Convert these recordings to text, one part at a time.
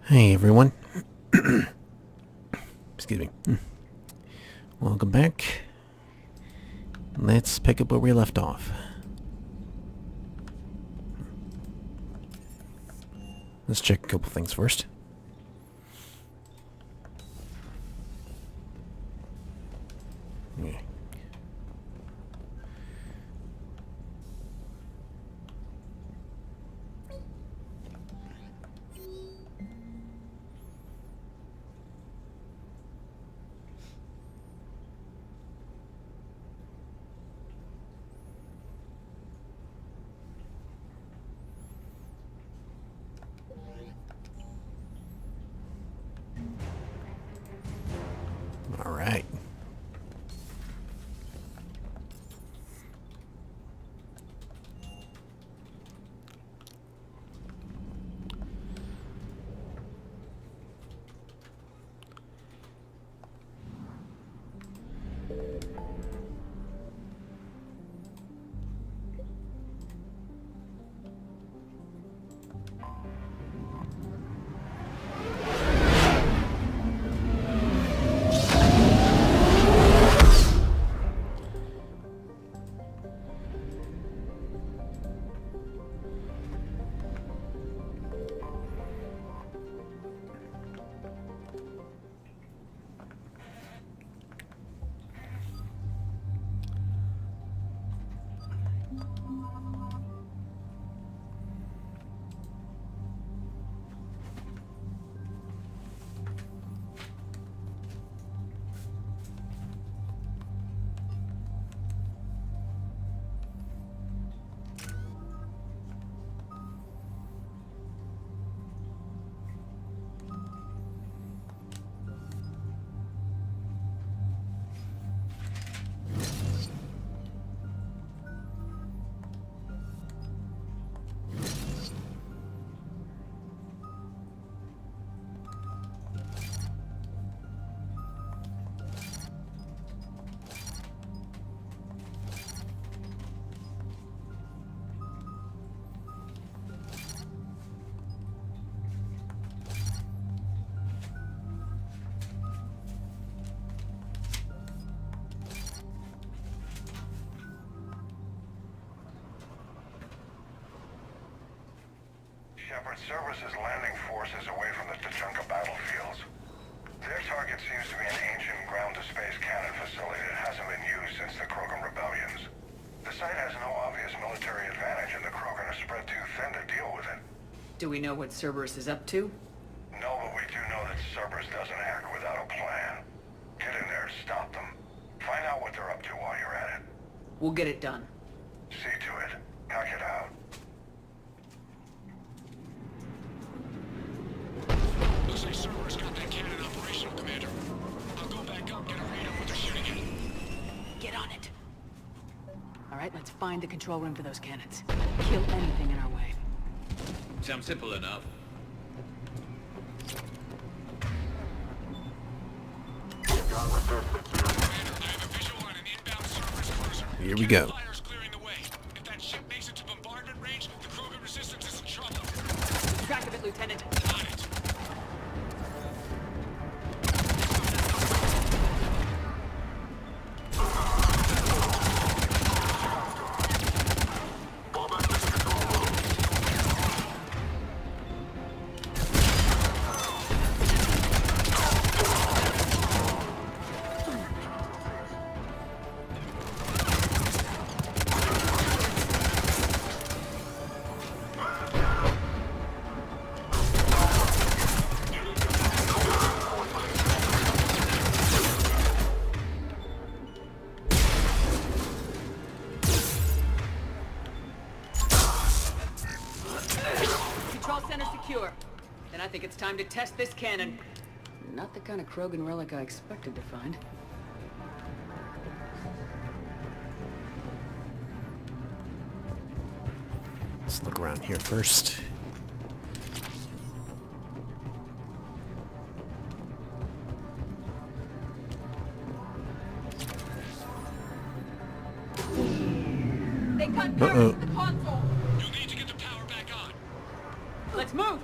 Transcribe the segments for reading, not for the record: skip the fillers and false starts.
Hey everyone. Excuse me. Welcome back. Let's pick up where we left off. Let's check a couple things first. Yeah. All right. Shepard Cerberus' landing forces away from the Tuchanka battlefields. Their target seems to be an ancient ground-to-space cannon facility that hasn't been used since the Krogan rebellions. The site has no obvious military advantage, and the Krogan are spread too thin to deal with it. Do we know what Cerberus is up to? No, but we do know that Cerberus doesn't act without a plan. Get in there and stop them. Find out what they're up to while you're at it. We'll get it done. See to it. Knock it out. Looks like Cerberus got that cannon operational, Commander. I'll go back up, get a read on what they're shooting at. Get on it. All right, let's find the control room for those cannons. Kill anything in our way. Sounds simple enough. Commander, I have a visual on an inbound Cerberus cruiser. Here we go. Fires clearing the way. If that ship makes it to bombardment range, the Krogan resistance is in trouble. Track of it, Lieutenant. On it. Control center secure. Then I think it's time to test this cannon. Not the kind of Krogan relic I expected to find. Let's look around here first. They cut power to the console. You'll need to get the power back on. Let's move.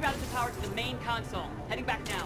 rerouted the power to the main console. Heading back now.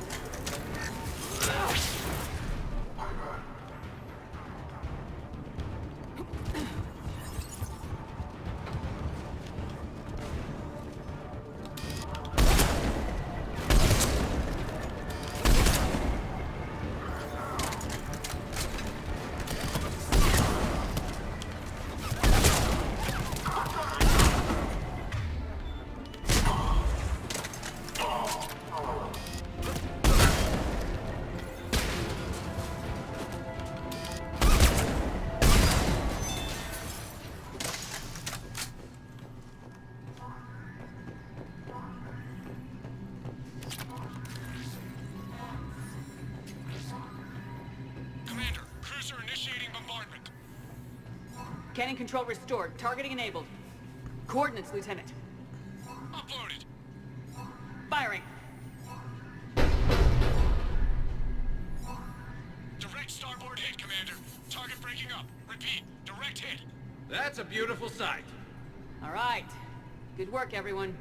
Commander, cruiser initiating bombardment. Cannon control restored. Targeting enabled. Coordinates, Lieutenant. Uploaded. Firing. Direct starboard hit, Commander. Target breaking up. Repeat, direct hit. That's a beautiful sight. All right. Good work, everyone.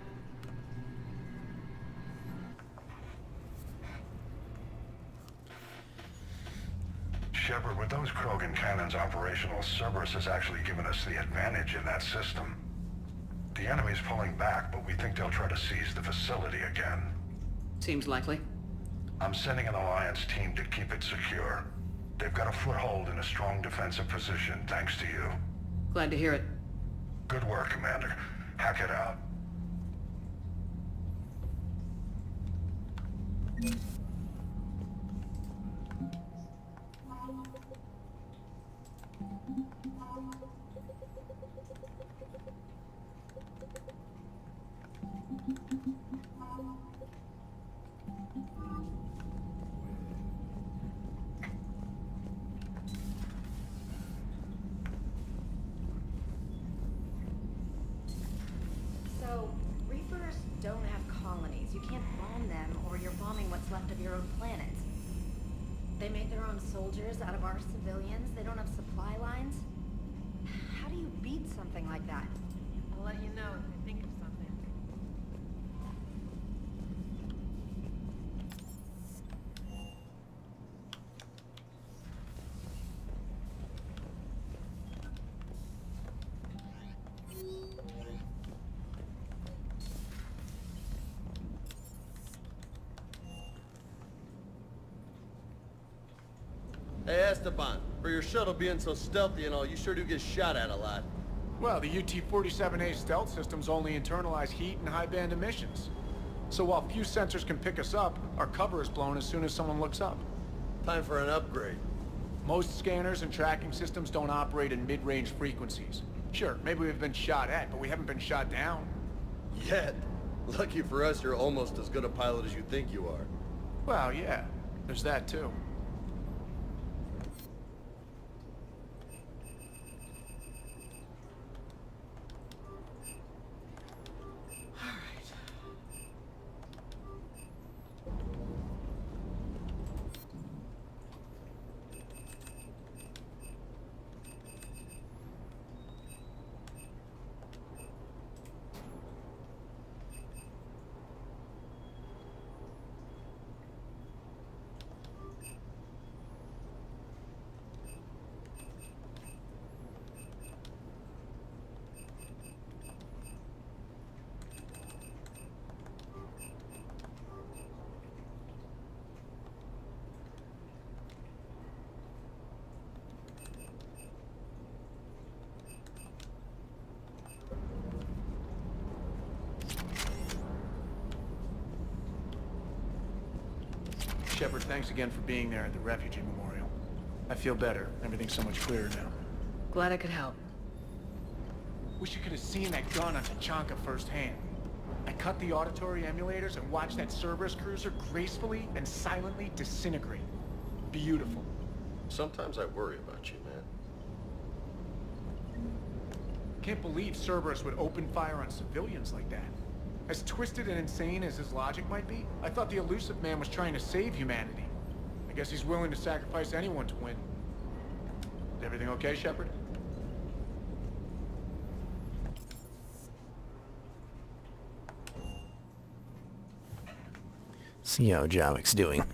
Shepard, with those Krogan cannons operational, Cerberus has actually given us the advantage in that system. The enemy's pulling back, but we think they'll try to seize the facility again. Seems likely. I'm sending an Alliance team to keep it secure. They've got a foothold in a strong defensive position, thanks to you. Glad to hear it. Good work, Commander. Hack it out. So, Reapers don't have colonies. You can't bomb them, or you're bombing what's left of your own planet. They make their own soldiers out of our civilians. They don't have supply lines. How do you beat something like that? I'll let you know if I think of something. Hey Esteban, for your shuttle being so stealthy and all, you sure do get shot at a lot. Well, the UT-47A stealth systems only internalize heat and high-band emissions. So while few sensors can pick us up, our cover is blown as soon as someone looks up. Time for an upgrade. Most scanners and tracking systems don't operate in mid-range frequencies. Sure, maybe we've been shot at, but we haven't been shot down. Yet. Lucky for us, you're almost as good a pilot as you think you are. Well, yeah, there's that too. Shepard, thanks again for being there at the Refugee Memorial. I feel better. Everything's so much clearer now. Glad I could help. Wish you could have seen that gun on Tachanka firsthand. I cut the auditory emulators and watched that Cerberus cruiser gracefully and silently disintegrate. Beautiful. Sometimes I worry about you, man. Can't believe Cerberus would open fire on civilians like that. As twisted and insane as his logic might be, I thought the Elusive Man was trying to save humanity. I guess he's willing to sacrifice anyone to win. Is everything okay, Shepard? See how Javic's doing.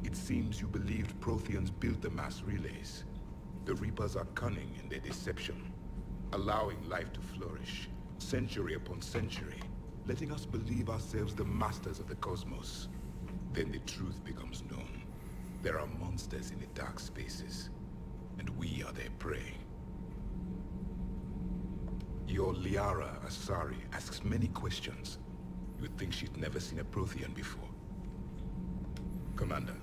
It seems you believed Protheans built the mass relays. The Reapers are cunning in their deception, allowing life to flourish, century upon century, letting us believe ourselves the masters of the cosmos. Then the truth becomes known. There are monsters in the dark spaces, and we are their prey. Your Liara Asari asks many questions. You'd think she'd never seen a Prothean before. Commander.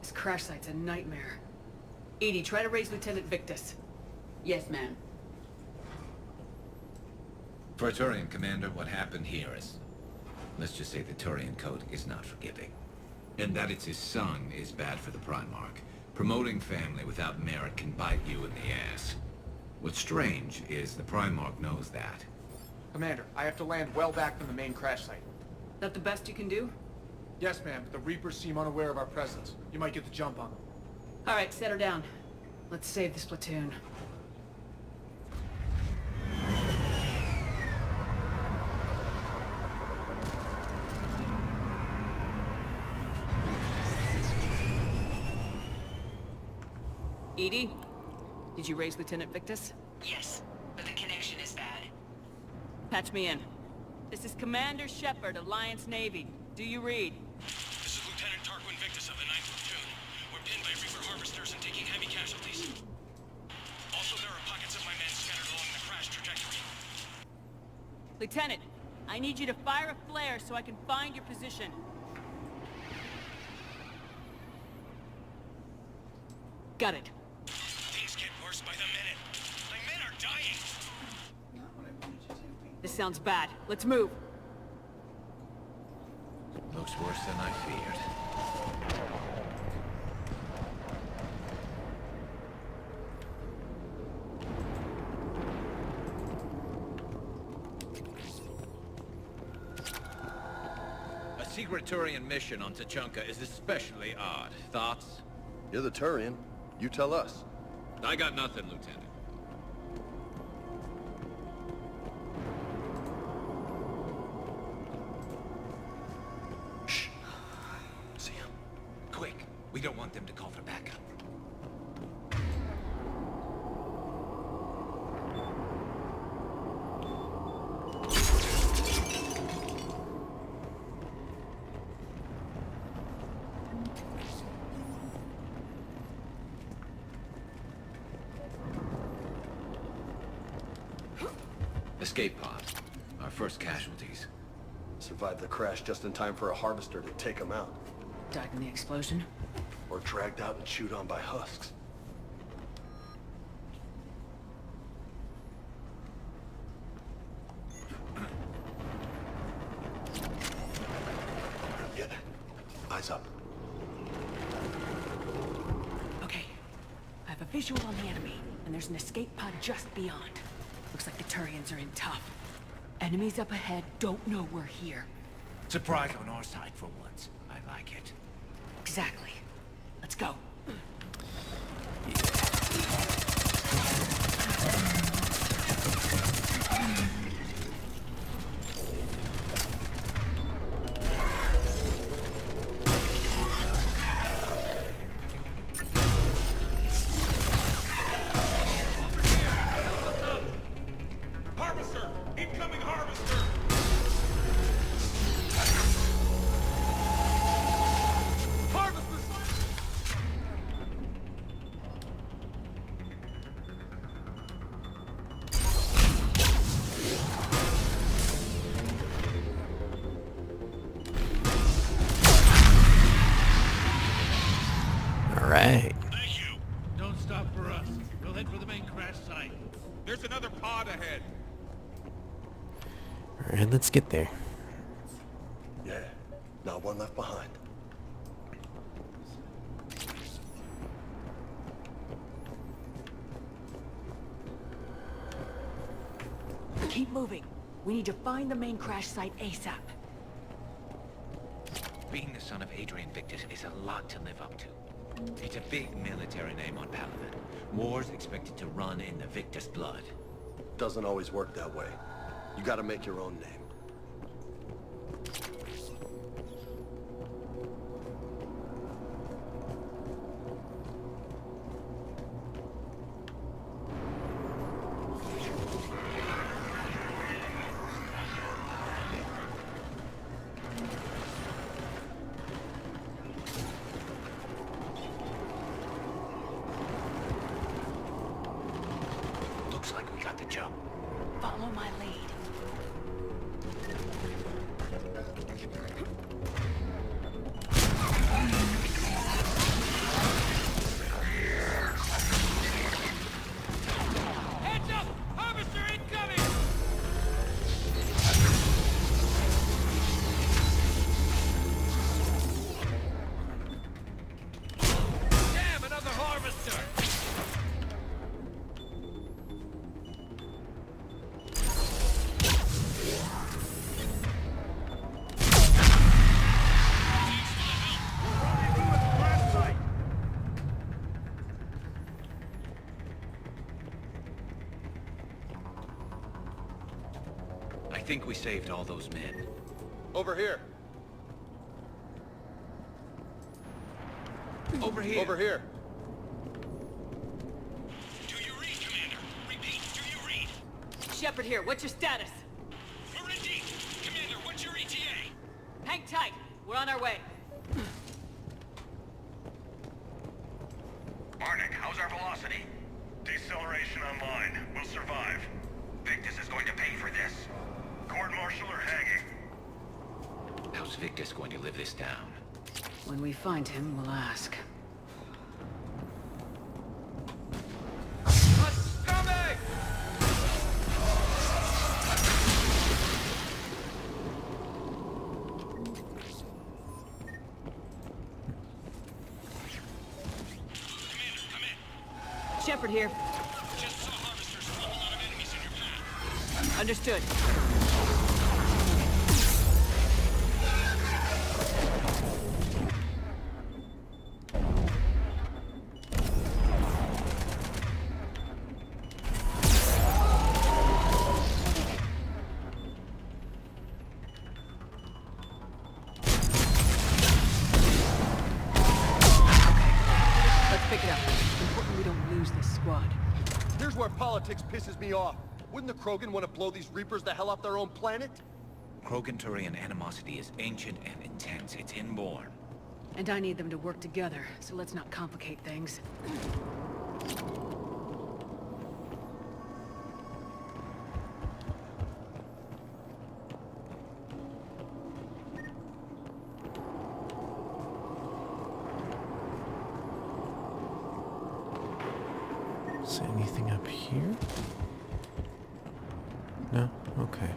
This crash site's a nightmare. Edie, try to raise Lieutenant Victus. Yes, ma'am. For a Turian commander, what happened here is... let's just say the Turian code is not forgiving. And that it's his son is bad for the Primarch. Promoting family without merit can bite you in the ass. What's strange is the Primarch knows that. Commander, I have to land well back from the main crash site. That the best you can do? Yes, ma'am, but the Reapers seem unaware of our presence. You might get the jump on them. All right, set her down. Let's save this platoon. Edie, did you raise Lieutenant Victus? Yes, but the connection is bad. Patch me in. This is Commander Shepard, Alliance Navy. Do you read? This is Lieutenant Tarquin Victus of the 9th Platoon. We're pinned by Reaper harvesters and taking heavy casualties. Also, there are pockets of my men scattered along the crash trajectory. Lieutenant, I need you to fire a flare so I can find your position. Got it. Things get worse by the minute. My men are dying. This sounds bad. Let's move. Looks worse than I feared. A secret Turian mission on Tachanka is especially odd. Thoughts? You're the Turian. You tell us. I got nothing, Lieutenant. Shh. See him. Quick. We don't want them to call for backup. Escape pod. Our first casualties. Survived the crash just in time for a harvester to take them out. Died in the explosion? Or dragged out and chewed on by husks. Yeah. Eyes up. Okay. I have a visual on the enemy, and there's an escape pod just beyond. Looks like the Turians are in tough. Enemies up ahead don't know we're here. Surprise on our side for once. I like it. Exactly. Let's go. Alright, let's get there. Yeah, not one left behind. Keep moving. We need to find the main crash site ASAP. Being the son of Adrian Victus is a lot to live up to. It's a big military name on Palaven. War's expected to run in the Victus blood. Doesn't always work that way. You gotta make your own name. Looks like we got the jump. Follow my lead. Heads up! Harvester incoming! Damn, another harvester! I think we saved all those men. Over here. Over here! Over here. Do you read, Commander? Repeat, do you read? Shepard here, what's your status? We're in deep. Commander, what's your ETA? Hang tight. We're on our way. Marnik, how's our velocity? Deceleration online. We'll survive. Victus is going to pay for this. Court-martial or hanging? How's Victus going to live this down? When we find him, we'll ask. Coming! Commander, come in. Shepard here. Just saw harvesters and a whole lot of enemies in your path. Understood. Let's pick it up. It's important we don't lose this squad. Here's where politics pisses me off. Wouldn't the Krogan want to blow these Reapers the hell off their own planet? Krogan-Turian animosity is ancient and intense. It's inborn. And I need them to work together, so let's not complicate things. Is there anything up here? No? Okay.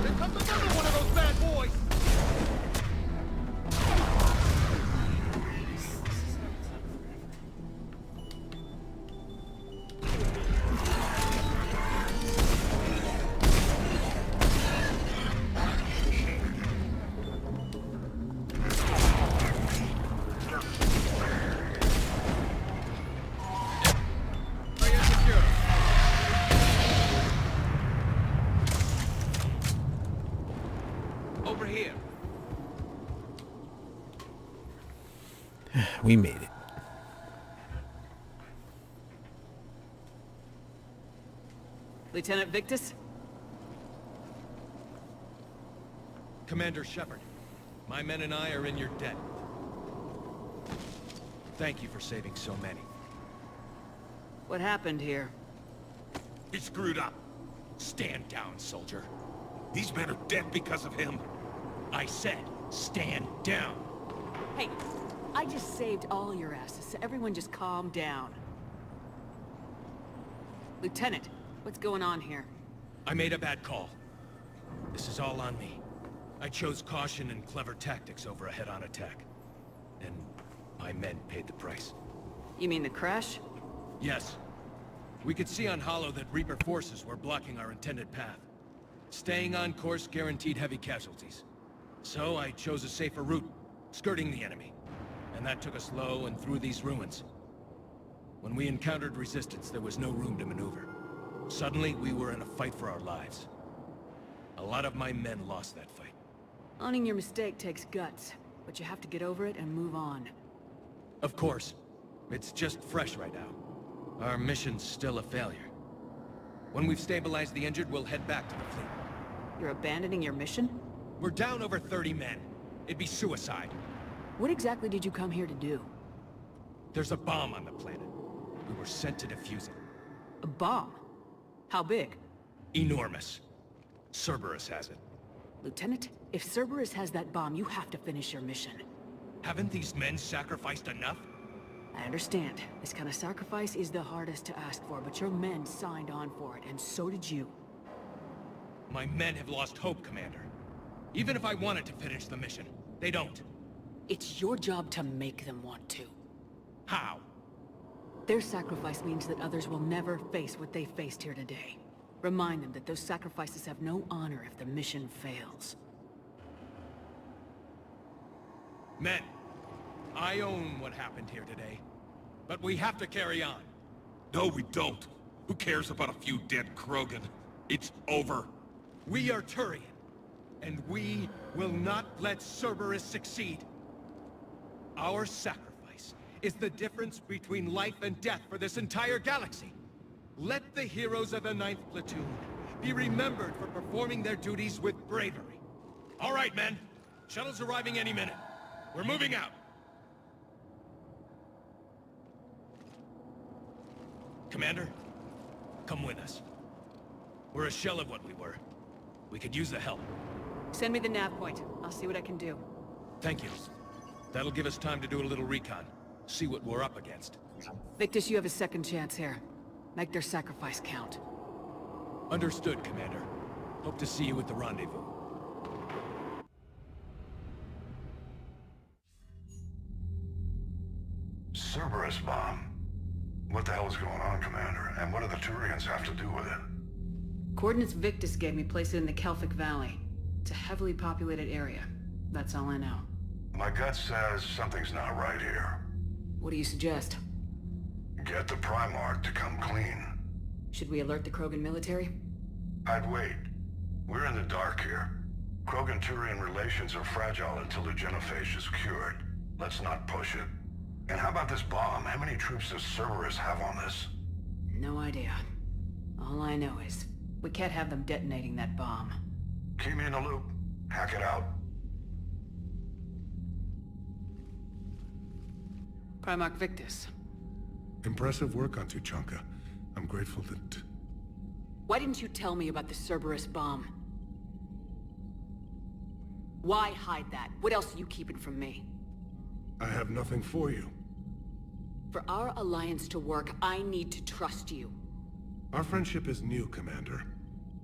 Here comes another one of those bad boys! Over here. We made it. Lieutenant Victus? Commander Shepard, my men and I are in your debt. Thank you for saving so many. What happened here? He screwed up. Stand down, soldier. These men are dead because of him. I said, stand down. Hey, I just saved all your asses, so everyone just calm down. Lieutenant, what's going on here? I made a bad call. This is all on me. I chose caution and clever tactics over a head-on attack. And my men paid the price. You mean the crash? Yes. We could see on Hollow that Reaper forces were blocking our intended path. Staying on course guaranteed heavy casualties. So I chose a safer route, skirting the enemy. And that took us low and through these ruins. When we encountered resistance, there was no room to maneuver. Suddenly, we were in a fight for our lives. A lot of my men lost that fight. Owning your mistake takes guts, but you have to get over it and move on. Of course. It's just fresh right now. Our mission's still a failure. When we've stabilized the injured, we'll head back to the fleet. You're abandoning your mission? We're down over 30 men. It'd be suicide. What exactly did you come here to do? There's a bomb on the planet. We were sent to defuse it. A bomb? How big? Enormous. Cerberus has it. Lieutenant, if Cerberus has that bomb, you have to finish your mission. Haven't these men sacrificed enough? I understand. This kind of sacrifice is the hardest to ask for, but your men signed on for it, and so did you. My men have lost hope, Commander. Even if I wanted to finish the mission, they don't. It's your job to make them want to. How? Their sacrifice means that others will never face what they faced here today. Remind them that those sacrifices have no honor if the mission fails. Men, I own what happened here today. But we have to carry on. No, we don't. Who cares about a few dead Krogan? It's over. We are Turian, and we will not let Cerberus succeed. Our sacrifice is the difference between life and death for this entire galaxy. Let the heroes of the 9th Platoon be remembered for performing their duties with bravery. All right, men. Shuttle's arriving any minute. We're moving out. Commander, come with us. We're a shell of what we were. We could use the help. Send me the nav point. I'll see what I can do. Thank you. That'll give us time to do a little recon. See what we're up against. Victus, you have a second chance here. Make their sacrifice count. Understood, Commander. Hope to see you at the rendezvous. Cerberus bomb. What the hell is going on, Commander? And what do the Turians have to do with it? Coordinates Victus gave me place it in the Kelphic Valley. It's a heavily populated area. That's all I know. My gut says something's not right here. What do you suggest? Get the Primarch to come clean. Should we alert the Krogan military? I'd wait. We're in the dark here. Krogan-Turian relations are fragile until the genophage is cured. Let's not push it. And how about this bomb? How many troops does Cerberus have on this? No idea. All I know is, we can't have them detonating that bomb. Keep me in the loop. Hack it out. Primarch Victus. Impressive work on Tuchanka. I'm grateful that... Why didn't you tell me about the Cerberus bomb? Why hide that? What else are you keeping from me? I have nothing for you. For our alliance to work, I need to trust you. Our friendship is new, Commander.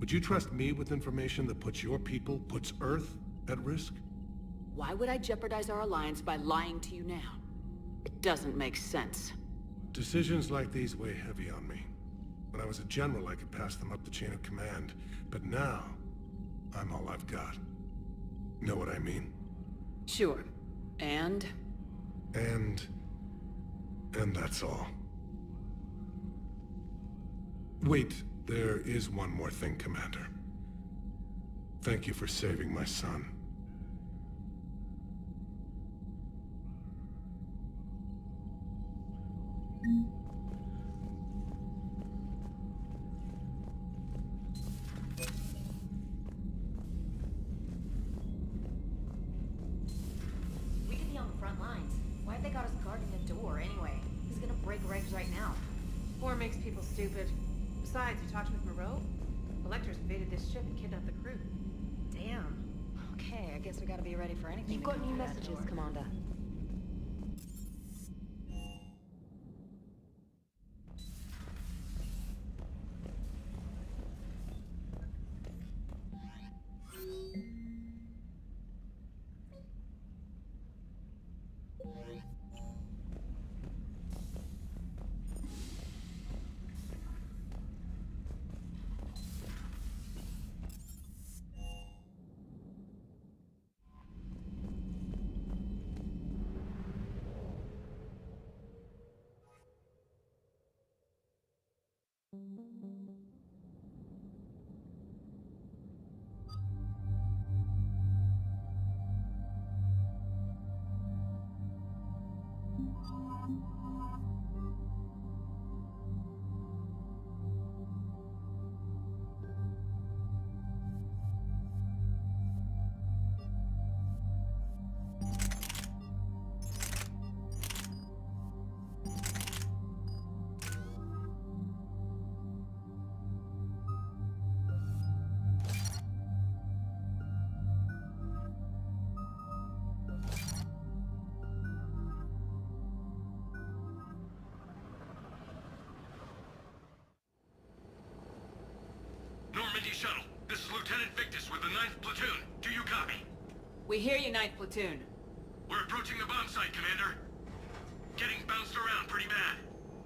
Would you trust me with information that puts your people, puts Earth, at risk? Why would I jeopardize our alliance by lying to you now? It doesn't make sense. Decisions like these weigh heavy on me. When I was a general, I could pass them up the chain of command. But now, I'm all I've got. Know what I mean? Sure. And that's all. Wait, there is one more thing, Commander. Thank you for saving my son. We could be on the front lines. Why have they got us guarding the door anyway? He's gonna break regs right now. War makes people stupid. Besides, you talked with Moreau? Electors invaded this ship and kidnapped the crew. Damn. Okay, I guess we gotta be ready for anything. You've got new messages, Commander. Normandy Shuttle, this is Lieutenant Victus with the 9th Platoon. Do you copy? We hear you, 9th Platoon. We're approaching the bomb site, Commander. Getting bounced around pretty bad.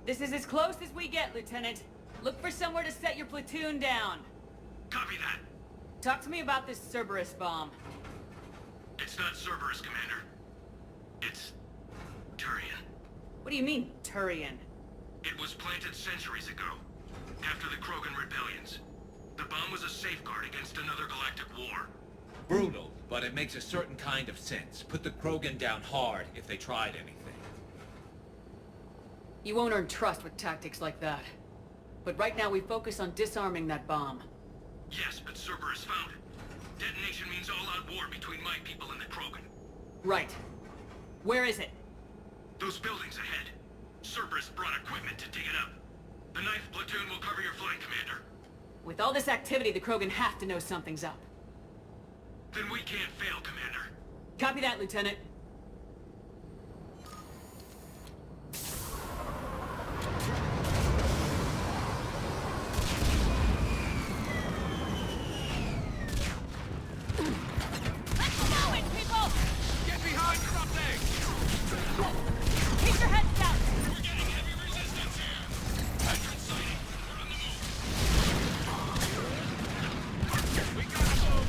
This is as close as we get, Lieutenant. Look for somewhere to set your platoon down. Copy that. Talk to me about this Cerberus bomb. It's not Cerberus, Commander. It's Turian. What do you mean, Turian? It was planted centuries ago, after the Krogan rebellions. The bomb was a safeguard against another galactic war. Brutal, but it makes a certain kind of sense. Put the Krogan down hard if they tried anything. You won't earn trust with tactics like that. But right now we focus on disarming that bomb. Yes, but Cerberus found it. Detonation means all-out war between my people and the Krogan. Right. Where is it? Those buildings ahead. Cerberus brought equipment to dig it up. The 9th Platoon will cover your flank, Commander. With all this activity, the Krogan have to know something's up. Then we can't fail, Commander. Copy that, Lieutenant. Let's go it, people! Get behind something! Keep your heads down! We're getting heavy resistance here! Entrance sighting! We're on the move! We gotta move!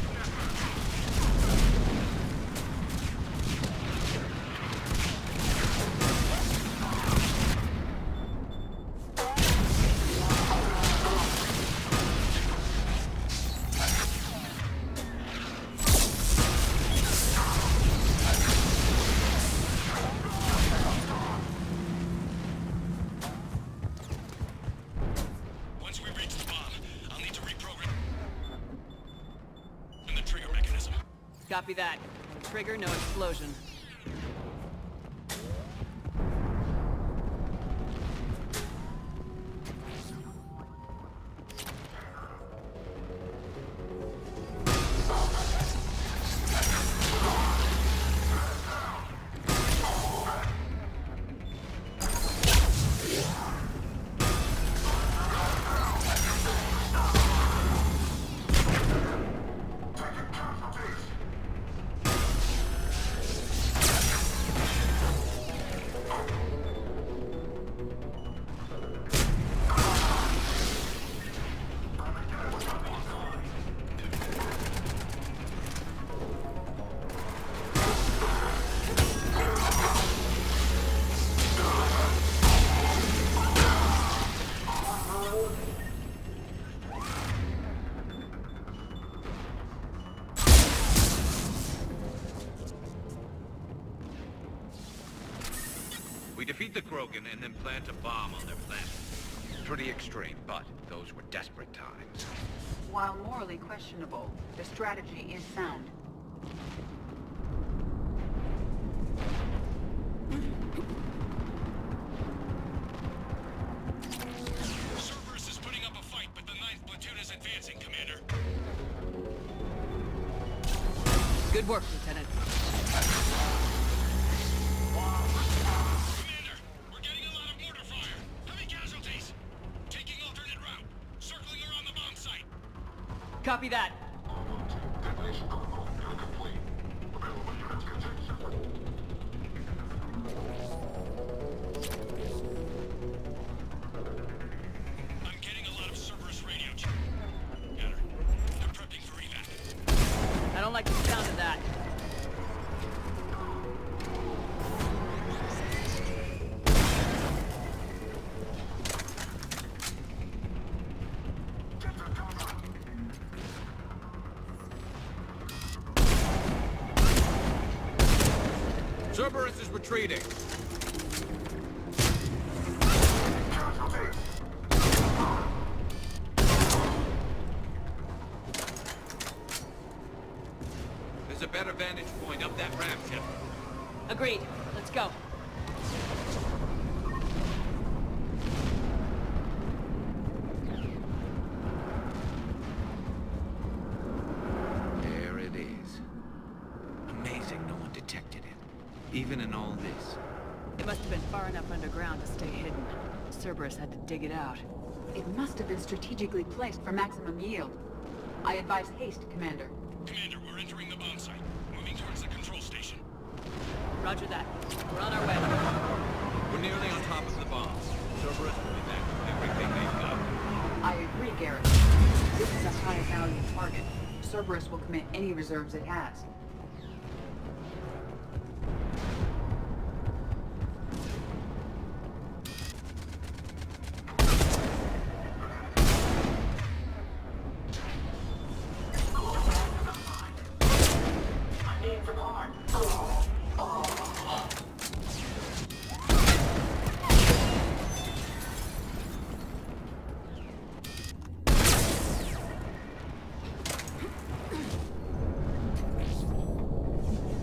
Once we reach the bomb, I'll need to reprogram the trigger mechanism. Copy that. Trigger, no explosion. Defeat the Krogan and then plant a bomb on their planet. Pretty extreme, but those were desperate times. While morally questionable, the strategy is sound. Cerberus is putting up a fight, but the 9th platoon is advancing, Commander. Good work, Lieutenant. Commander, we're getting a lot of mortar fire. Heavy casualties. Taking alternate route. Circling around the bomb site. Copy that. I'm getting a lot of Cerberus radio chatter. They're prepping for evac. I don't like the sound of that. Cerberus is retreating. There's a better vantage point up that ramp, Shepard. Agreed. Let's go. There it is. Amazing no one detected it. Even in all this. It must have been far enough underground to stay hidden. Cerberus had to dig it out. It must have been strategically placed for maximum yield. I advise haste, Commander. Commander, we're entering the bomb site. Moving towards the control station. Roger that. We're on our way. We're nearly on top of the bombs. Cerberus will be back with everything they've got. I agree, Garrett. This is a high-value target. Cerberus will commit any reserves it has.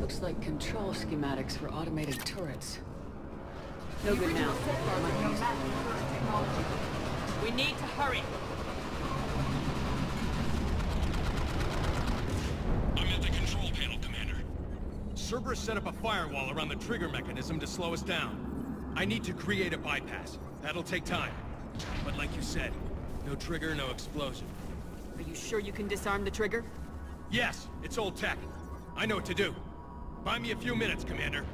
Looks like control schematics for automated turrets. No good now. We need to hurry. I'm at the control panel, Commander. Cerberus set up a firewall around the trigger mechanism to slow us down. I need to create a bypass. That'll take time. But like you said, no trigger, no explosion. Are you sure you can disarm the trigger? Yes, it's old tech. I know what to do. Buy me a few minutes, Commander.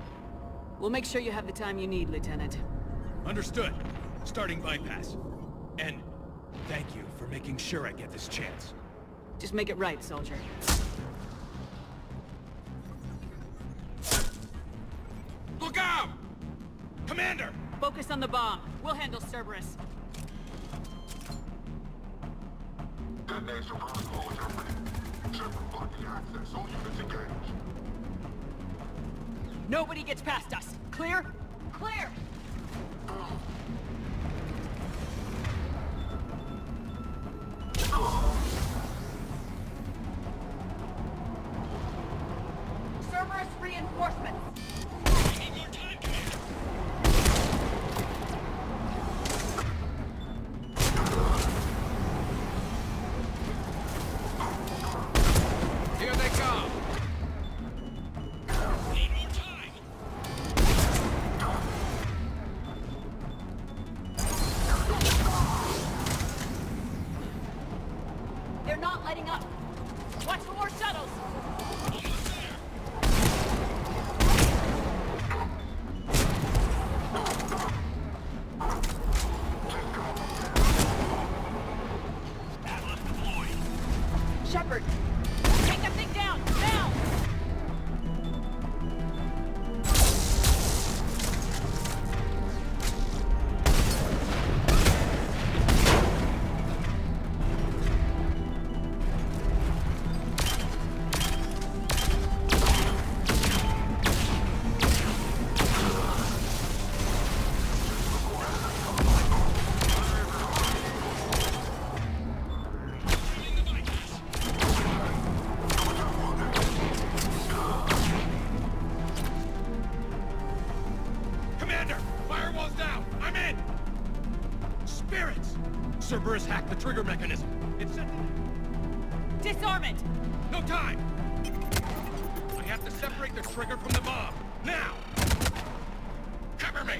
We'll make sure you have the time you need, Lieutenant. Understood. Starting bypass. And thank you for making sure I get this chance. Just make it right, soldier. Look out! Commander! Focus on the bomb. We'll handle Cerberus. Detonation protocol is open. Shepard blocking access. All units engaged. Nobody gets past us. Clear? Clear! Cerberus reinforcements! We need more time, Commander. Here they come! Need more time. They're not letting up. Watch for more shuttles. Almost there. Atlas deployed. Shepard, take that thing down, now! Cerberus hacked the trigger mechanism. It sent... Disarm it! No time! I have to separate the trigger from the bomb. Now! Cover me!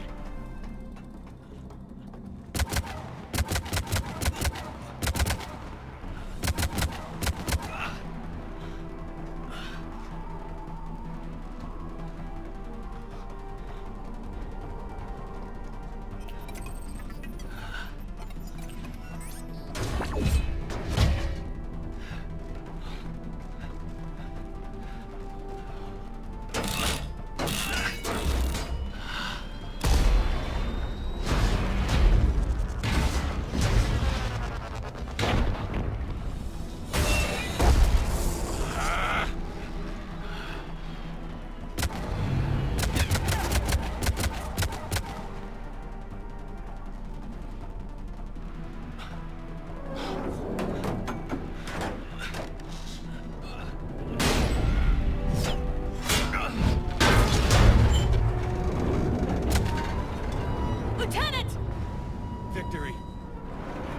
Victory.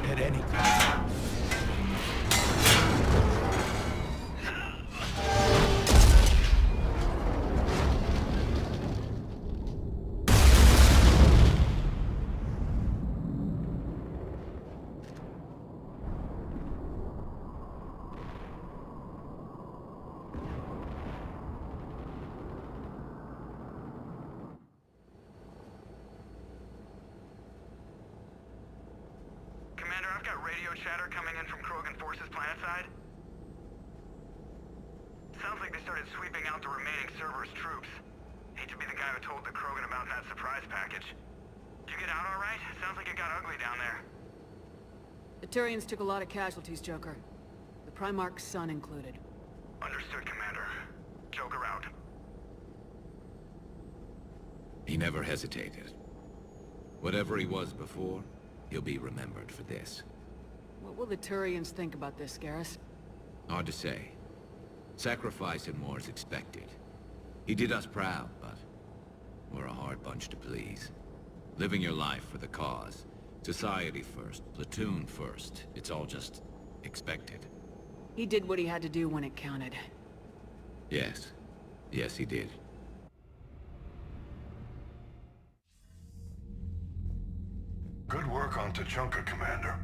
At any time. I've got radio chatter coming in from Krogan forces planetside. Sounds like they started sweeping out the remaining Cerberus troops. Hate to be the guy who told the Krogan about that surprise package. Did you get out all right? Sounds like it got ugly down there. The Turians took a lot of casualties, Joker. The Primarch's son included. Understood, Commander. Joker out. He never hesitated. Whatever he was before, he'll be remembered for this. What will the Turians think about this, Garrus? Hard to say. Sacrifice and more is expected. He did us proud, but we're a hard bunch to please. Living your life for the cause. Society first, platoon first. It's all just expected. He did what he had to do when it counted. Yes. Yes, he did. Good work on Tuchanka, Commander.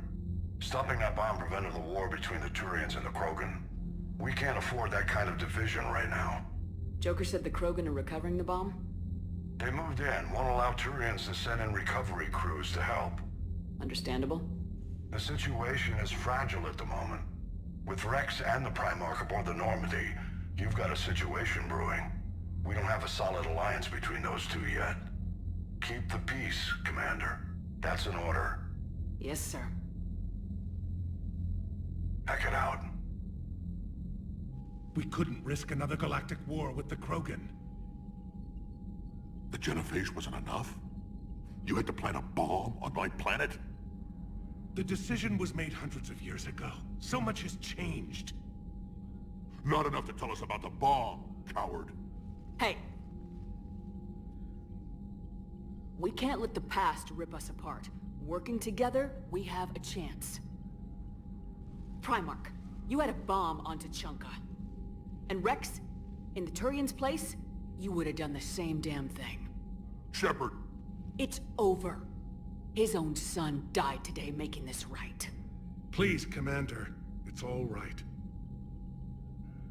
Stopping that bomb prevented the war between the Turians and the Krogan. We can't afford that kind of division right now. Joker said the Krogan are recovering the bomb? They moved in, won't allow Turians to send in recovery crews to help. Understandable. The situation is fragile at the moment. With Rex and the Primarch aboard the Normandy, you've got a situation brewing. We don't have a solid alliance between those two yet. Keep the peace, Commander. That's an order. Yes, sir. Heck it out. We couldn't risk another galactic war with the Krogan. The Genophage wasn't enough? You had to plant a bomb on my planet? The decision was made hundreds of years ago. So much has changed. Not enough to tell us about the bomb, coward. Hey! We can't let the past rip us apart. Working together, we have a chance. Primarch, you had a bomb on Tuchanka. And Rex, in the Turian's place, you would have done the same damn thing. Shepard! It's over. His own son died today making this right. Please, Commander. It's all right.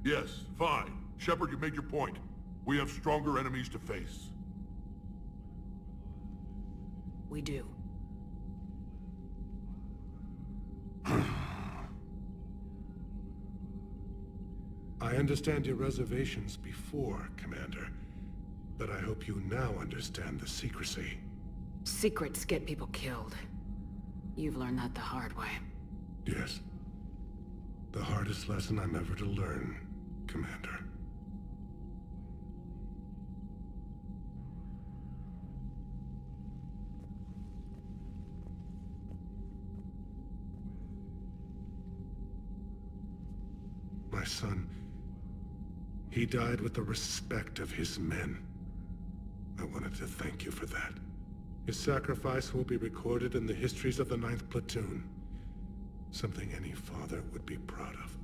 Yes, fine. Shepard, you made your point. We have stronger enemies to face. We do. I understand your reservations before, Commander. But I hope you now understand the secrecy. Secrets get people killed. You've learned that the hard way. Yes. The hardest lesson I'm ever to learn, Commander. My son, he died with the respect of his men. I wanted to thank you for that. His sacrifice will be recorded in the histories of the 9th Platoon. Something any father would be proud of.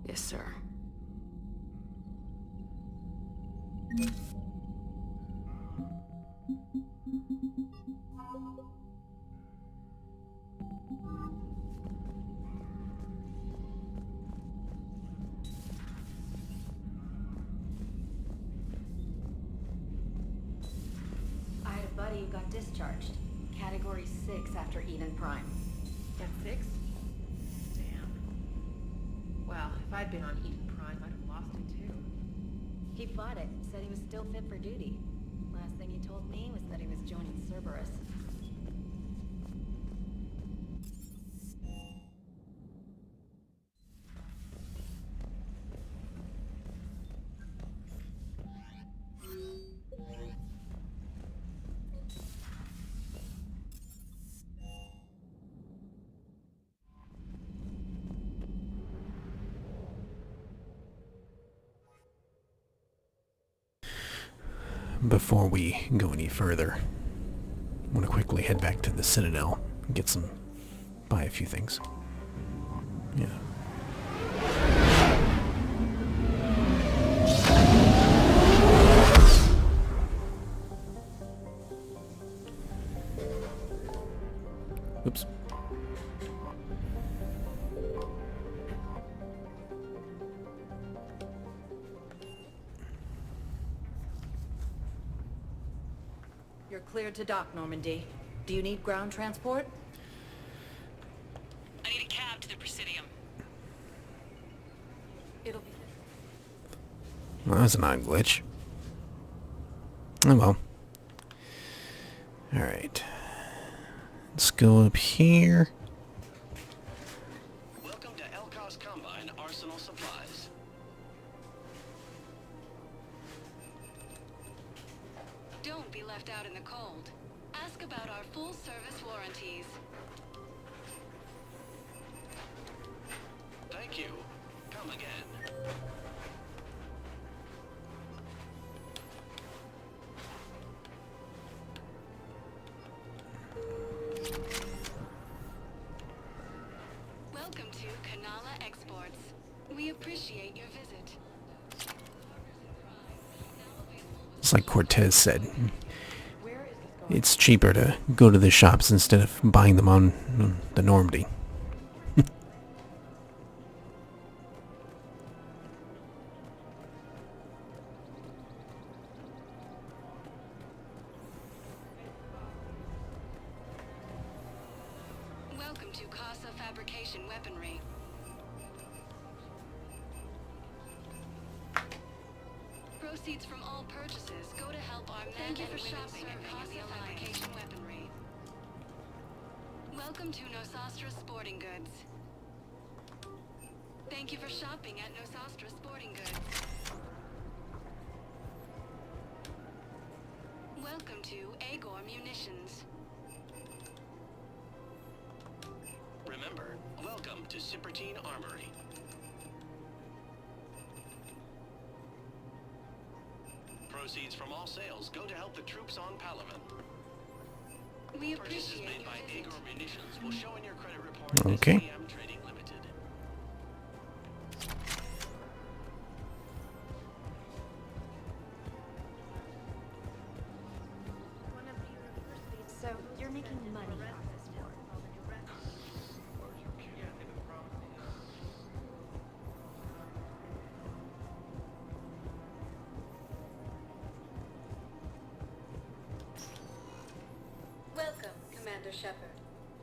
Yes, sir. I had a buddy who got discharged. Category 6 after Eden Prime. That's 6? Damn. Well, if I'd been on Eden Prime, I'd have lost it too. He fought it, said he was still fit for duty. Last thing he told me was that he was joining Cerberus. Before we go any further, I want to quickly head back to the Citadel and buy a few things. Yeah. Oops. You're cleared to dock, Normandy. Do you need ground transport? I need a cab to the Presidium. It'll be... Well, that's an odd glitch. Oh well. Alright. Let's go up here. Welcome to Elkos Combine Arsenal Supplies. Don't be left out in the cold. Ask about our full-service warranties. Thank you. Come again. Welcome to Kanala Exports. We appreciate your visit. It's like Cortez said. It's cheaper to go to the shops instead of buying them on the Normandy. Welcome to Casa Fabrication Weaponry. Proceeds from all purchases go to help our men and women serving in the Fabrication Weaponry. Welcome to Nosastra Sporting Goods. Thank you for shopping at Nosastra Sporting Goods. Welcome to Agor Munitions. Remember, welcome to Cipertine Armory. Proceeds from all sales go to help the troops on Palaven. We Purchases appreciate made your by visit. Agor Munitions will show in your credit report Okay. as CM Trading Limited. So, you're making money off this war. Welcome, Commander Shepard.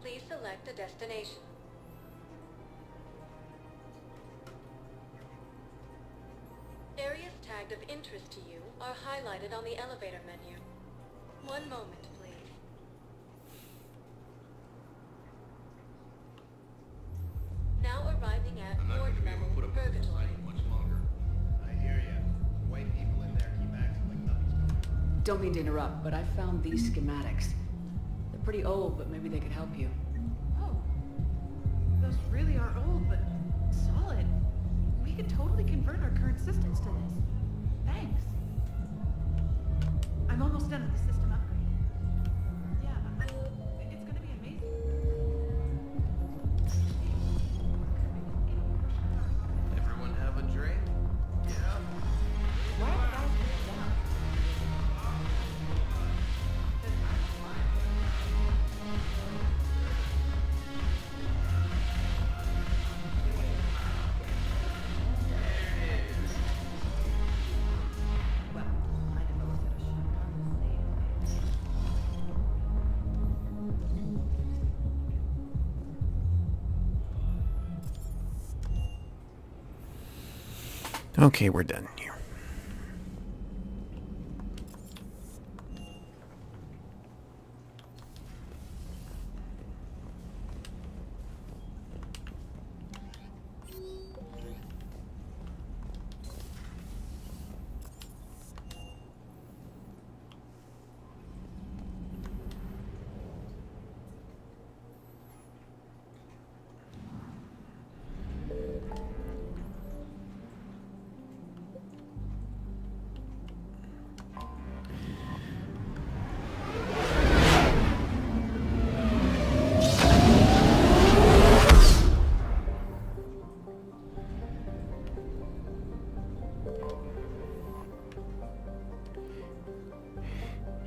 Please select a destination. Areas tagged of interest to you are highlighted on the elevator menu. One moment, please. Now arriving at ward level Purgatory. I hear ya. White people in there keep acting like nothing's going on. Don't mean to interrupt, but I found these schematics. They're pretty old, but maybe they could help you. Oh. Those really are old, but solid. We could totally convert our current systems to this. Thanks. I'm almost done with the system upgrade. Yeah, it's gonna be amazing. Okay, we're done here.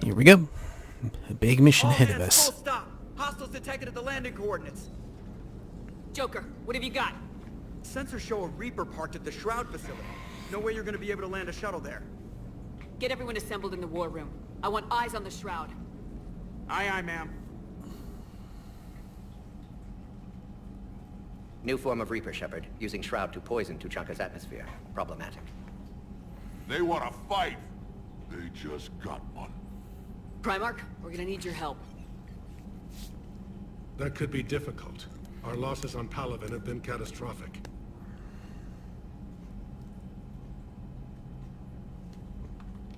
Here we go. A big mission ahead of us. Full stop. Hostiles detected at the landing coordinates. Joker, what have you got? Sensors show a Reaper parked at the Shroud facility. No way you're gonna be able to land a shuttle there. Get everyone assembled in the war room. I want eyes on the Shroud. Aye, ma'am. New form of Reaper, Shepard. Using Shroud to poison Tuchanka's atmosphere. Problematic. They want to fight. They just got one. Primarch, we're gonna need your help. That could be difficult. Our losses on Palaven have been catastrophic.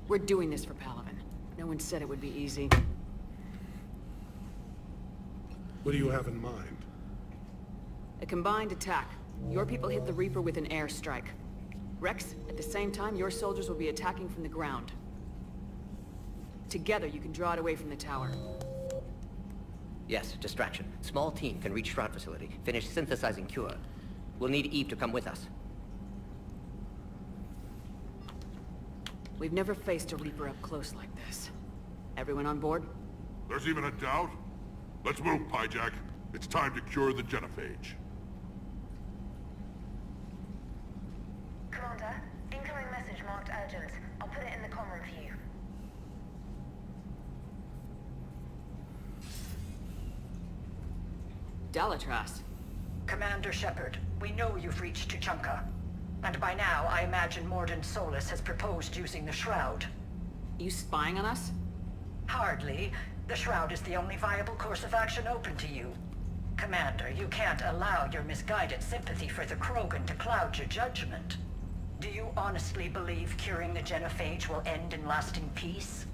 We're doing this for Palaven. No one said it would be easy. What do you have in mind? A combined attack. Your people hit the Reaper with an airstrike. Rex, at the same time, your soldiers will be attacking from the ground. Together, you can draw it away from the tower. Yes, distraction. Small team can reach Shroud facility. Finish synthesizing cure. We'll need Eve to come with us. We've never faced a Reaper up close like this. Everyone on board? There's even a doubt? Let's move, Pyjak. It's time to cure the genophage. Commander, incoming message marked urgent. I'll put it in the comm room for you. Dalatras. Commander Shepard, we know you've reached Tuchanka. And by now, I imagine Mordin Solus has proposed using the Shroud. You spying on us? Hardly. The Shroud is the only viable course of action open to you. Commander, you can't allow your misguided sympathy for the Krogan to cloud your judgment. Do you honestly believe curing the genophage will end in lasting peace?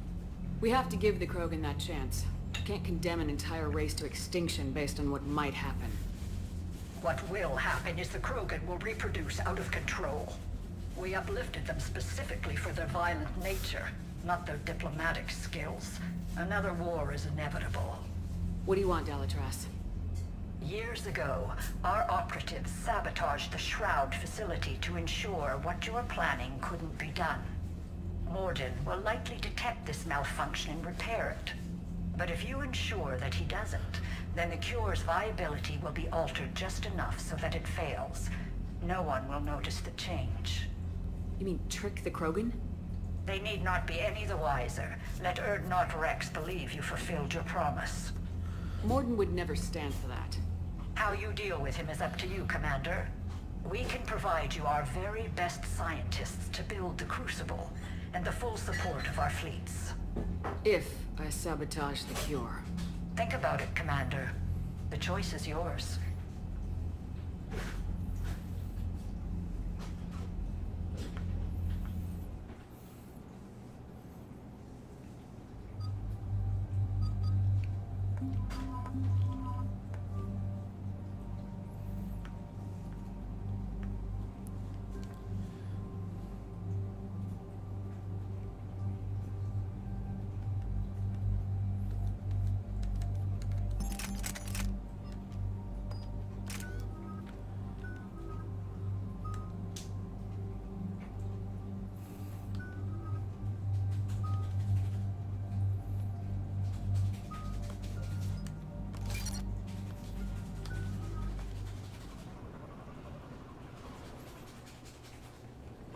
We have to give the Krogan that chance. Can't condemn an entire race to extinction based on what might happen. What will happen is the Krogan will reproduce out of control. We uplifted them specifically for their violent nature, not their diplomatic skills. Another war is inevitable. What do you want, Dalatras? Years ago, our operatives sabotaged the Shroud facility to ensure what you were planning couldn't be done. Mordin will likely detect this malfunction and repair it. But if you ensure that he doesn't, then the cure's viability will be altered just enough so that it fails. No one will notice the change. You mean trick the Krogan? They need not be any the wiser. Let Urdnot Rex believe you fulfilled your promise. Mordin would never stand for that. How you deal with him is up to you, Commander. We can provide you our very best scientists to build the Crucible, and the full support of our fleets. If I sabotage the cure. Think about it, Commander. The choice is yours.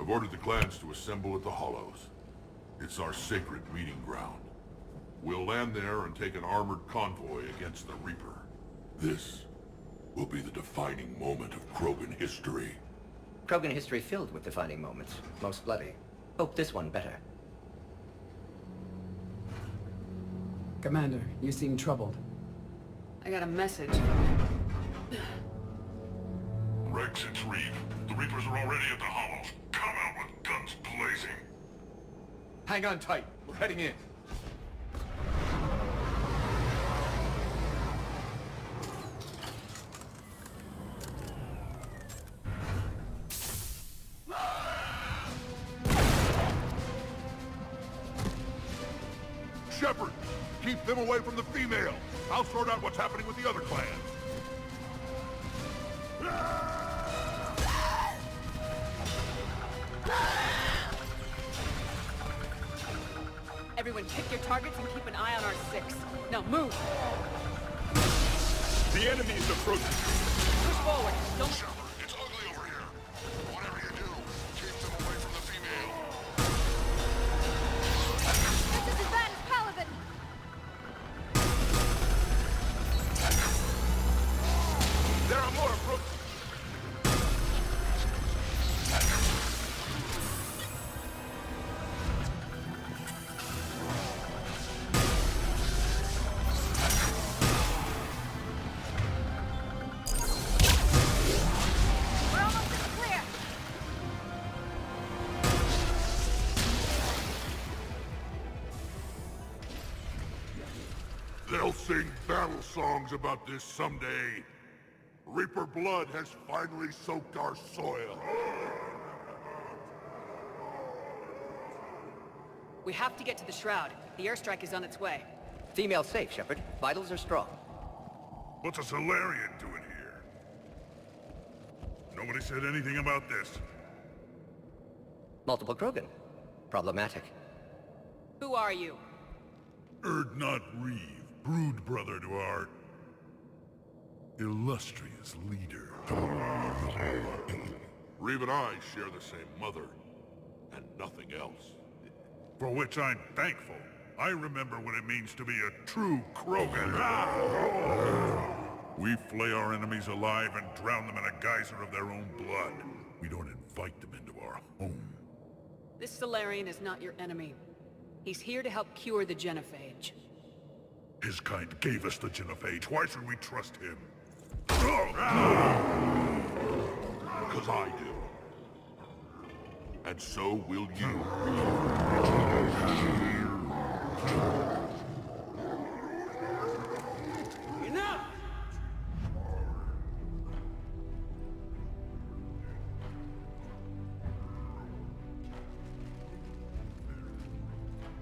I've ordered the clans to assemble at the Hollows. It's our sacred meeting ground. We'll land there and take an armored convoy against the Reaper. This will be the defining moment of Krogan history. Krogan history filled with defining moments, most bloody. Hope this one better. Commander, you seem troubled. I got a message. Rex, it's Reeve. The Reapers are already at the Hollows. Come out with guns blazing. Hang on tight. We're heading in. Shepard, keep them away from the female. I'll sort out what's happening with the other clans. Everyone pick your targets and keep an eye on our 6. Now move! The enemy is approaching. Push forward. Don't... Shepard, it's ugly over here. Whatever you do, keep them away from the female. This is Advanced Paladin! There are more approaching. We're almost in the clear! They'll sing battle songs about this someday. Reaper blood has finally soaked our soil. We have to get to the Shroud. The airstrike is on its way. Female safe, Shepard. Vitals are strong. What's a Solarian doing here? Nobody said anything about this. Multiple Krogan. Problematic. Who are you? Urdnot Reeve, brood brother to our illustrious leader. Reeve and I share the same mother, and nothing else. For which I'm thankful. I remember what it means to be a true Krogan. We flay our enemies alive and drown them in a geyser of their own blood. We don't invite them into our home. This Solarian is not your enemy. He's here to help cure the Genophage. His kind gave us the Genophage. Why should we trust him? Because I do. And so will you. Enough!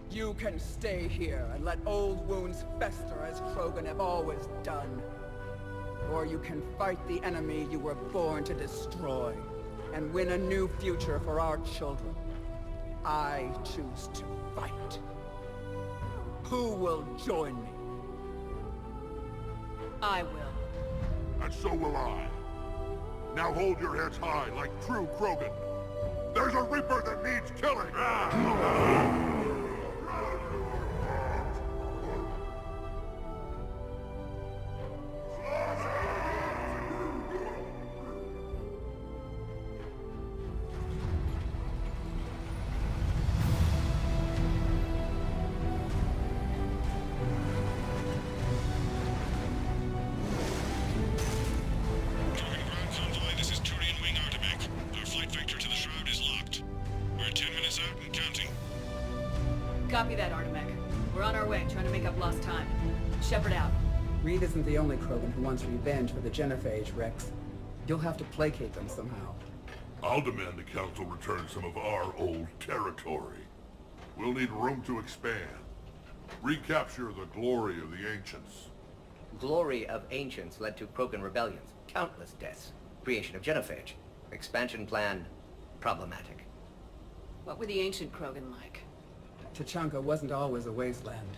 You can stay here and let old wounds fester as Krogan have always done. Or you can fight the enemy you were born to destroy, and win a new future for our children. I choose to fight. Who will join me? I will. And so will I. Now hold your heads high like true Krogan. There's a Reaper that needs killing! This is Turian Wing Artemek. Our flight vector to the Shroud is locked. We're 10 minutes out and counting. Copy that, Artemek. We're on our way, trying to make up lost time. Shepard out. Reed isn't the only Krogan who wants revenge for the Genophage, Rex. You'll have to placate them somehow. I'll demand the Council return some of our old territory. We'll need room to expand. Recapture the glory of the Ancients. Glory of Ancients led to Krogan rebellions, countless deaths, creation of Genophage. Expansion plan, problematic. What were the ancient Krogan like? Tuchanka wasn't always a wasteland.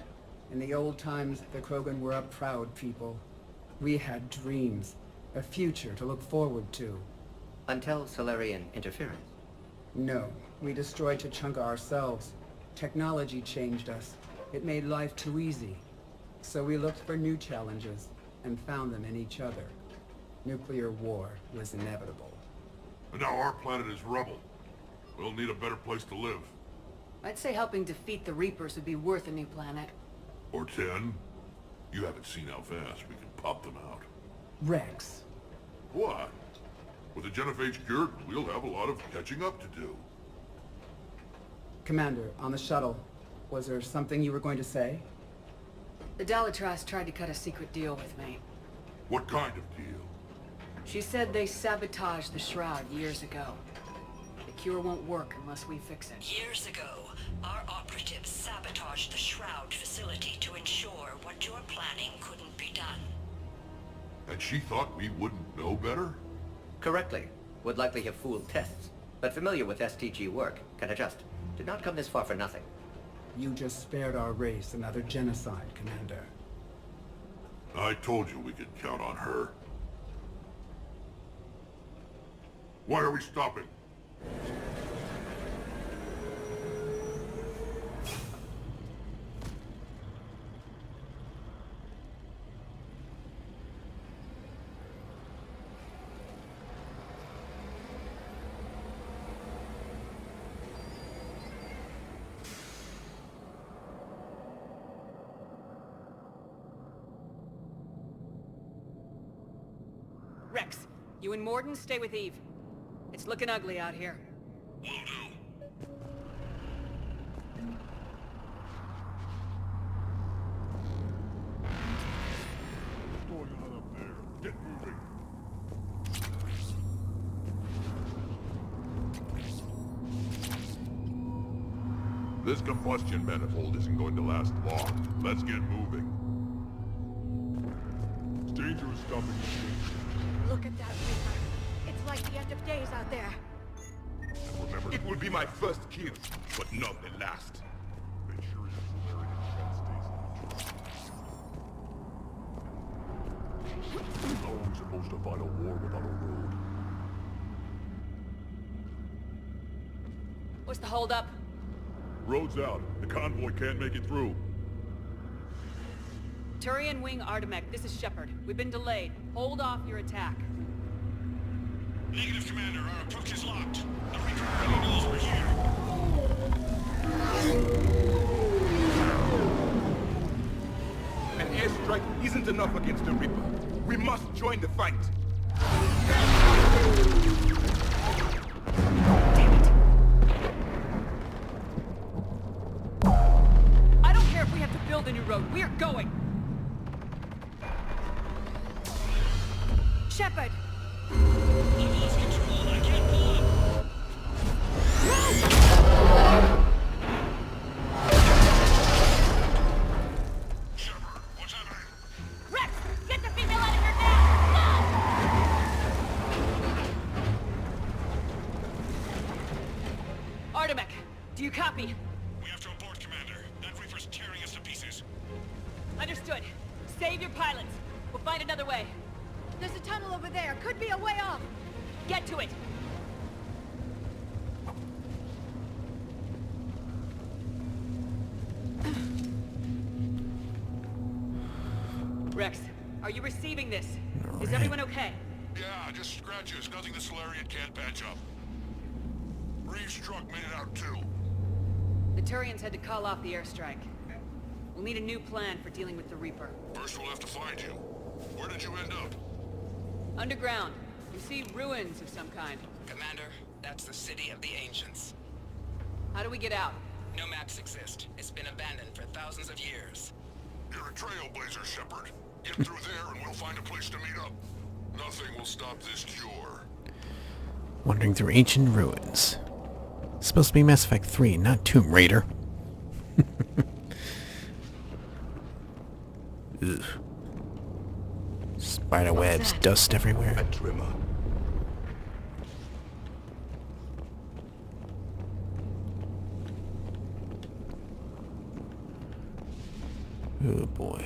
In the old times, the Krogan were a proud people. We had dreams, a future to look forward to. Until Solarian interference. No, we destroyed Tuchanka ourselves. Technology changed us. It made life too easy. So we looked for new challenges, and found them in each other. Nuclear war was inevitable. And now our planet is rubble. We'll need a better place to live. I'd say helping defeat the Reapers would be worth a new planet. Or 10. You haven't seen how fast we can pop them out. Rex. What? With the genophage cured, we'll have a lot of catching up to do. Commander, on the shuttle, was there something you were going to say? The Dalatrass tried to cut a secret deal with me. What kind of deal? She said they sabotaged the Shroud years ago. The cure won't work unless we fix it. Years ago, our operatives sabotaged the Shroud facility to ensure what you were planning couldn't be done. And she thought we wouldn't know better? Correctly. Would likely have fooled tests, but familiar with STG work, can adjust. Did not come this far for nothing. You just spared our race another genocide, Commander. I told you we could count on her. Why are we stopping? Rex, you and Mordin stay with Eve. It's looking ugly out here. Will do. What's going on up there? Get moving. This combustion manifold isn't going to last long. Let's get moving. It's dangerous stopping the machine. Look at that Reaper. It's like the end of days out there. Remember, it will be my first kill, but not the last. Make sure his Solarian shell stays in. How are we supposed to fight a war without a road? What's the holdup? Road's out. The convoy can't make it through. Turian Wing Artemek, this is Shepard. We've been delayed. Hold off your attack. Negative, Commander. Our approach is locked. The Reaper already knows we're here. An airstrike isn't enough against the Reaper. We must join the fight. I don't care if we have to build a new road. We're going! Shepard! I've lost control. I can't pull up. Shepard, what's happening? Rex! Get the female out of here now! Go! Artemek, do you copy? We have to abort, Commander. That Reaper's tearing us to pieces. Understood. Save your pilots. We'll find another way. There's a tunnel over there. Could be a way off. Get to it! Rex, are you receiving this? Is everyone okay? Yeah, just scratches. Nothing the Solarian can't patch up. Reeves' truck made it out too. The Turians had to call off the airstrike. We'll need a new plan for dealing with the Reaper. First we'll have to find you. Where did you end up? Underground. You see ruins of some kind. Commander, that's the City of the Ancients. How do we get out? No maps exist. It's been abandoned for thousands of years. You're a trailblazer, Shepard. Get through there and we'll find a place to meet up. Nothing will stop this cure. Wandering through ancient ruins. It's supposed to be Mass Effect 3, not Tomb Raider. Ugh. Spider webs, dust everywhere. A trimmer. Oh boy.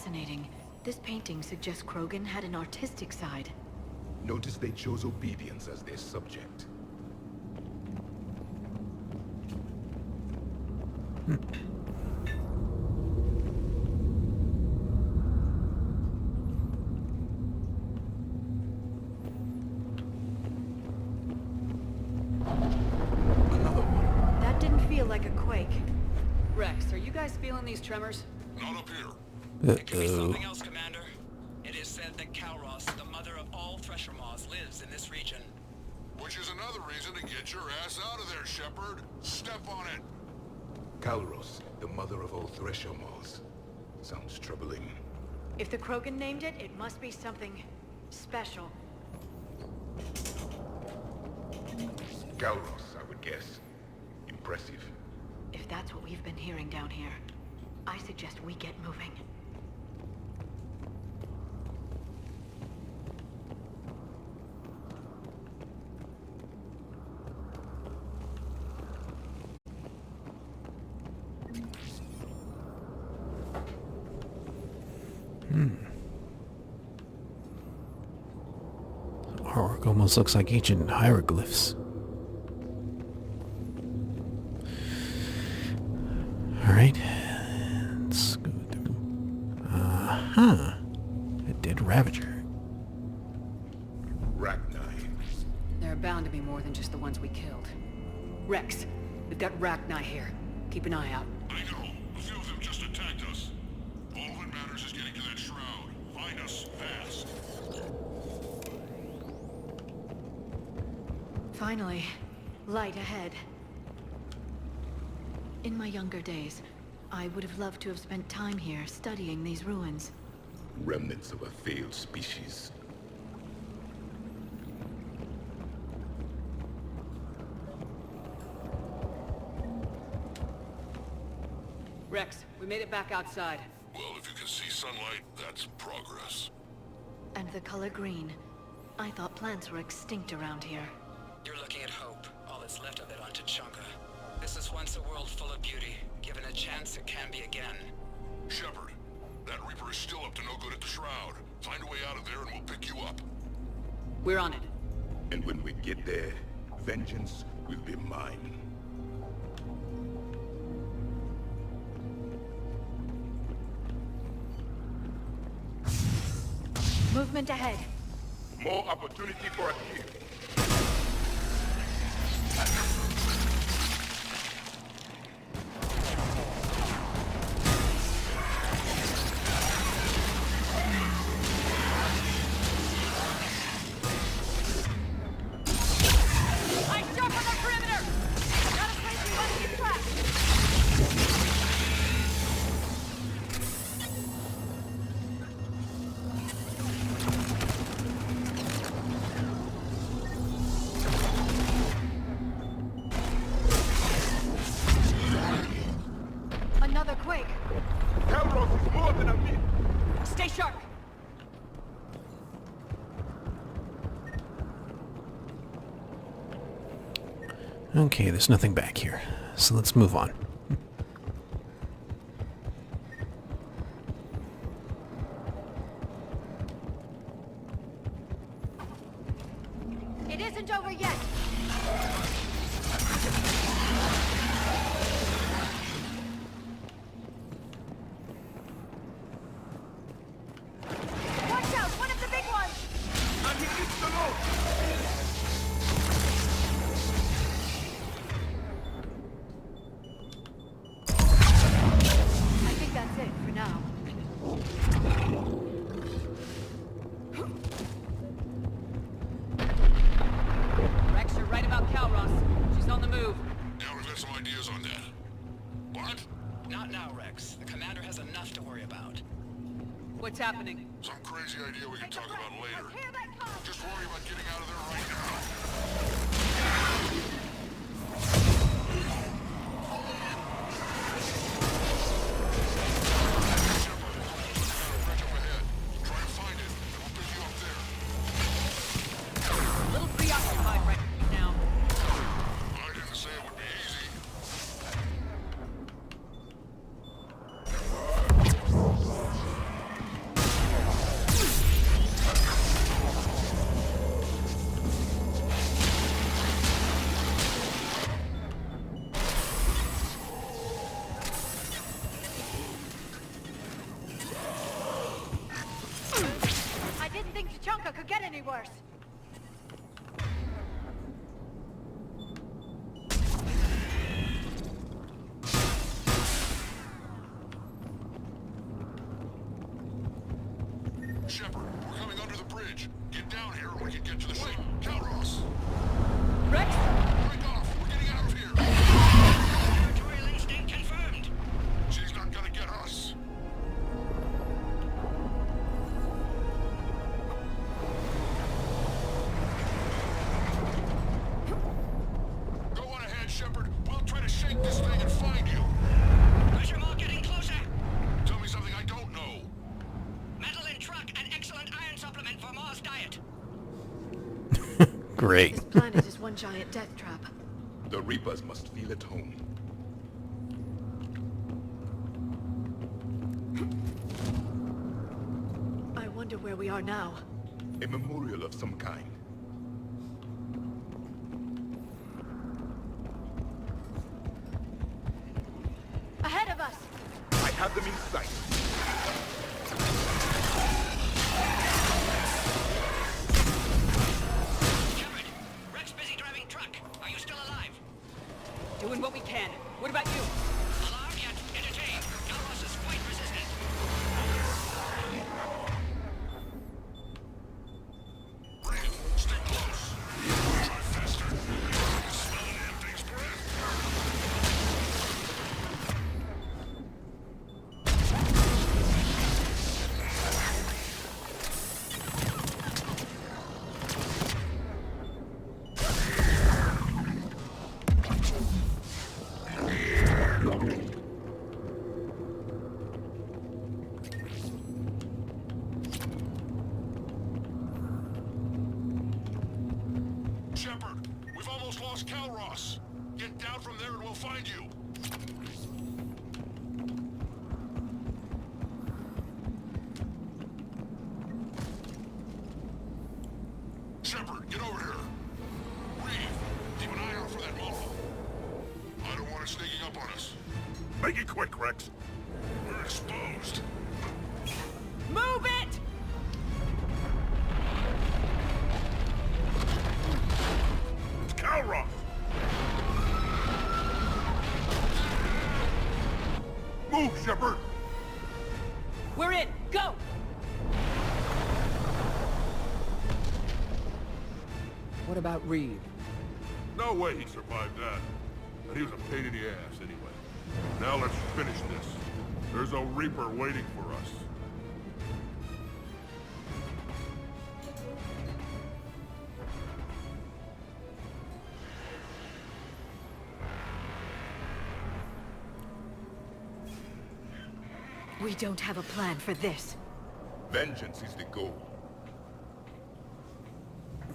fascinating. This painting suggests Krogan had an artistic side. Notice they chose obedience as their subject. That didn't feel like a quake. Rex, are you guys feeling these tremors? Not up here. It could be something else, Commander. It is said that Kalros, the mother of all Thresher Maws, lives in this region. Which is another reason to get your ass out of there, Shepard. Step on it. Kalros, the mother of all Thresher Maws. Sounds troubling. If the Krogan named it, it must be something special. Kalros, I would guess. Impressive. If that's what we've been hearing down here, I suggest we get moving. Artwork almost looks like ancient hieroglyphs. Alright. Let's go through. A dead Ravager. Rachni. There are bound to be more than just the ones we killed. Rex, we've got Rachni here. Keep an eye out. I know. A few of them just attacked us. All that matters is getting to that shroud. Find us fast. Finally, light ahead. In my younger days, I would have loved to have spent time here studying these ruins. Remnants of a failed species. Rex, we made it back outside. Well, if you can see sunlight, that's progress. And the color green. I thought plants were extinct around here. You're looking at hope, all that's left of it on Tuchanka. This is once a world full of beauty. Given a chance, it can be again. Shepard, that Reaper is still up to no good at the shroud. Find a way out of there and we'll pick you up. We're on it. And when we get there, vengeance will be mine. Movement ahead. More opportunity for a kill. Another quake. Kalros is more than a myth. Stay sharp. Okay, there's nothing back here, so let's move on. It isn't over yet. Watch out! One of the big ones! And he hits the load. I think that's it for now. Rex, you're right about Kalros. She's on the move. Yeah, we've got some ideas on that. What? Not now, Rex. The Commander has enough to worry about. What's happening? Some crazy idea we can talk about later. Just worry about getting out of there right now. A little preoccupied right now. I didn't say it would be easy. worse. Shepard, we're coming under the bridge. Get down here and we can get to the ship. Calros! Rex? Break off! We're getting out of here! Territorial instinct confirmed. She's not gonna get us. Go on ahead, Shepard. We'll try to shake this thing and find you. Pressure mark getting closer. Tell me something I don't know. Metal in truck, an excellent iron supplement for Mars diet. Great. This planet is one giant death trap. The Reapers must feel at home. I wonder where we are now. A memorial of some kind. Ahead of us! I have them in sight. Shepard, Rex busy driving truck. Are you still alive? Doing what we can. What about you? Alarmed yet? Entertained. Calros is quite resistant. Stay close. Drive faster. You smell damn thing's breath. Shepard, we've almost lost Calros. Get down from there and we'll find you. Shepard, get over here. Reeve, keep an eye out for that mole. I don't want it sneaking up on us. Make it quick, Rex. We're exposed. Move it! It's Calros! Move, Shepard! We're in. Go! What about Reeve? No way he survived that. And he was a pain in the ass anyway. Now let's finish this. There's a Reaper waiting for us. We don't have a plan for this. Vengeance is the goal.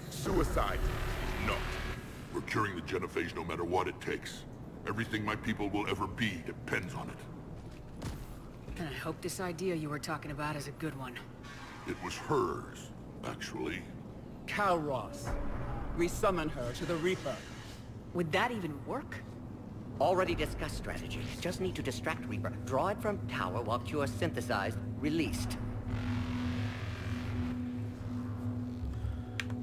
Suicide is not. We're curing the genophage no matter what it takes. Everything my people will ever be depends on it. And I hope this idea you were talking about is a good one. It was hers, actually. Calros. We summon her to the Reaper. Would that even work? Already discussed strategy. Just need to distract Reaper. Draw it from tower while Cure synthesized, released.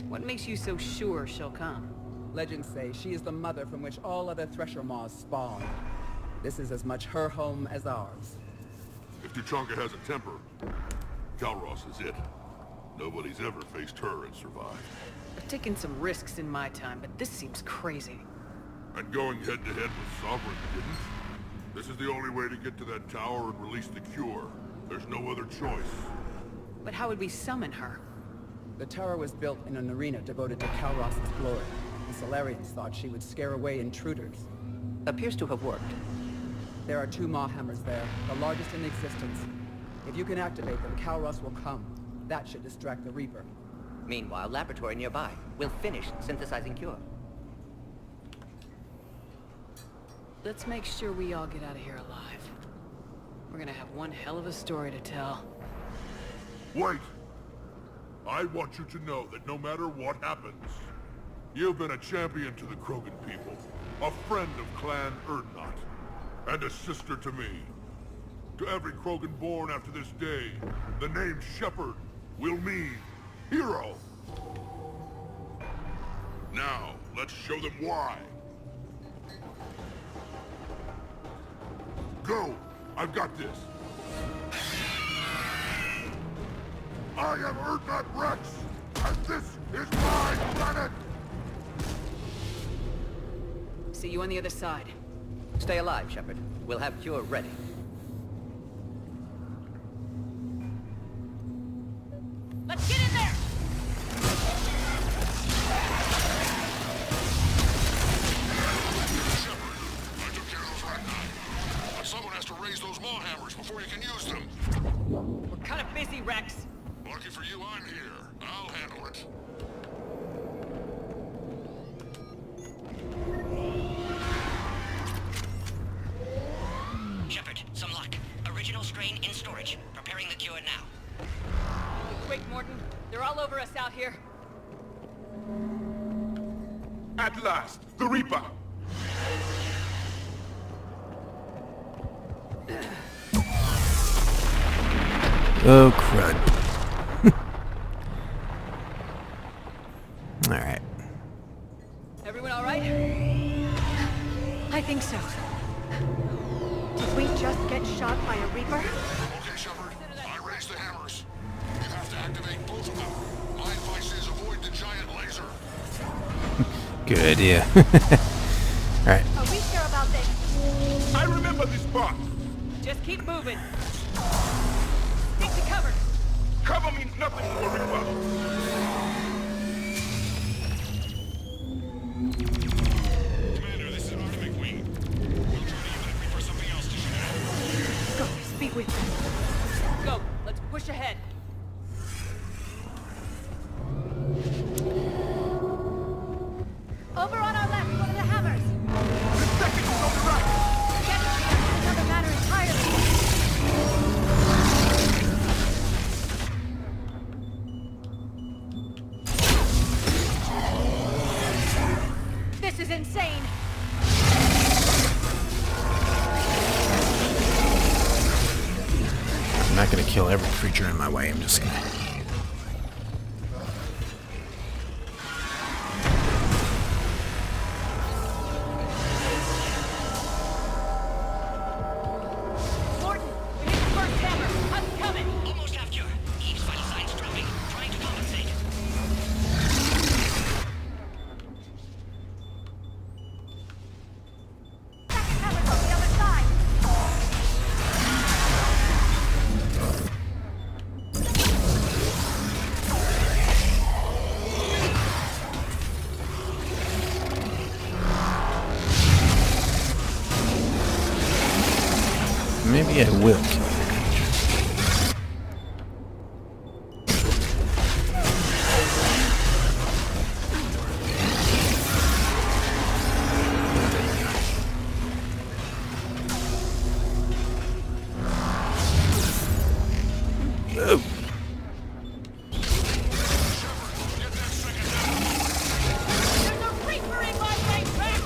What makes you so sure she'll come? Legends say she is the mother from which all other Thresher Maws spawn. This is as much her home as ours. If Tuchanka has a temper, Calros is it. Nobody's ever faced her and survived. I've taken some risks in my time, but this seems crazy. And going head-to-head with Sovereign didn't. This is the only way to get to that tower and release the cure. There's no other choice. But how would we summon her? The tower was built in an arena devoted to Calros' glory. The Solarians thought she would scare away intruders. Appears to have worked. There are 2 Maw Hammers there, the largest in existence. If you can activate them, Calros will come. That should distract the Reaper. Meanwhile, laboratory nearby. We'll finish synthesizing Cure. Let's make sure we all get out of here alive. We're gonna have one hell of a story to tell. Wait! I want you to know that no matter what happens, you've been a champion to the Krogan people, a friend of Clan Urdnot, and a sister to me. To every Krogan born after this day, the name Shepard will mean hero Now, let's show them why. Go! I've got this. I am Urdnot Rex, and this is my planet! See you on the other side. Stay alive, Shepard. We'll have Cure ready. Let's get in there! I took care of those Rat-9. But someone has to raise those maw hammers before you can use them. We're kind of busy, Rex. Lucky for you, I'm here. I'll handle it. Shepard, some luck. Original strain in storage. Preparing the cure now. Quick, Morton. They're all over us out here. At last, the Reaper! Oh, crud. Alright. Everyone all right? I think so. Did we just get shot by a Reaper? Okay, Shepard. I raised the hammers. You have to activate both of them. My advice is avoid the giant laser. Good idea. Alright. Are we sure about this? I remember this part. Just keep moving. Stick to cover. Cover means nothing to a Reaper. Commander, this is Artem McQueen. We'll try to use that Reaper something else to shoot at. Go, speed with them. Go, let's push ahead. Over on our left, one of the hammers. The second is on the right. Get it. Another matter entirely. This is insane. I'm not gonna kill every creature in my way. I'm just gonna... Morton, we hit the first hammer. I'm coming. Almost have cure. Eve's vital signs dropping. Trying to compensate. Second hammer's on the other side. Maybe I will kill the creature. Oh. There's a Reaper in my way, Rex!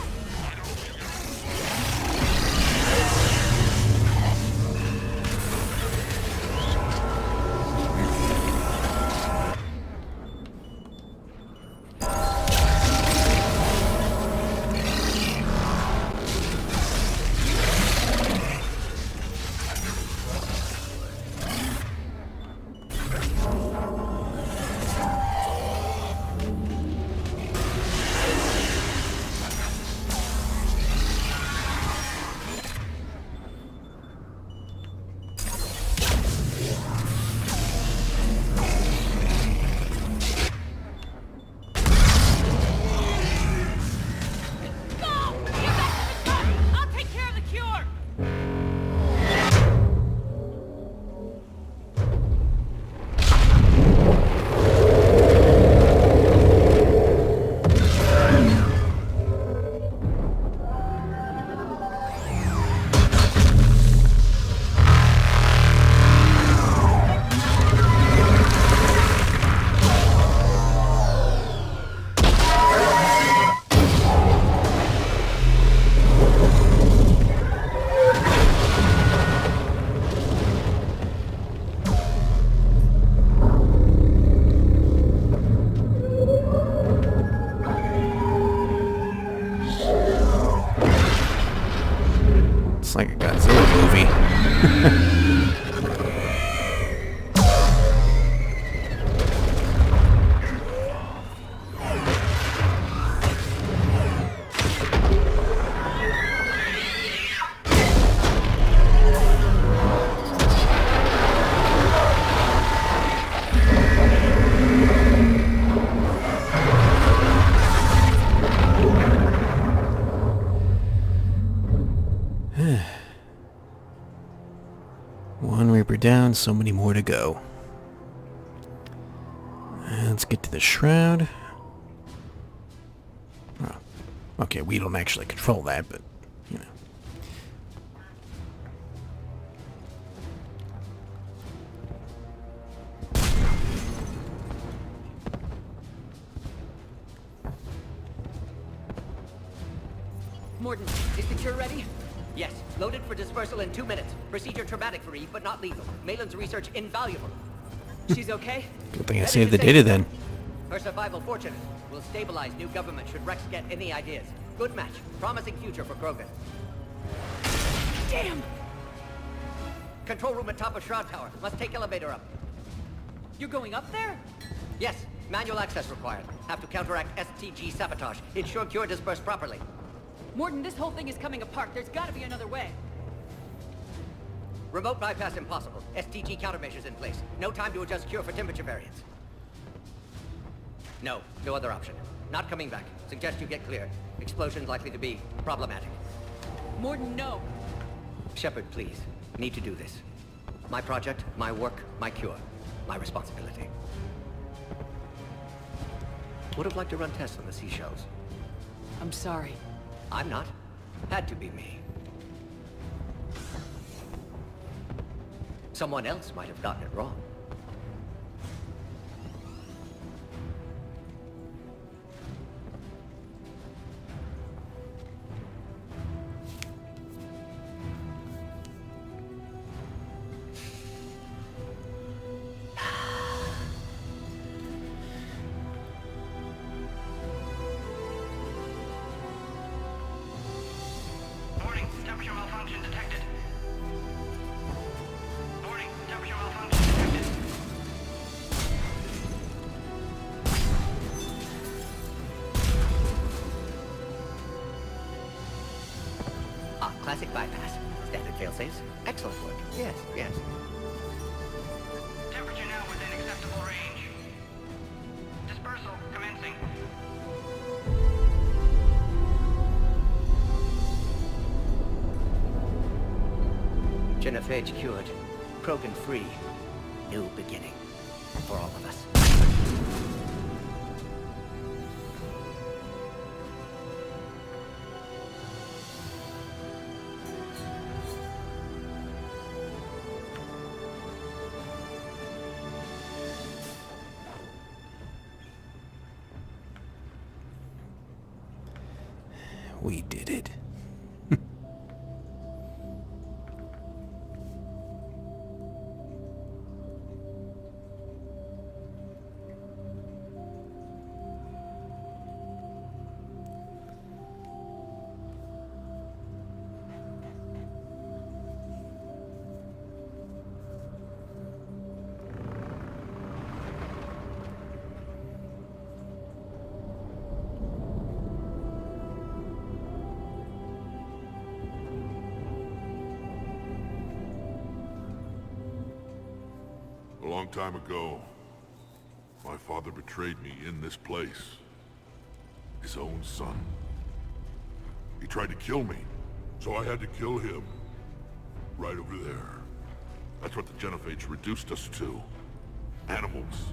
down, so many more to go. Let's get to the shroud. Oh, okay, we don't actually control that, but, you know. Mordin, is the cure ready? Yes. Loaded for dispersal in 2 minutes. Procedure traumatic for Eve, but not lethal. Malin's research invaluable. She's okay? Good thing I saved the data then. Her survival fortunate. Will stabilize new government should Rex get any ideas. Good match. Promising future for Krogan. Damn! Control room at top of Shroud Tower. Must take elevator up. You're going up there? Yes. Manual access required. Have to counteract STG sabotage. Ensure cure dispersed properly. Mordin, this whole thing is coming apart. There's gotta be another way. Remote bypass impossible. STG countermeasures in place. No time to adjust cure for temperature variance. No other option. Not coming back. Suggest you get clear. Explosion's likely to be problematic. Mordin, no. Shepard, please. Need to do this. My project, my work, my cure. My responsibility. Would have liked to run tests on the seashells. I'm sorry. I'm not. Had to be me. Someone else might have gotten it wrong. Warning, temperature malfunction detected. Warning, temperature malfunction detected. Classic bypass. Standard failsafes. Excellent work. Yes. Temperature now within acceptable range. Dispersal commencing. Genophage cured. Krogan free. New beginning. For all of us. We did it. A long time ago, my father betrayed me in this place. His own son. He tried to kill me, so I had to kill him. Right over there. That's what the Genophage reduced us to. Animals.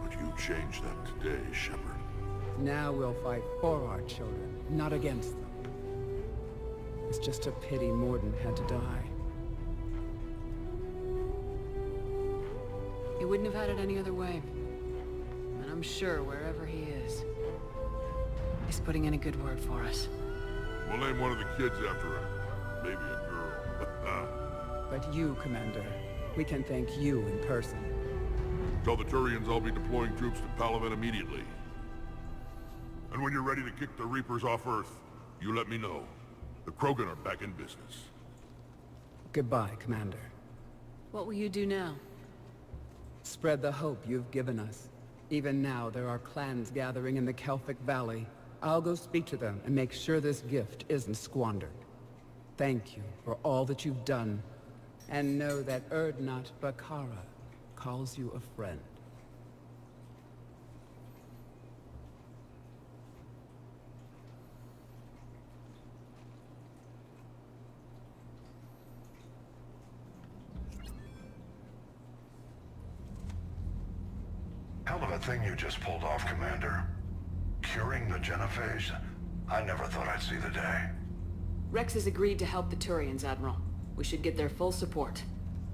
But you changed that today, Shepard. Now we'll fight for our children, not against them. It's just a pity Mordin had to die. He wouldn't have had it any other way. And I'm sure wherever he is, he's putting in a good word for us. We'll name one of the kids after him. Maybe a girl. But you, Commander, we can thank you in person. Tell the Turians I'll be deploying troops to Palaven immediately. And when you're ready to kick the Reapers off Earth, you let me know. The Krogan are back in business. Goodbye, Commander. What will you do now? Spread the hope you've given us. Even now, there are clans gathering in the Kelphic Valley. I'll go speak to them and make sure this gift isn't squandered. Thank you for all that you've done. And know that Urdnot Bakara calls you a friend. a thing you just pulled off, Commander. Curing the Genophage? I never thought I'd see the day. Rex has agreed to help the Turians, Admiral. We should get their full support.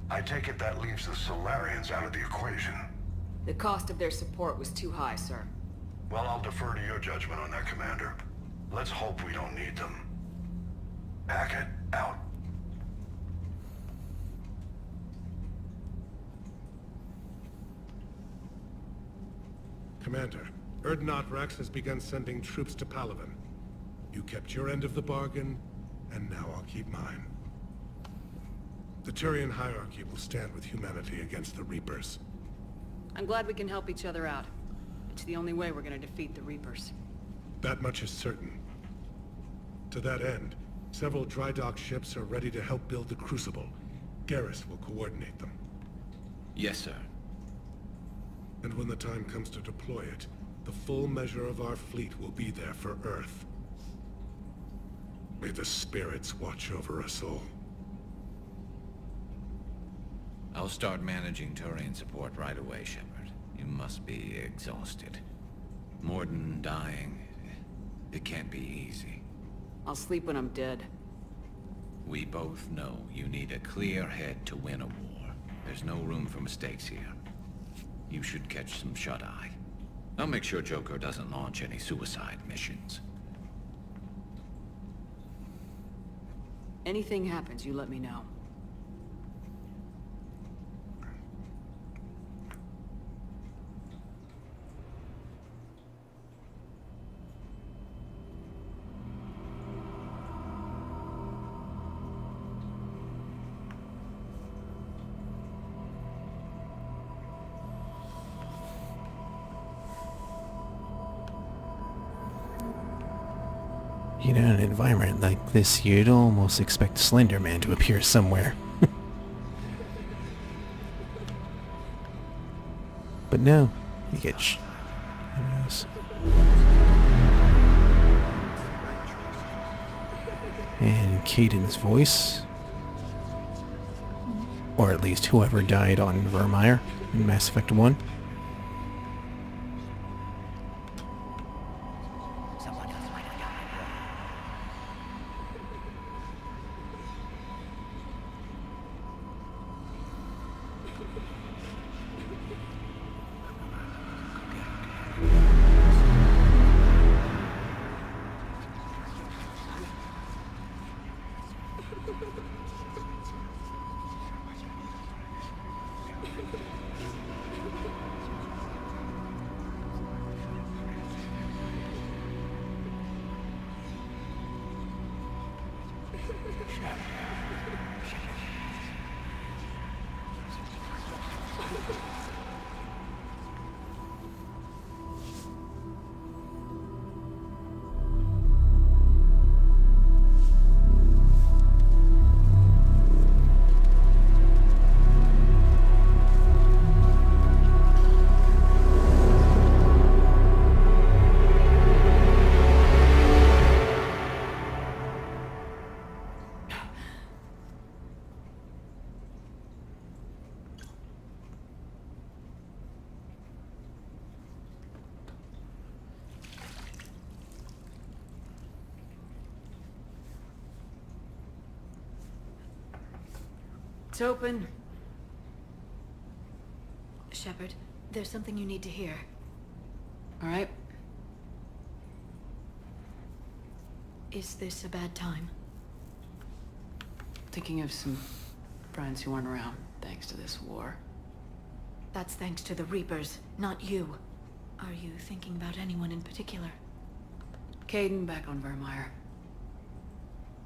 I take it that leaves the Solarians out of the equation. The cost of their support was too high, sir. Well, I'll defer to your judgment on that, Commander. Let's hope we don't need them. Hackett, out. Commander, Urdnot Rex has begun sending troops to Palaven. You kept your end of the bargain, and now I'll keep mine. The Turian hierarchy will stand with humanity against the Reapers. I'm glad we can help each other out. It's the only way we're gonna defeat the Reapers. That much is certain. To that end, several dry dock ships are ready to help build the Crucible. Garrus will coordinate them. Yes, sir. And when the time comes to deploy it, the full measure of our fleet will be there for Earth. May the spirits watch over us all. I'll start managing Turian support right away, Shepard. You must be exhausted. Mordin dying, it can't be easy. I'll sleep when I'm dead. We both know you need a clear head to win a war. There's no room for mistakes here. You should catch some shut-eye. I'll make sure Joker doesn't launch any suicide missions. Anything happens, you let me know. You know, in an environment like this, you'd almost expect Slender Man to appear somewhere. But no, you get who knows? And Kaidan's voice. Or at least whoever died on Virmire in Mass Effect 1. It's open. Shepard, there's something you need to hear. All right. Is this a bad time? Thinking of some friends who aren't around, thanks to this war. That's thanks to the Reapers, not you. Are you thinking about anyone in particular? Kaidan back on Virmire.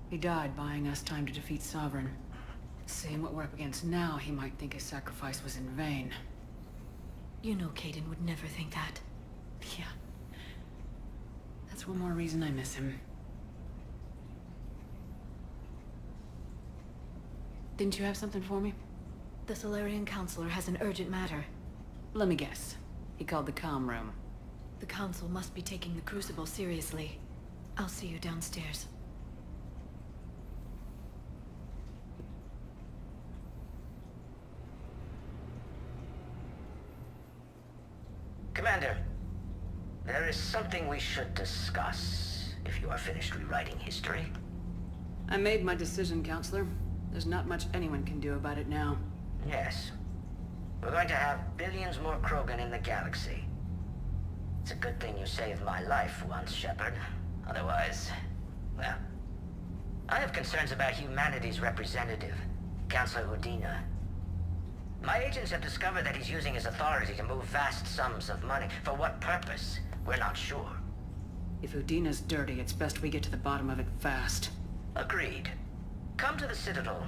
He died buying us time to defeat Sovereign. Seeing what we're up against now, he might think his sacrifice was in vain. You know Kaidan would never think that. Yeah. That's one more reason I miss him. Didn't you have something for me? The Solarian Counselor has an urgent matter. Let me guess. He called the comm room. The Council must be taking the Crucible seriously. I'll see you downstairs. Commander, there is something we should discuss, if you are finished rewriting history. I made my decision, Counselor. There's not much anyone can do about it now. Yes. We're going to have billions more Krogan in the galaxy. It's a good thing you saved my life once, Shepard. Otherwise, well... I have concerns about humanity's representative, Councilor Udina. My agents have discovered that he's using his authority to move vast sums of money. For what purpose? We're not sure. If Udina's dirty, it's best we get to the bottom of it fast. Agreed. Come to the Citadel.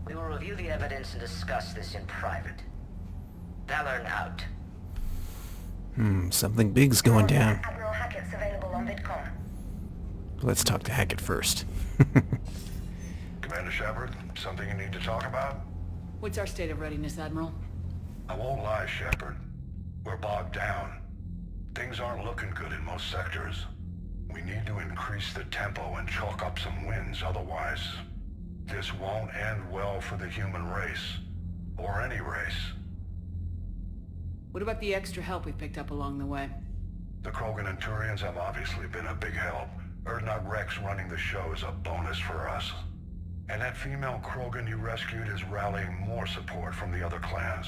We will review the evidence and discuss this in private. Valorn out. Something big's going down. Admiral Hackett's available on VidCom. Let's talk to Hackett first. Commander Shepard, something you need to talk about? What's our state of readiness, Admiral? I won't lie, Shepard. We're bogged down. Things aren't looking good in most sectors. We need to increase the tempo and chalk up some wins, otherwise this won't end well for the human race. Or any race. What about the extra help we picked up along the way? The Krogan and Turians have obviously been a big help. Urdnot Rex running the show is a bonus for us. And that female Krogan you rescued is rallying more support from the other clans.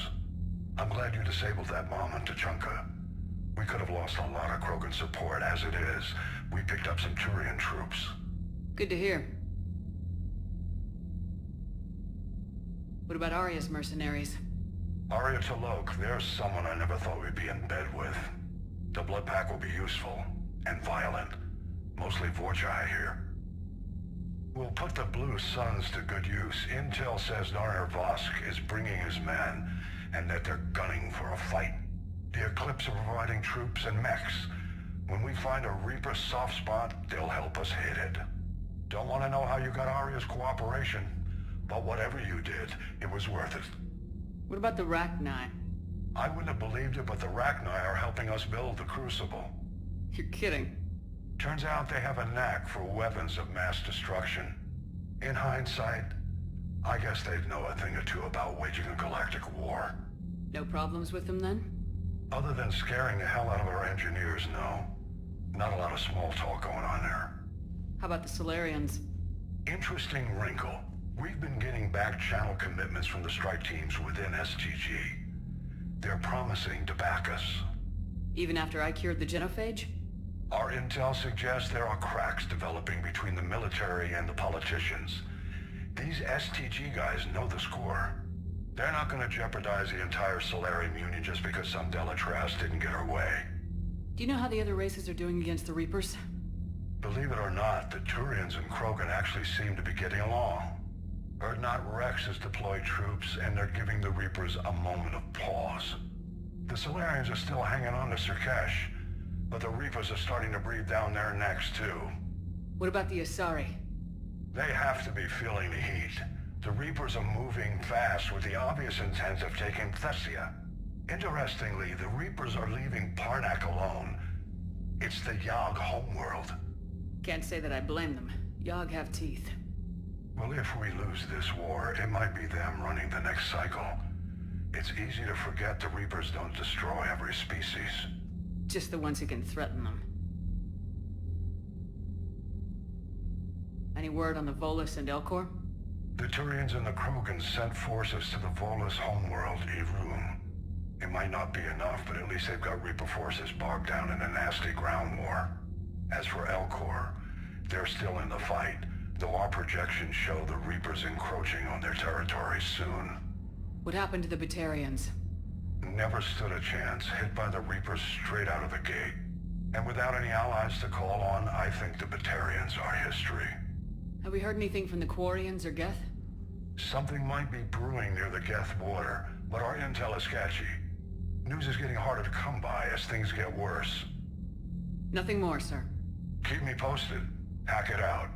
I'm glad you disabled that bomb on Tuchanka. We could have lost a lot of Krogan support. As it is, we picked up some Turian troops. Good to hear. What about Arya's mercenaries? Arya T'Loak, there's someone I never thought we'd be in bed with. The Blood Pack will be useful. And violent. Mostly Vorcha, I hear. We'll put the Blue Suns to good use. Intel says Narmer Vosk is bringing his men, and that they're gunning for a fight. The Eclipse are providing troops and mechs. When we find a Reaper soft spot, they'll help us hit it. Don't want to know how you got Arya's cooperation, but whatever you did, it was worth it. What about the Rachni? I wouldn't have believed it, but the Rachni are helping us build the Crucible. You're kidding. Turns out they have a knack for weapons of mass destruction. In hindsight, I guess they'd know a thing or two about waging a galactic war. No problems with them then? Other than scaring the hell out of our engineers, no. Not a lot of small talk going on there. How about the Solarians? Interesting wrinkle. We've been getting back-channel commitments from the strike teams within STG. They're promising to back us. Even after I cured the genophage? Our intel suggests there are cracks developing between the military and the politicians. These STG guys know the score. They're not going to jeopardize the entire Solarian Union just because some Delatras didn't get her way. Do you know how the other races are doing against the Reapers? Believe it or not, the Turians and Krogan actually seem to be getting along. Urdnot Rex has deployed troops, and they're giving the Reapers a moment of pause. The Solarians are still hanging on to Surkesh, but the Reapers are starting to breathe down their necks, too. What about the Asari? They have to be feeling the heat. The Reapers are moving fast with the obvious intent of taking Thessia. Interestingly, the Reapers are leaving Parnak alone. It's the Yogg homeworld. Can't say that I blame them. Yogg have teeth. Well, if we lose this war, it might be them running the next cycle. It's easy to forget the Reapers don't destroy every species. Just the ones who can threaten them. Any word on the Volus and Elcor? The Turians and the Krogan sent forces to the Volus homeworld, Irun. It might not be enough, but at least they've got Reaper forces bogged down in a nasty ground war. As for Elcor, they're still in the fight, though our projections show the Reapers encroaching on their territory soon. What happened to the Batarians? Never stood a chance, hit by the Reapers straight out of the gate. And without any allies to call on, I think the Batarians are history. Have we heard anything from the Quarians or Geth? Something might be brewing near the Geth border, but our intel is sketchy. News is getting harder to come by as things get worse. Nothing more, sir. Keep me posted. Hackett out.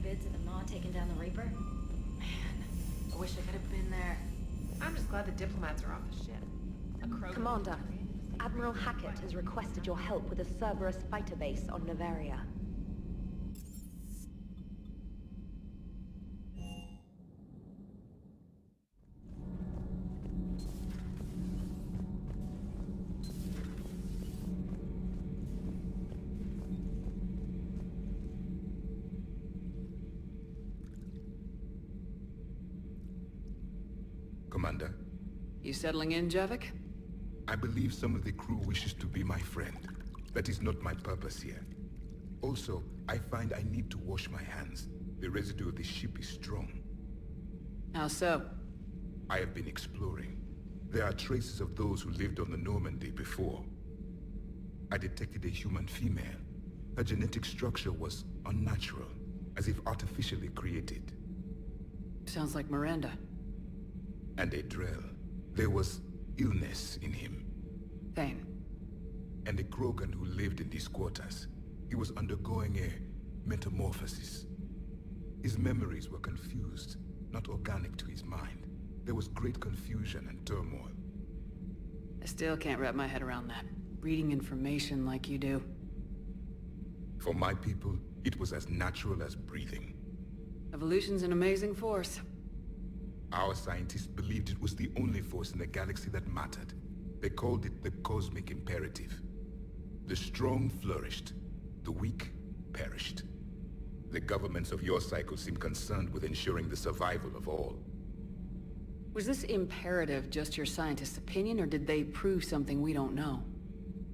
bids of the Maw taking down the Reaper? Man, I wish I could have been there. I'm just glad the diplomats are off the ship. A Krogan. Commander, Admiral Hackett has requested your help with a Cerberus fighter base on Noveria. Commander? You settling in, Javik? I believe some of the crew wishes to be my friend. That is not my purpose here. Also, I find I need to wash my hands. The residue of the ship is strong. How so? I have been exploring. There are traces of those who lived on the Normandy before. I detected a human female. Her genetic structure was unnatural, as if artificially created. Sounds like Miranda. And a Drell. There was illness in him. Thane. And a Krogan who lived in these quarters. He was undergoing a metamorphosis. His memories were confused, not organic to his mind. There was great confusion and turmoil. I still can't wrap my head around that. Reading information like you do. For my people, it was as natural as breathing. Evolution's an amazing force. Our scientists believed it was the only force in the galaxy that mattered. They called it the cosmic imperative. The strong flourished, the weak perished. The governments of your cycle seem concerned with ensuring the survival of all. Was this imperative just your scientist's opinion, or did they prove something we don't know?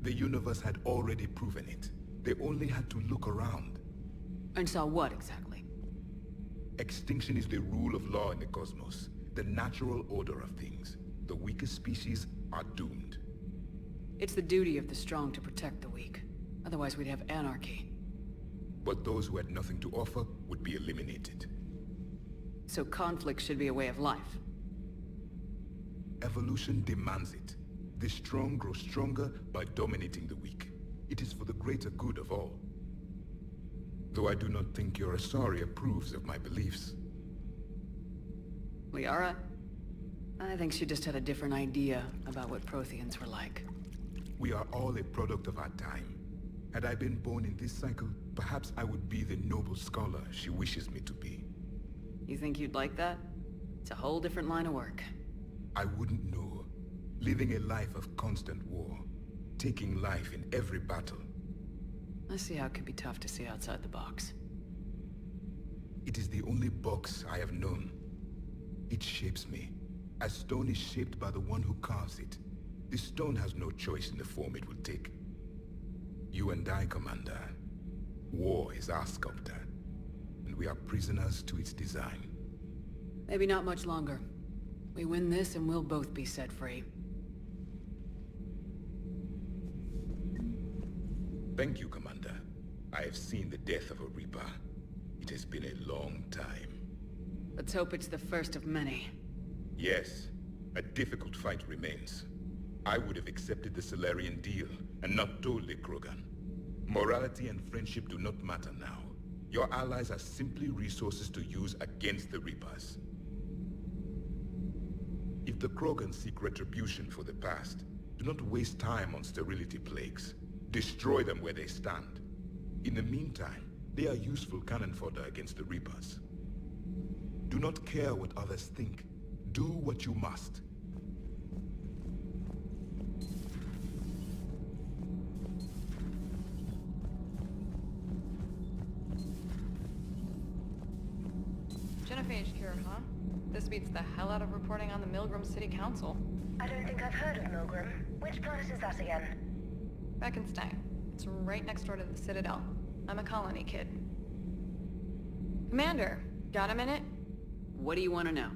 The universe had already proven it. They only had to look around. And saw what exactly? Extinction is the rule of law in the cosmos, the natural order of things. The weakest species are doomed. It's the duty of the strong to protect the weak. Otherwise we'd have anarchy. But those who had nothing to offer would be eliminated. So conflict should be a way of life. Evolution demands it. The strong grow stronger by dominating the weak. It is for the greater good of all. Though I do not think your Asari approves of my beliefs. Liara? I think she just had a different idea about what Protheans were like. We are all a product of our time. Had I been born in this cycle, perhaps I would be the noble scholar she wishes me to be. You think you'd like that? It's a whole different line of work. I wouldn't know. Living a life of constant war. Taking life in every battle. I see how it can be tough to see outside the box. It is the only box I have known. It shapes me, as stone is shaped by the one who carves it. This stone has no choice in the form it will take. You and I, Commander. War is our sculptor, and we are prisoners to its design. Maybe not much longer. We win this and we'll both be set free. Thank you, Commander. I have seen the death of a Reaper. It has been a long time. Let's hope it's the first of many. Yes, a difficult fight remains. I would have accepted the Salarian deal, and not told the Krogan. Morality and friendship do not matter now. Your allies are simply resources to use against the Reapers. If the Krogan seek retribution for the past, do not waste time on sterility plagues. Destroy them where they stand. In the meantime, they are useful cannon fodder against the Reapers. Do not care what others think. Do what you must. Genophage cure, huh? This beats the hell out of reporting on the Milgram City Council. I don't think I've heard of Milgram. Which planet is that again? Beckenstein. It's right next door to the Citadel. I'm a colony kid. Commander, got a minute? What do you want to know?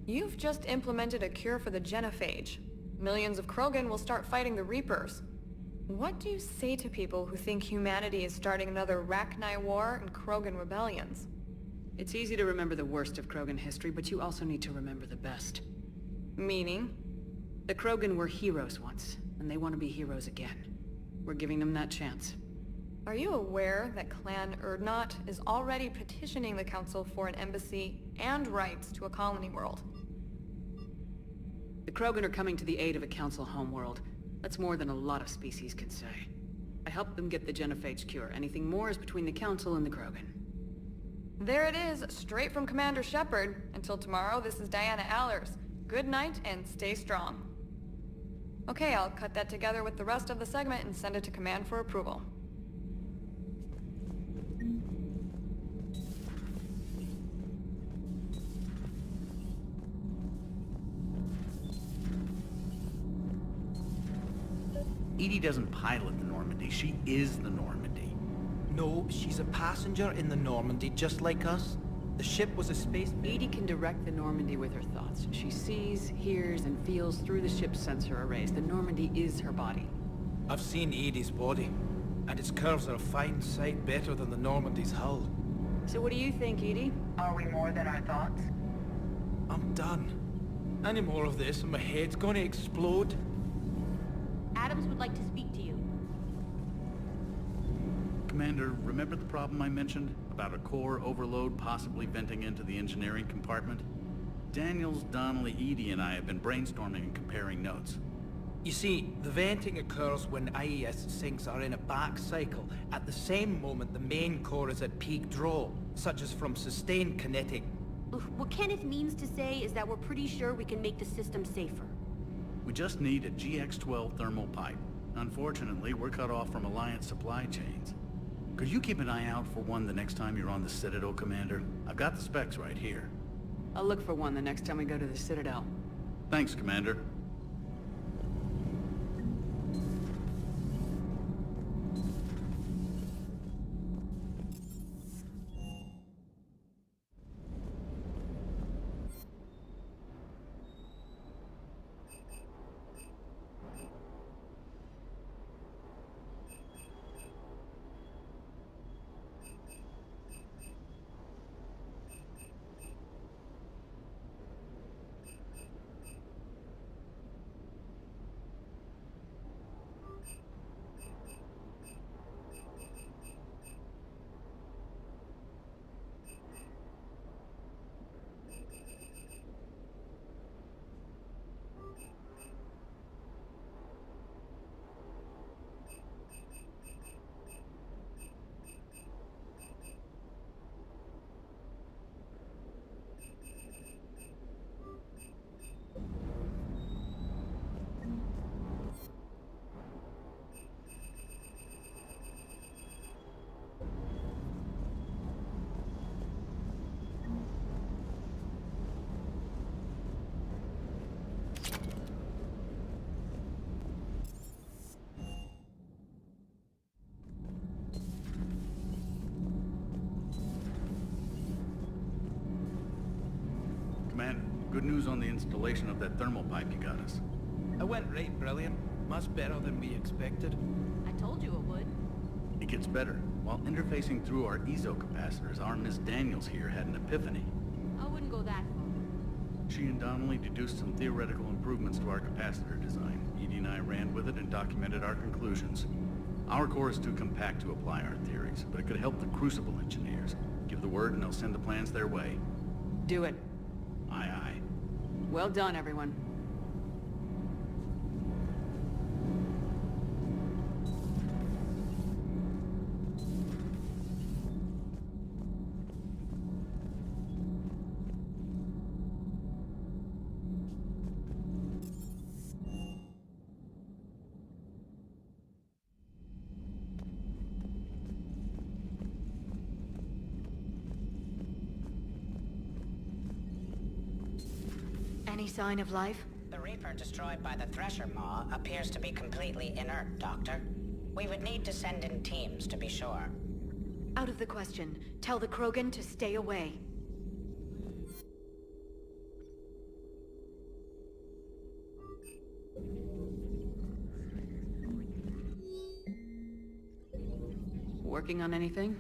You've just implemented a cure for the genophage. Millions of Krogan will start fighting the Reapers. What do you say to people who think humanity is starting another Rachni War and Krogan rebellions? It's easy to remember the worst of Krogan history, but you also need to remember the best. Meaning? The Krogan were heroes once, and they want to be heroes again. We're giving them that chance. Are you aware that Clan Urdnot is already petitioning the Council for an embassy and rights to a colony world? The Krogan are coming to the aid of a Council homeworld. That's more than a lot of species can say. I helped them get the genophage cure. Anything more is between the Council and the Krogan. There it is, straight from Commander Shepard. Until tomorrow, this is Diana Allers. Good night and stay strong. Okay, I'll cut that together with the rest of the segment and send it to Command for approval. EDI doesn't pilot the Normandy, she is the Normandy. No, she's a passenger in the Normandy, just like us. The ship was a space... EDI can direct the Normandy with her thoughts. She sees, hears, and feels through the ship's sensor arrays. The Normandy is her body. I've seen EDI's body, and its curves are a fine sight better than the Normandy's hull. So what do you think, EDI? Are we more than our thoughts? I'm done. Any more of this and my head's gonna explode. Adams would like to speak to you. Commander, remember the problem I mentioned? About a core overload possibly venting into the engineering compartment? Daniels, Donnelly, EDI, and I have been brainstorming and comparing notes. You see, the venting occurs when IES sinks are in a back cycle. At the same moment, the main core is at peak draw, such as from sustained kinetic. What Kenneth means to say is that we're pretty sure we can make the system safer. We just need a GX-12 thermal pipe. Unfortunately, we're cut off from Alliance supply chains. Could you keep an eye out for one the next time you're on the Citadel, Commander? I've got the specs right here. I'll look for one the next time we go to the Citadel. Thanks, Commander. Commander, good news on the installation of that thermal pipe you got us. It went right brilliant. Much better than we expected. I told you it would. It gets better. While interfacing through our EZO capacitors, our Miss Daniels here had an epiphany. I wouldn't go that far. She and Donnelly deduced some theoretical improvements to our capacitor design. EDI and I ran with it and documented our conclusions. Our core is too compact to apply our theories, but it could help the Crucible engineers. Give the word and they'll send the plans their way. Do it. Aye, aye. Well done, everyone. Any sign of life? The Reaper destroyed by the Thresher Maw appears to be completely inert, Doctor. We would need to send in teams to be sure. Out of the question. Tell the Krogan to stay away. Working on anything?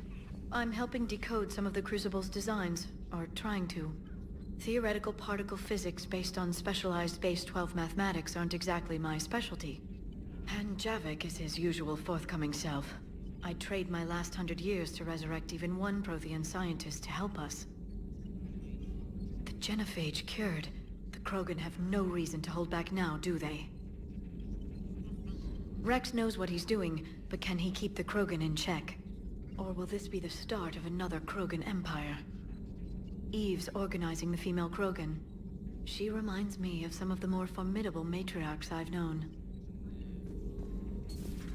I'm helping decode some of the Crucible's designs, or trying to. Theoretical particle physics based on specialized base 12 mathematics aren't exactly my specialty. And Javik is his usual forthcoming self. I'd trade my last 100 years to resurrect even one Prothean scientist to help us. The genophage cured. The Krogan have no reason to hold back now, do they? Rex knows what he's doing, but can he keep the Krogan in check? Or will this be the start of another Krogan empire? Eve's organizing the female Krogan. She reminds me of some of the more formidable matriarchs I've known.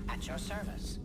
At your service.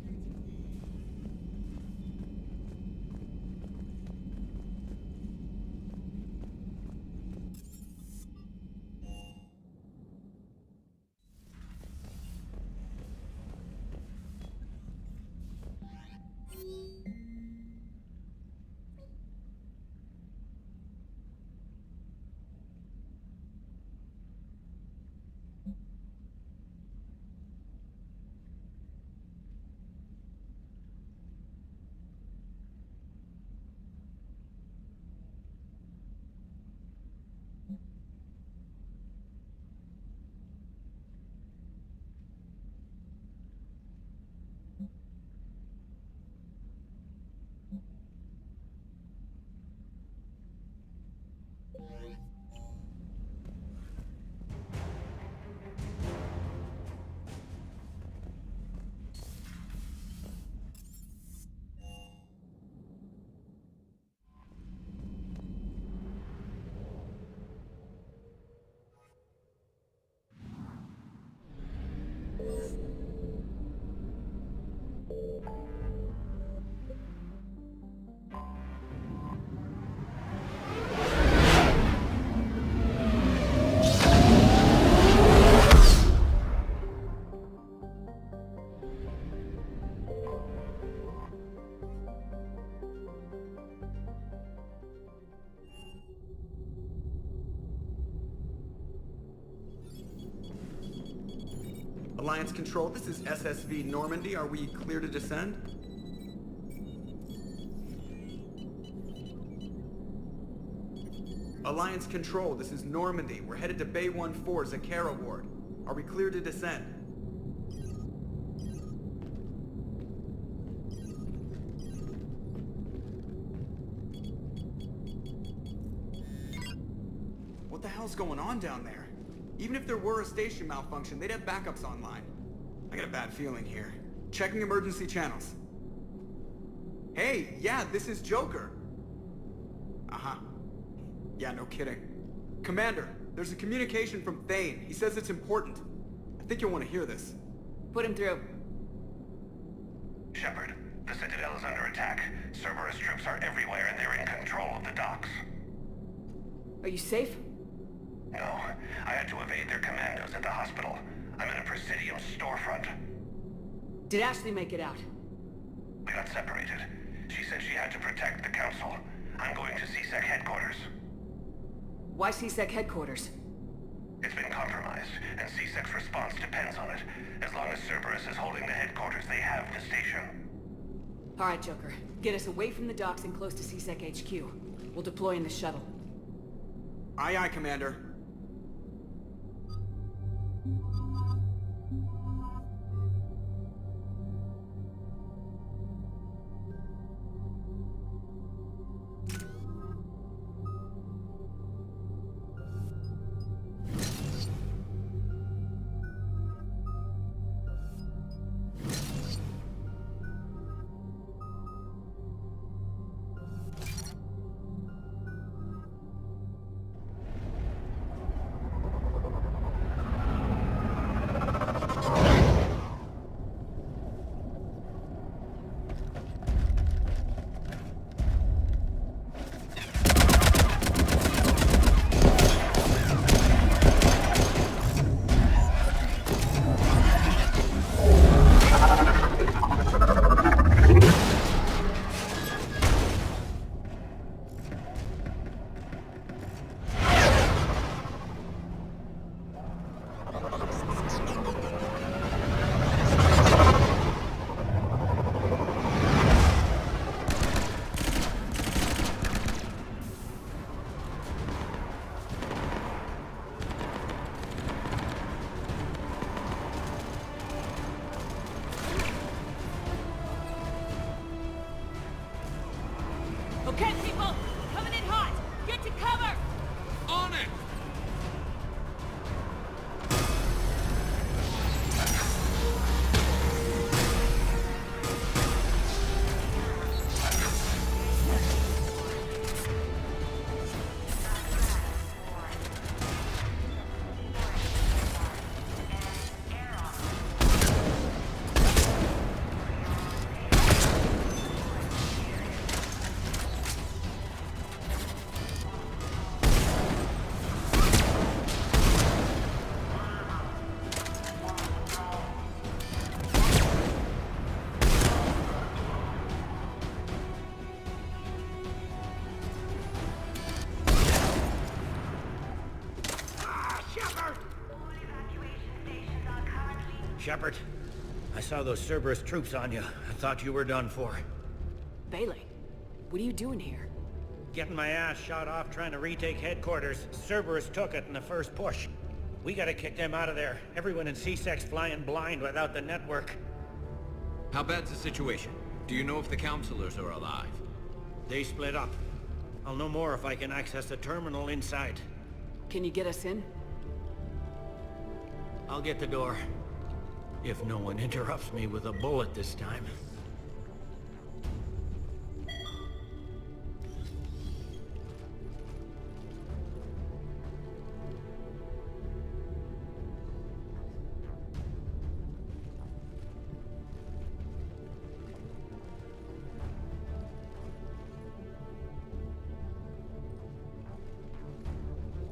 Alliance Control, this is SSV Normandy. Are we clear to descend? Alliance Control, this is Normandy. We're headed to Bay 1-4, Zakera Ward. Are we clear to descend? What the hell's going on down there? Even if there were a station malfunction, they'd have backups online. I got a bad feeling here. Checking emergency channels. Hey, yeah, this is Joker. Uh-huh. Yeah, no kidding. Commander, there's a communication from Thane. He says it's important. I think you'll want to hear this. Put him through. Shepard, the Citadel is under attack. Cerberus troops are everywhere and they're in control of the docks. Are you safe? No, I had to evade their commandos at the hospital. I'm in a Presidium storefront. Did Ashley make it out? We got separated. She said she had to protect the Council. I'm going to CSEC headquarters. Why CSEC headquarters? It's been compromised, and CSEC's response depends on it. As long as Cerberus is holding the headquarters, they have the station. Alright, Joker. Get us away from the docks and close to CSEC HQ. We'll deploy in the shuttle. Aye, aye, Commander. Okay, people! Coming in hot! Get to cover! On it! Shepard, I saw those Cerberus troops on you. I thought you were done for. Bailey, what are you doing here? Getting my ass shot off trying to retake headquarters. Cerberus took it in the first push. We gotta kick them out of there. Everyone in C-Sec's flying blind without the network. How bad's the situation? Do you know if the counselors are alive? They split up. I'll know more if I can access the terminal inside. Can you get us in? I'll get the door. If no one interrupts me with a bullet this time.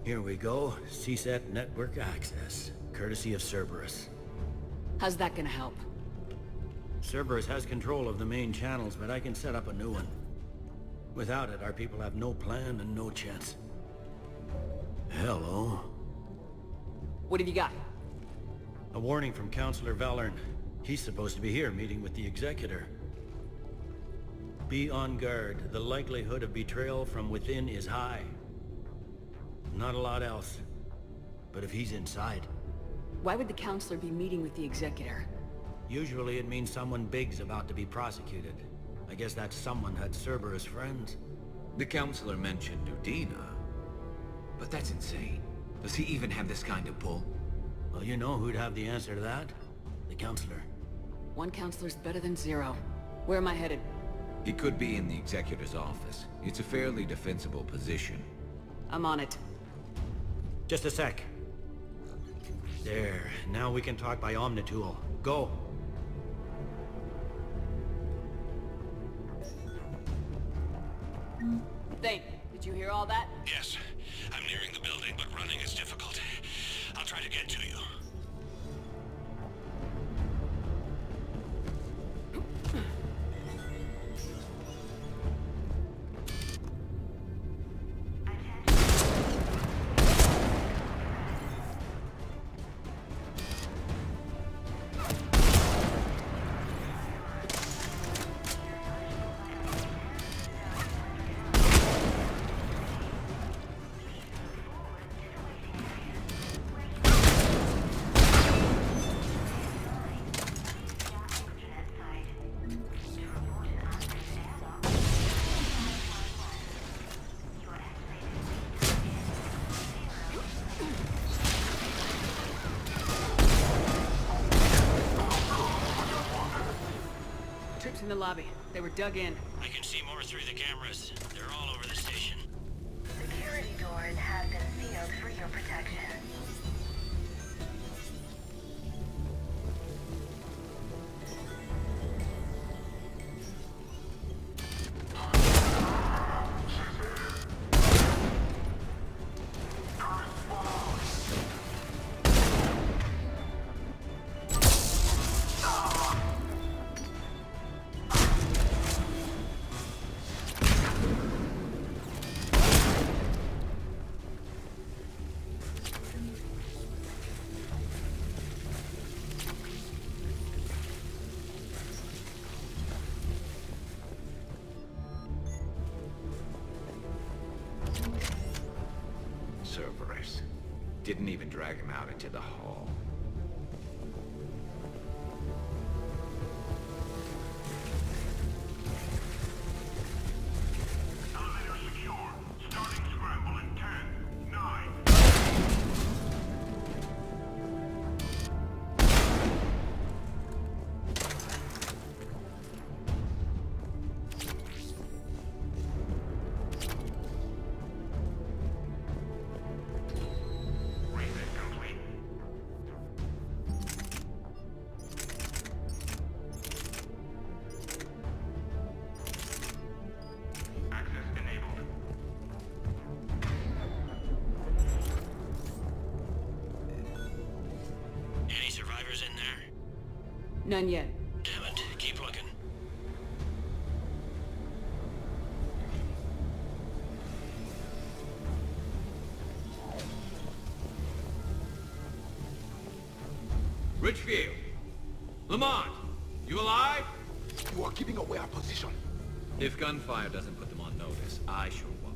Here we go. CSAT network access, courtesy of Cerberus. How's that gonna help? Cerberus has control of the main channels, but I can set up a new one. Without it, our people have no plan and no chance. Hello. What have you got? A warning from Counselor Valern. He's supposed to be here meeting with the Executor. Be on guard. The likelihood of betrayal from within is high. Not a lot else. But if he's inside... Why would the Counselor be meeting with the Executor? Usually it means someone big's about to be prosecuted. I guess that someone had Cerberus friends. The Counselor mentioned Udina. But that's insane. Does he even have this kind of pull? Well, you know who'd have the answer to that? The Counselor. One Counselor's better than zero. Where am I headed? He could be in the Executor's office. It's a fairly defensible position. I'm on it. Just a sec. There. Now we can talk by Omnitool. Go. Thane, did you hear all that? Yes. I'm nearing the building, but running is difficult. I'll try to get to you. In the lobby. They were dug in. I can see more through the cameras. They're all over the station. Security doors have been sealed for your protection. Cerberus. Didn't even drag him out into the hall. None yet. Damn it. Keep looking. Richfield! Lamont! You alive? You are keeping away our position. If gunfire doesn't put them on notice, I sure won't.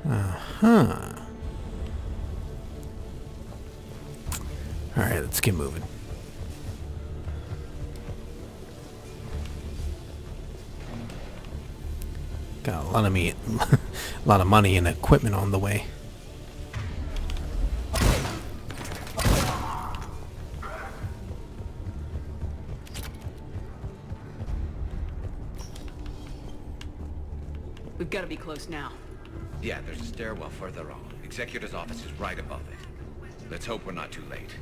Uh-huh. Alright, let's get moving. Got a lot of money and equipment on the way. We've got to be close now. Yeah, there's a stairwell further on. Executor's office is right above it. Let's hope we're not too late.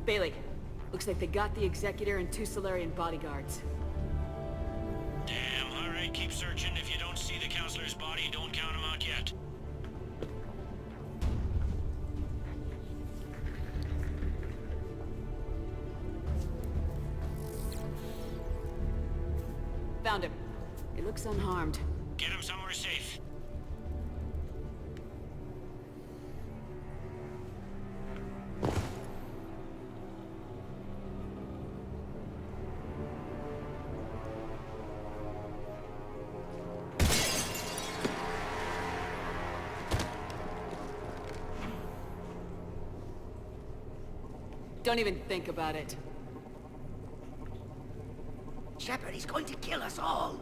Bailey, looks like they got the Executor and 2 Solarian bodyguards. Damn, alright, keep searching. If you don't see the counselor's body, don't count him out yet. Found him. He looks unharmed. Get him somewhere safe. Don't even think about it. Shepard, he's going to kill us all.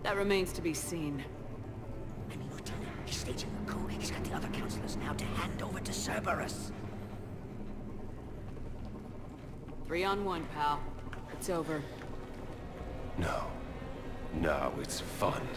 That remains to be seen. Maybe Lieutenant, he's staging a coup. He's got the other counselors now to hand over to Cerberus. 3 on 1, pal. It's over. No. No, it's fun.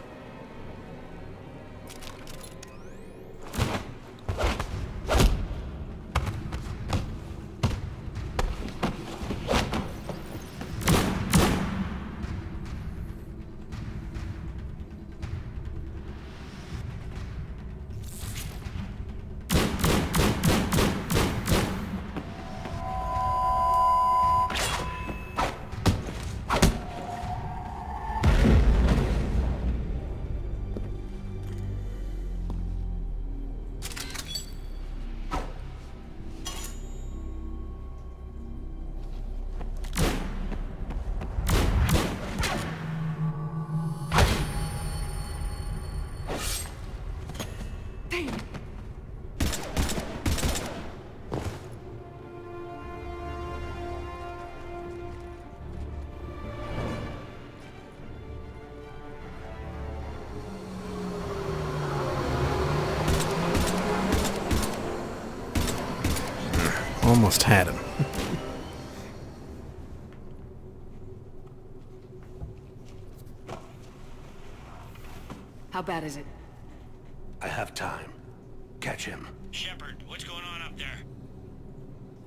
Almost had him. How bad is it? I have time. Catch him. Shepard, what's going on up there?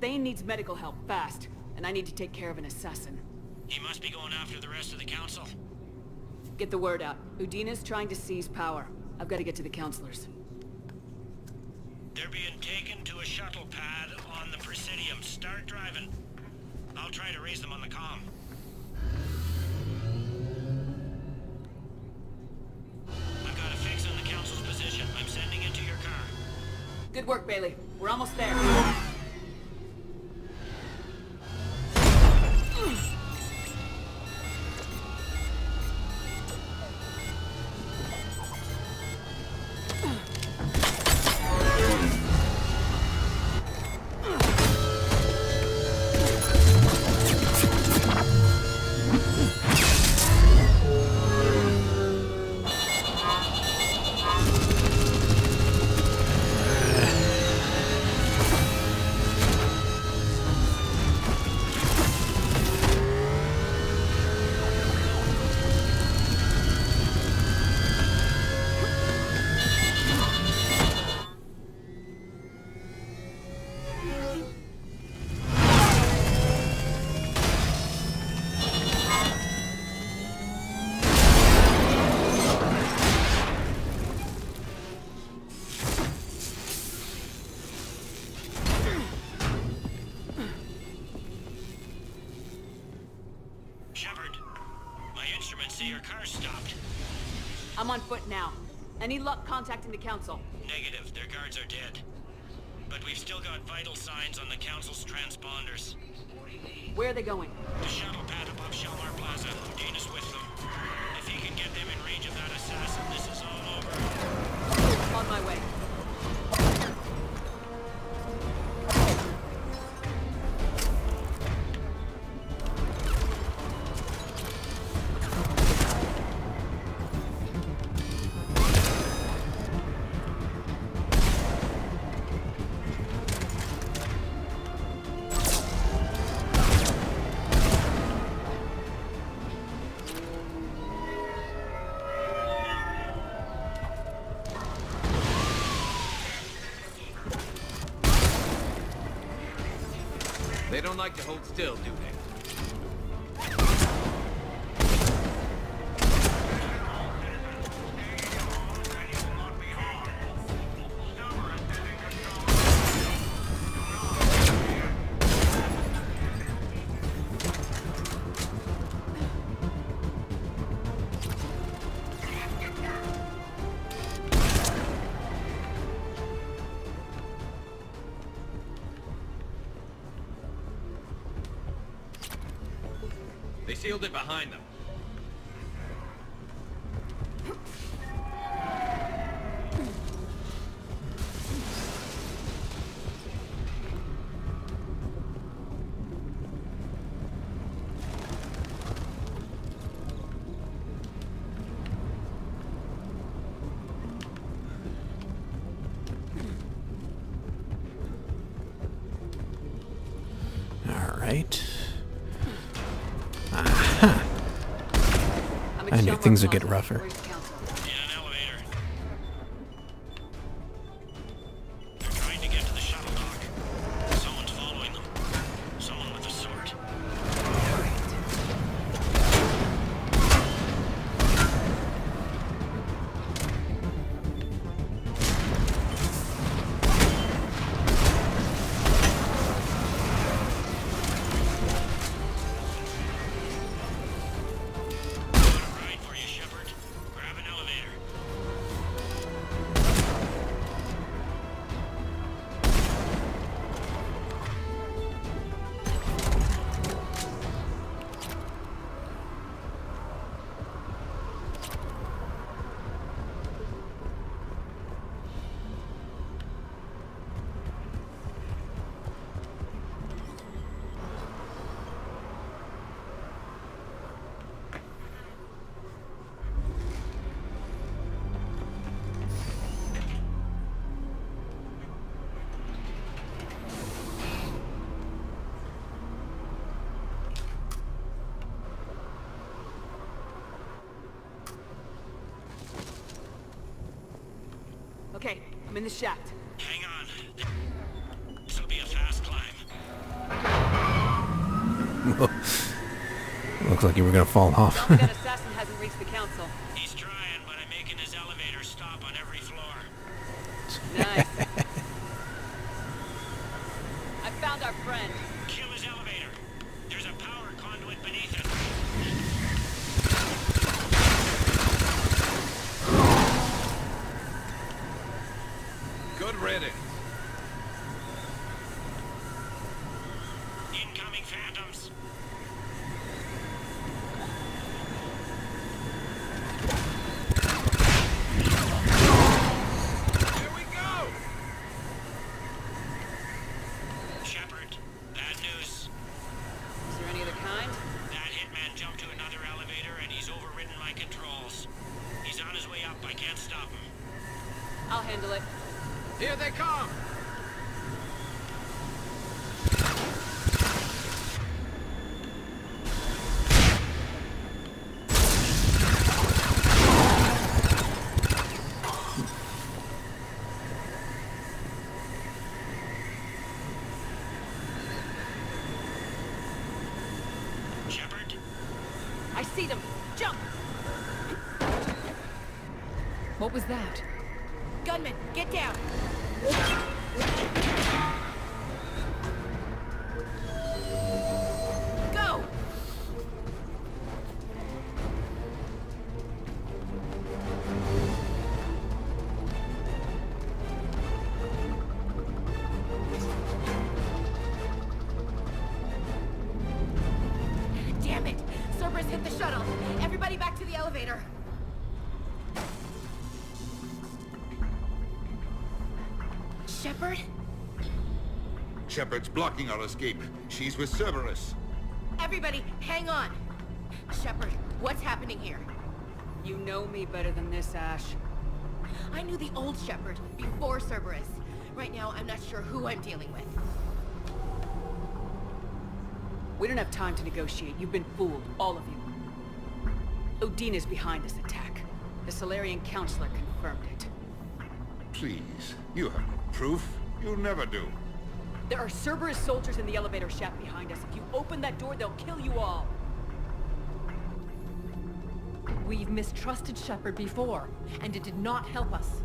Thane needs medical help, fast. And I need to take care of an assassin. He must be going after the rest of the council. Get the word out. Udina's trying to seize power. I've got to get to the councilors. They're being taken to a shuttle pad on the Presidium. Start driving. I'll try to raise them on the comm. I've got a fix on the council's position. I'm sending it to your car. Good work, Bailey. We're almost there. I'm on foot now. Any luck contacting the council? Negative. Their guards are dead. But we've still got vital signs on the council's transponders. Where are they going? The shuttle pad above Shalmar Plaza. Udina's with them. If he can get them in range of that assassin, this is all over. On my way. They don't like to hold still, do they? They sealed it behind them. All right. Aha! I knew things would get rougher. Okay, I'm in the shaft. Hang on. This'll be a fast climb. Looks like you were gonna fall off. That assassin hasn't reached the council. He's trying, but I'm making his elevator stop on every floor. Nice. I found our friend. Kill his elevator. There's a power conduit beneath it. Good riddance. Incoming phantoms. Here we go! Shepard, bad news. Is there any other kind? That hitman jumped to another elevator and he's overridden my controls. He's on his way up. I can't stop him. I'll handle it. Here they come! Shepard? I see them. Jump! What was that? Gunman, get down! Go! Damn it! Cerberus hit the shuttle! Everybody back to the elevator! Shepard? Shepard's blocking our escape. She's with Cerberus. Everybody, hang on! Shepard, what's happening here? You know me better than this, Ash. I knew the old Shepard before Cerberus. Right now, I'm not sure who I'm dealing with. We don't have time to negotiate. You've been fooled, all of you. Udina's behind this attack. The Salarian Counselor confirmed it. Please, you have no proof. You'll never do. There are Cerberus soldiers in the elevator shaft behind us. If you open that door, they'll kill you all. We've mistrusted Shepard before, and it did not help us.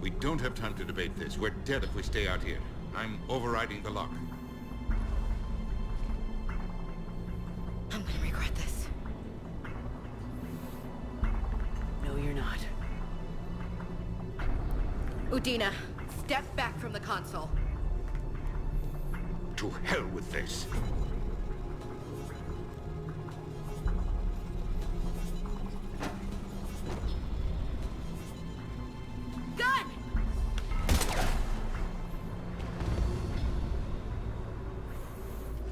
We don't have time to debate this. We're dead if we stay out here. I'm overriding the lock. I'm gonna regret this. No, you're not. Udina, step back from the console. To hell with this. Gun!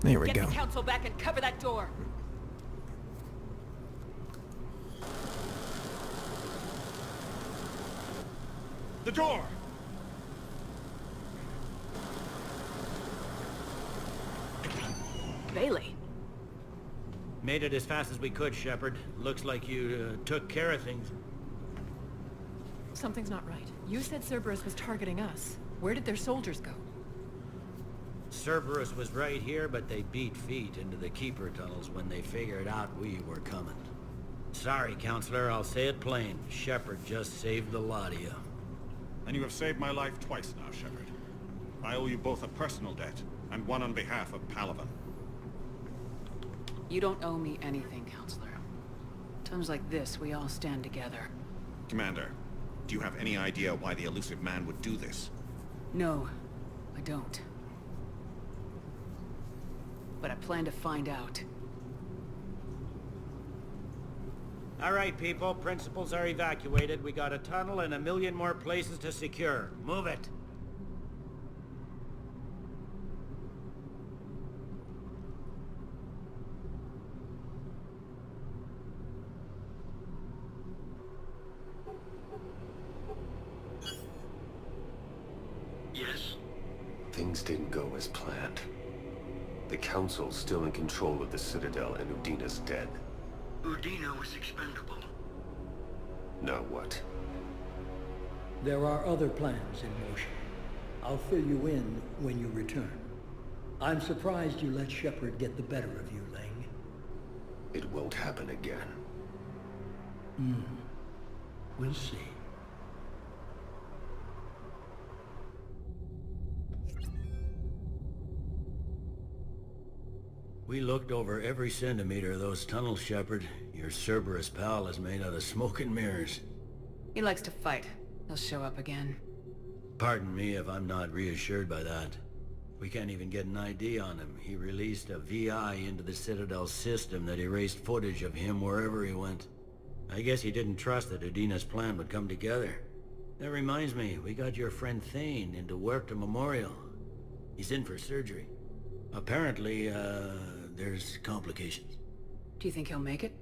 There we Get go. the council back and cover that door. The door! Bailey. Made it as fast as we could, Shepard. Looks like you took care of things. Something's not right. You said Cerberus was targeting us. Where did their soldiers go? Cerberus was right here, but they beat feet into the Keeper tunnels when they figured out we were coming. Sorry, Counselor, I'll say it plain. Shepard just saved the lot of you. And you have saved my life twice now, Shepard. I owe you both a personal debt, and one on behalf of Palaven. You don't owe me anything, Counselor. Times like this, we all stand together. Commander, do you have any idea why the elusive man would do this? No, I don't. But I plan to find out. All right, people. Principals are evacuated. We got a tunnel and 1 million more places to secure. Move it. Yes? Things didn't go as planned. The Council's still in control of the Citadel and Udina's dead. Udina was expendable. Now what? There are other plans in motion. I'll fill you in when you return. I'm surprised you let Shepard get the better of you, Ling. It won't happen again. We'll see. We looked over every centimeter of those tunnels, Shepard. Your Cerberus pal is made out of smoke and mirrors. He likes to fight. He'll show up again. Pardon me if I'm not reassured by that. We can't even get an ID on him. He released a VI into the Citadel system that erased footage of him wherever he went. I guess he didn't trust that Udina's plan would come together. That reminds me, we got your friend Thane into Huerta Memorial. He's in for surgery. Apparently, there's complications. Do you think he'll make it?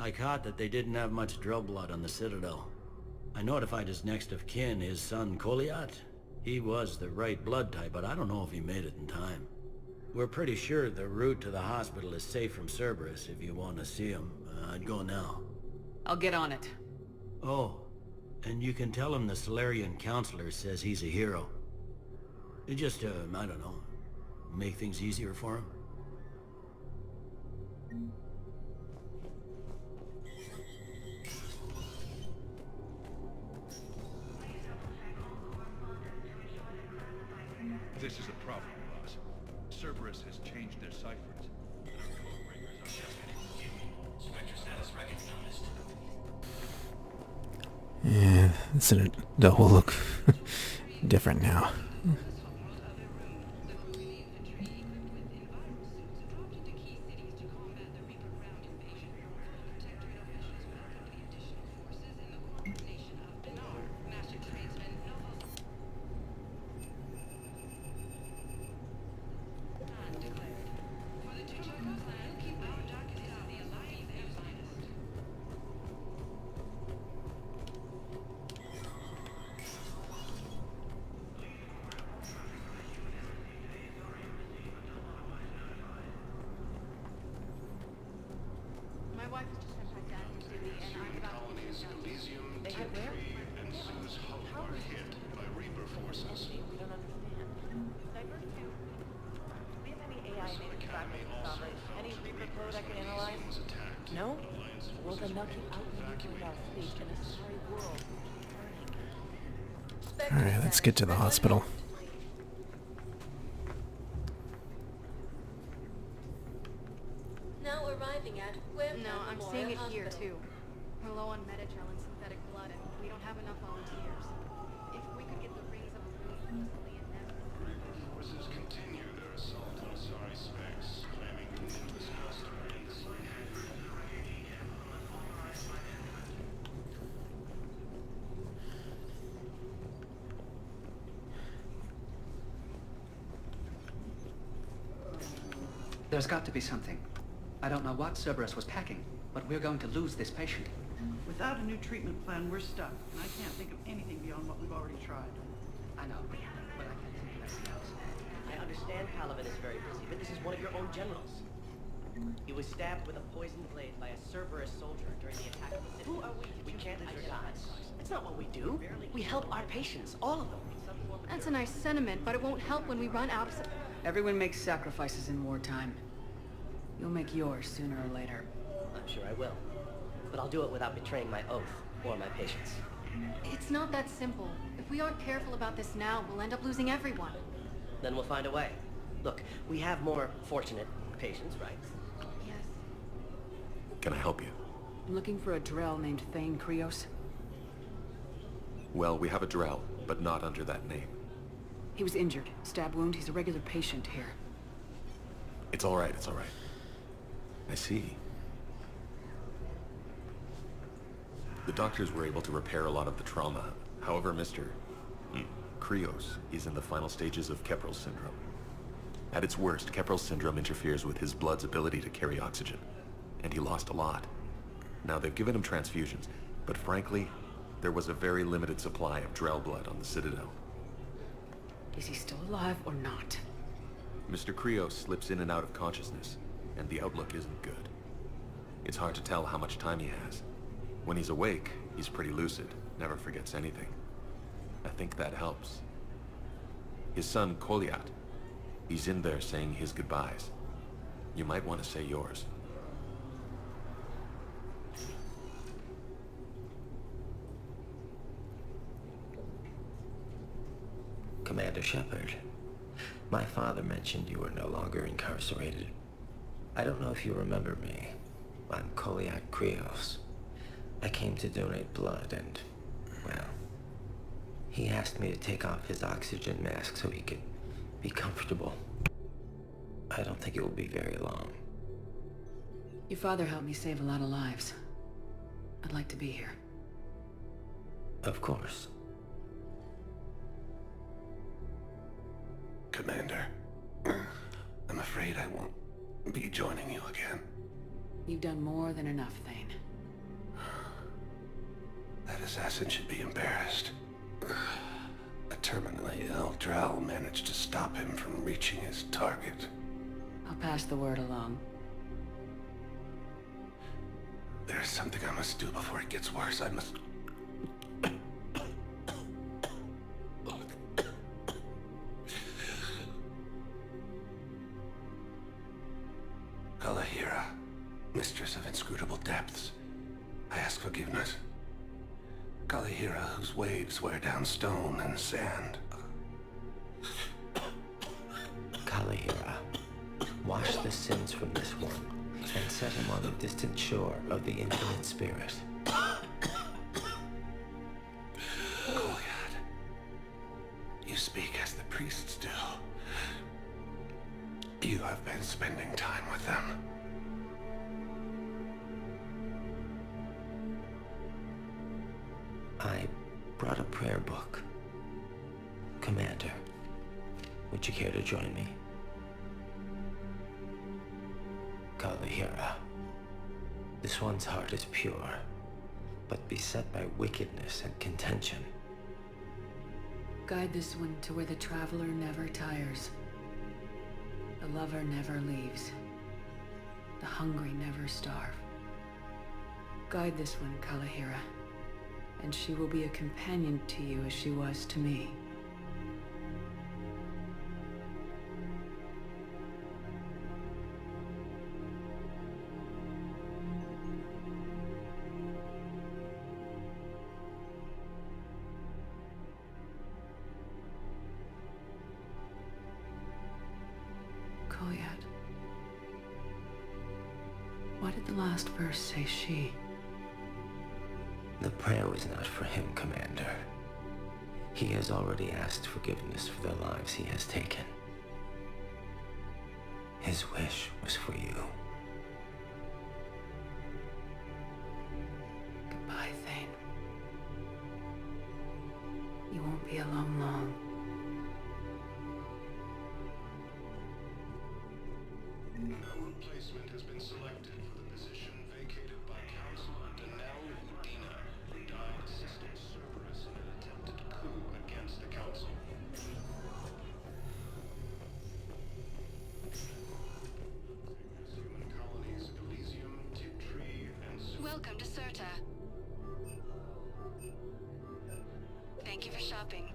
I caught that they didn't have much drill blood on the Citadel. I notified his next of kin, his son Koliat. He was the right blood type, but I don't know if he made it in time. We're pretty sure the route to the hospital is safe from Cerberus. If you want to see him, I'd go now. I'll get on it. Oh, and you can tell him the Solarian Counselor says he's a hero. Just, I don't know, make things easier for him. This is a problem, boss. Cerberus has changed their ciphers. Yeah, the Citadel will look different now. No? Well, then they'll keep outmaneuver our fleet in a sorry world. Alright, let's get to the hospital. Now arriving at Huerta No, I'm Memorial seeing it here Hospital. too. We're low on Meditrel and synthetic blood, and we don't have enough volunteers. If we could get the rings of Illusion easily and then... Forces continue their assault on Asari Specs, claiming numerous customers. There's got to be something. I don't know what Cerberus was packing, but we're going to lose this patient. Without a new treatment plan, we're stuck, and I can't think of anything beyond what we've already tried. I know, but I can't think of anything else. I understand Palaven is very busy, but this is one of your own generals. He was stabbed with a poisoned blade by a Cerberus soldier during the attack of the city. Who are we? We can't let her die. That's not what we do. We help our patients, all of them. That's a nice sentiment, but it won't help when we run out of... Everyone makes sacrifices in wartime. You'll make yours sooner or later. I'm sure I will. But I'll do it without betraying my oath or my patients. It's not that simple. If we aren't careful about this now, we'll end up losing everyone. Then we'll find a way. Look, we have more fortunate patients, right? Yes. Can I help you? I'm looking for a Drell named Thane Krios. Well, we have a Drell, but not under that name. He was injured. Stab wound. He's a regular patient here. It's all right, it's all right. I see. The doctors were able to repair a lot of the trauma. However, Mr. Krios is in the final stages of Keprel's syndrome. At its worst, Keprel's syndrome interferes with his blood's ability to carry oxygen, and he lost a lot. Now, they've given him transfusions, but frankly, there was a very limited supply of Drell blood on the Citadel. Is he still alive or not? Mr. Krios slips in and out of consciousness, and the outlook isn't good. It's hard to tell how much time he has. When he's awake, he's pretty lucid, never forgets anything. I think that helps. His son, Koliat, He's in there saying his goodbyes. You might want to say yours. Commander Shepard, my father mentioned you were no longer incarcerated. I don't know if you remember me. I'm Koliak Krios. I came to donate blood and, well, he asked me to take off his oxygen mask so he could be comfortable. I don't think it will be very long. Your father helped me save a lot of lives. I'd like to be here. Of course. Commander, I'm afraid I won't be joining you again. You've done more than enough, Thane. That assassin should be embarrassed. A terminally ill Drow managed to stop him from reaching his target. I'll pass the word along. There's something I must do before it gets worse. I must... Kalahira, mistress of inscrutable depths, I ask forgiveness. Kalahira, whose waves wear down stone and sand. Kalahira, wash the sins from this one, and set him on the distant shore of the infinite spirit. Kolyad, you speak as the priests do. You have been spending time with them. I brought a prayer book. Commander, would you care to join me? Kalahira, this one's heart is pure, but beset by wickedness and contention. Guide this one to where the traveler never tires. The lover never leaves. The hungry never starve. Guide this one, Kalahira, and she will be a companion to you as she was to me. Kolyad. Why did the last verse say she? The prayer was not for him, Commander. He has already asked forgiveness for the lives he has taken. His wish was for you. Goodbye, Thane. You won't be alone long. A replacement has been selected for the position vacated by Councilor Danelle Udina, who died assisting Cerberus in an attempted coup against the Council. Human colonies Elysium, Tiptree, and... Welcome to Serta. Thank you for shopping.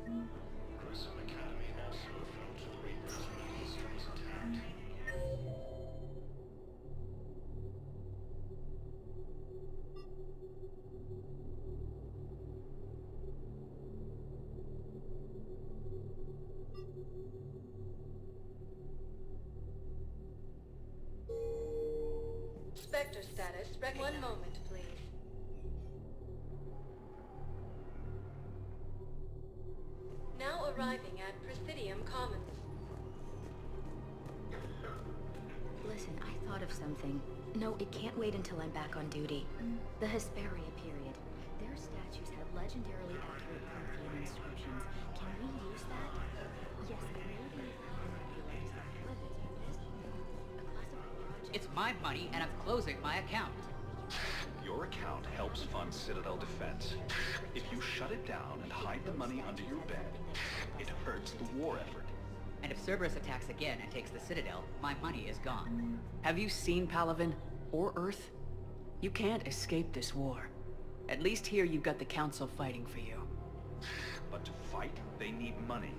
Grissom Academy also fell to the Reapers when Elysium was attacked. Spectre status. One moment, please. Now arriving at Presidium Commons. Listen, I thought of something. No, it can't wait until I'm back on duty. The Hesperia period. Their statues have legendarily accurate Prothean inscriptions. Can we use that? Yes, maybe. It's my money, and I'm closing my account. Your account helps fund Citadel defense. If you shut it down and hide the money under your bed, it hurts the war effort. And if Cerberus attacks again and takes the Citadel, my money is gone. Have you seen Palaven or Earth? You can't escape this war. At least here you've got the Council fighting for you. But to fight, they need money.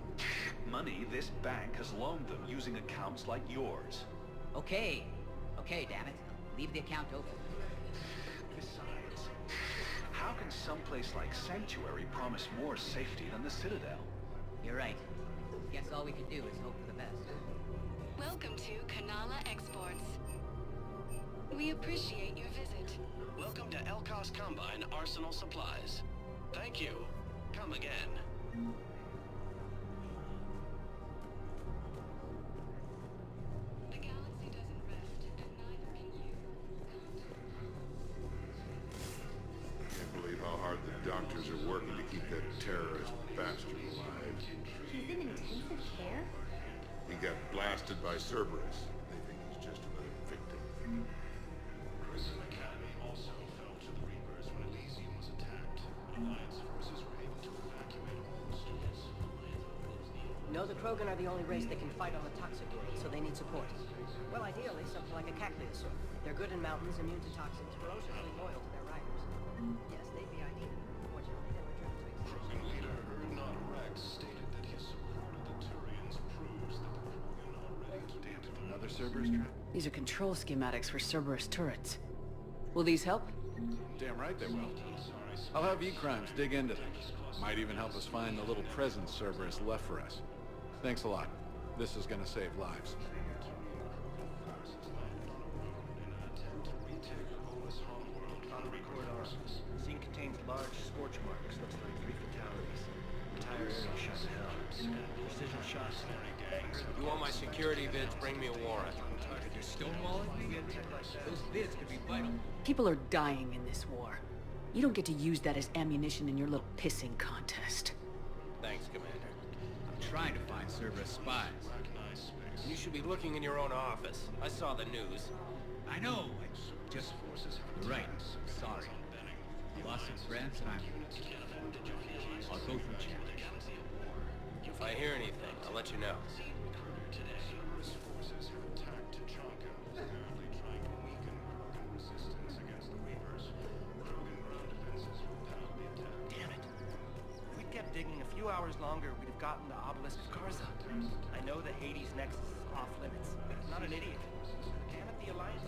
money this bank has loaned them using accounts like yours. Okay. Okay, damn it. Leave the account open. Besides, how can someplace like Sanctuary promise more safety than the Citadel? You're right. Guess all we can do is hope for the best. Welcome to Kanala Exports. We appreciate your visit. Welcome to Elkos Combine Arsenal Supplies. Thank you. Come again. The galaxy doesn't rest, and neither can you. Can't believe how hard the doctors are working to keep that terrorist bastard alive. He's in intensive care? He got blasted by Cerberus. They think he's just another victim. Prison Academy also fell to the Reapers when Elysium was attacked. Alliance forces were able to evacuate all the students. No, the Krogan are the only race that can fight on the toxic world, so they need support. Well, ideally, something like a Cactus. They're good in mountains, immune to toxins, ferociously loyal to their riders. Yes, they'd be ideal. Fortunately, they were driven to extinction. Krogan leader Urdnot Rex stated that his support of the Turians proves that the Krogan are ready to damn it. Another Cerberus trap? These are control schematics for Cerberus turrets. Will these help? Damn right they will. I'll have E-Crimes dig into them. Might even help us find the little presents Cerberus left for us. Thanks a lot. This is gonna save lives. Scene contains large scorch marks. Looks like 3 fatalities. Entire area shot to hell. Precision shots. You want my security vids, bring me a warrant. You're stonewalling me? Those vids could be vital. People are dying in this war. You don't get to use that as ammunition in your little pissing contest. Thanks, Commander. I'm trying to find Cerberus spies. You should be looking in your own office. I saw the news. I know. Just... You're right. Sorry. Lost some friends, and I'll go through check. If I hear anything, I'll let you know. Cerberus forces have attacked Tuchanka, apparently trying to weaken Krogan resistance against the Reapers. Krogan ground defenses repelled the attack. Damn it. If we'd kept digging a few hours longer, we'd have gotten the Obelisk of Karza. I know the Hades Nexus is off limits. I'm not an idiot. Damn it, the Alliance...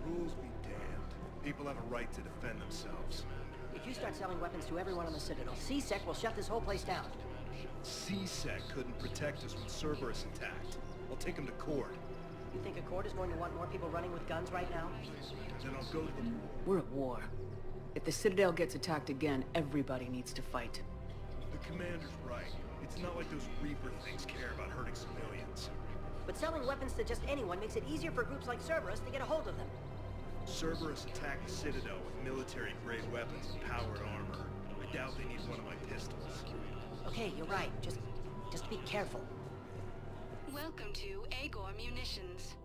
Rules be damned. People have a right to defend themselves. If you start selling weapons to everyone on the Citadel, C-Sec will shut this whole place down. C-Sec couldn't protect us when Cerberus attacked. I'll take them to court. You think Accord is going to want more people running with guns right now? Then I'll go to the... We're at war. If the Citadel gets attacked again, everybody needs to fight. The commander's right. It's not like those Reaper things care about hurting civilians. But selling weapons to just anyone makes it easier for groups like Cerberus to get a hold of them. Cerberus attacked the Citadel with military-grade weapons and powered armor. I doubt they need one of my pistols. Okay, you're right. Just be careful. Welcome to Agor Munitions.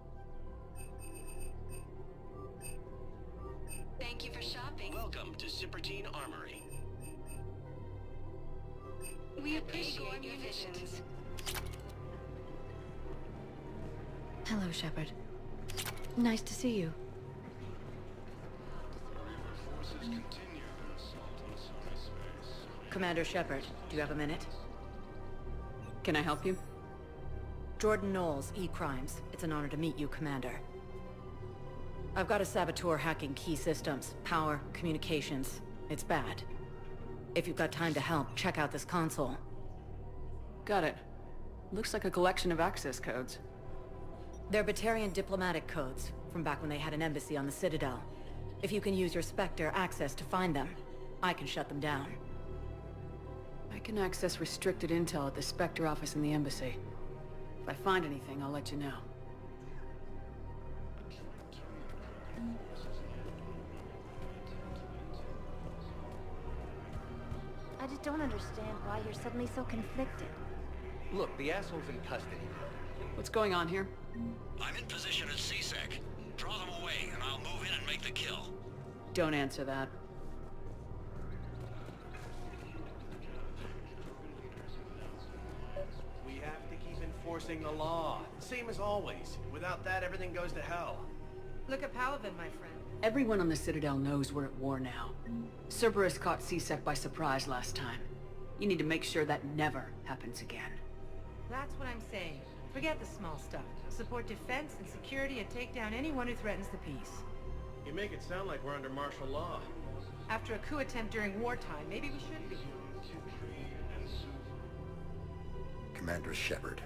Thank you for shopping. Welcome to Sippertine Armory. We appreciate your visions. Hello, Shepard. Nice to see you. Forces continue their assault on Asari space. Commander Shepard, do you have a minute? Can I help you? Jordan Knowles, E-Crimes. It's an honor to meet you, Commander. I've got a saboteur hacking key systems, power, communications. It's bad. If you've got time to help, check out this console. Got it. Looks like a collection of access codes. They're Batarian diplomatic codes, from back when they had an embassy on the Citadel. If you can use your Spectre access to find them, I can shut them down. I can access restricted intel at the Spectre office in the embassy. If I find anything, I'll let you know. I just don't understand why you're suddenly so conflicted. Look, the asshole's in custody. What's going on here? I'm in position at C-Sec. Draw them away, and I'll move in and make the kill. Don't answer that. We have to keep informed. enforcing the law. Same as always. Without that, everything goes to hell. Look at Paladin, my friend. Everyone on the Citadel knows we're at war now. Cerberus caught C-Sec by surprise last time. You need to make sure that never happens again. That's what I'm saying. Forget the small stuff. Support defense and security and take down anyone who threatens the peace. You make it sound like we're under martial law. After a coup attempt during wartime, maybe we should be. Commander Shepard.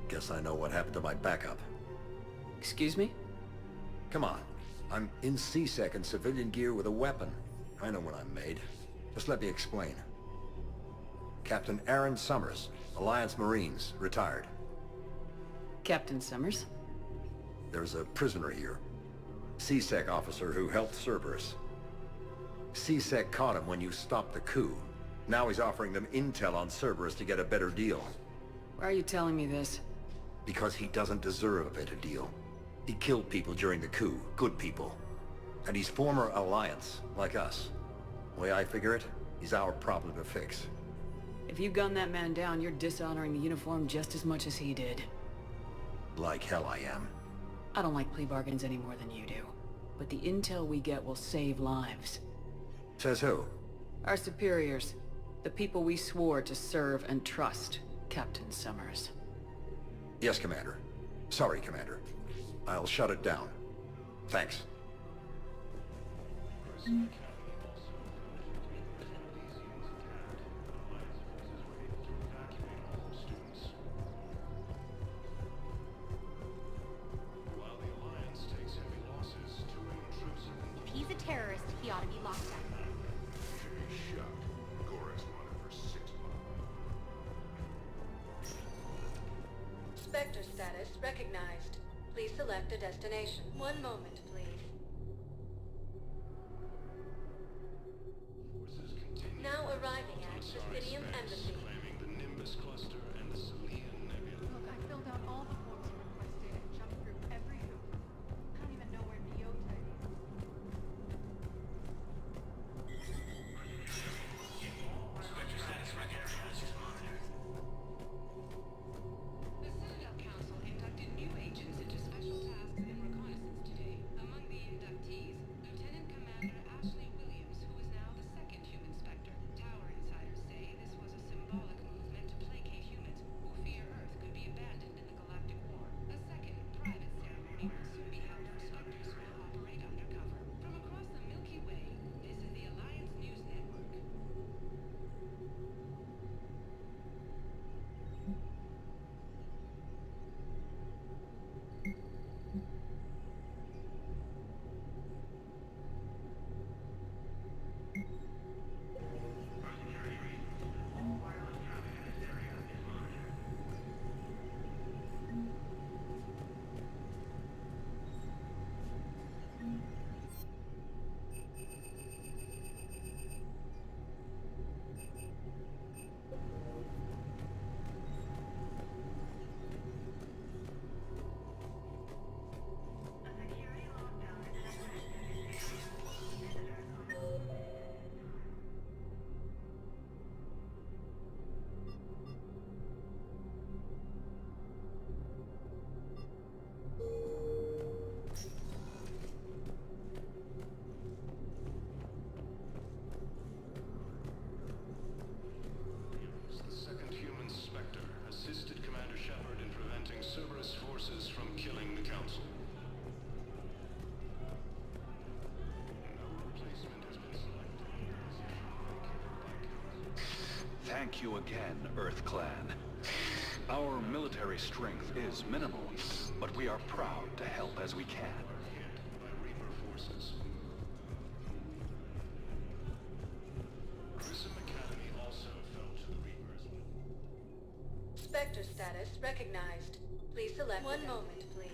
Guess I know what happened to my backup. Excuse me? Come on. I'm in C-Sec in civilian gear with a weapon. I know what I'm made. Just let me explain. Captain Aaron Summers, Alliance Marines, retired. Captain Summers? There's a prisoner here. C-Sec officer who helped Cerberus. C-Sec caught him when you stopped the coup. Now he's offering them intel on Cerberus to get a better deal. Why are you telling me this? Because he doesn't deserve a better deal. He killed people during the coup, good people. And he's former Alliance, like us. The way I figure it, he's our problem to fix. If you gun that man down, you're dishonoring the uniform just as much as he did. Like hell I am. I don't like plea bargains any more than you do. But the intel we get will save lives. Says who? Our superiors. The people we swore to serve and trust, Captain Summers. Yes, Commander. Sorry, Commander. I'll shut it down. Thanks. If he's a terrorist, he ought to be locked up. Spectre status recognized. Please select a destination. One moment, please. Now arriving at Presidium Embassy. Look, I filled out all the forms you requested and jumped through every hoop. I don't even know where Leota is. The Citadel Council inducted new agents into special tasks and reconnaissance today. Among the inductees, Lieutenant Commander Ashley Williams, who is now the second human Spectre. Tower insiders say this was a symbolic move meant to placate humans who fear Earth could be abandoned in the galactic war. A second, private ceremony will soon be held for Spectres who will operate undercover. From across the Milky Way, this is the Alliance News Network. The second human Spectre assisted Commander Shepard in preventing Cerberus forces from killing the Council. No replacement has been selected. Thank you again, Earth Clan. Our military strength is minimal, but we are proud to help as we can. By Reaper forces. Grissom Academy also fell to the Reapers. Spectre status recognized. Please select one moment, please.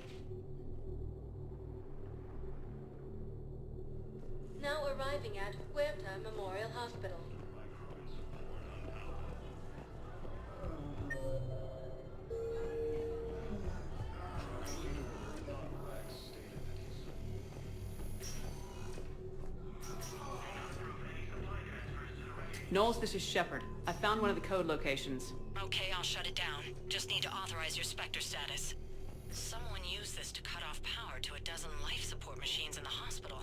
Now arriving at Huerta Memorial Hospital. Knowles, this is Shepard. I found one of the code locations. Okay, I'll shut it down. Just need to authorize your Spectre status. Someone used this to cut off power to a dozen life support machines in the hospital.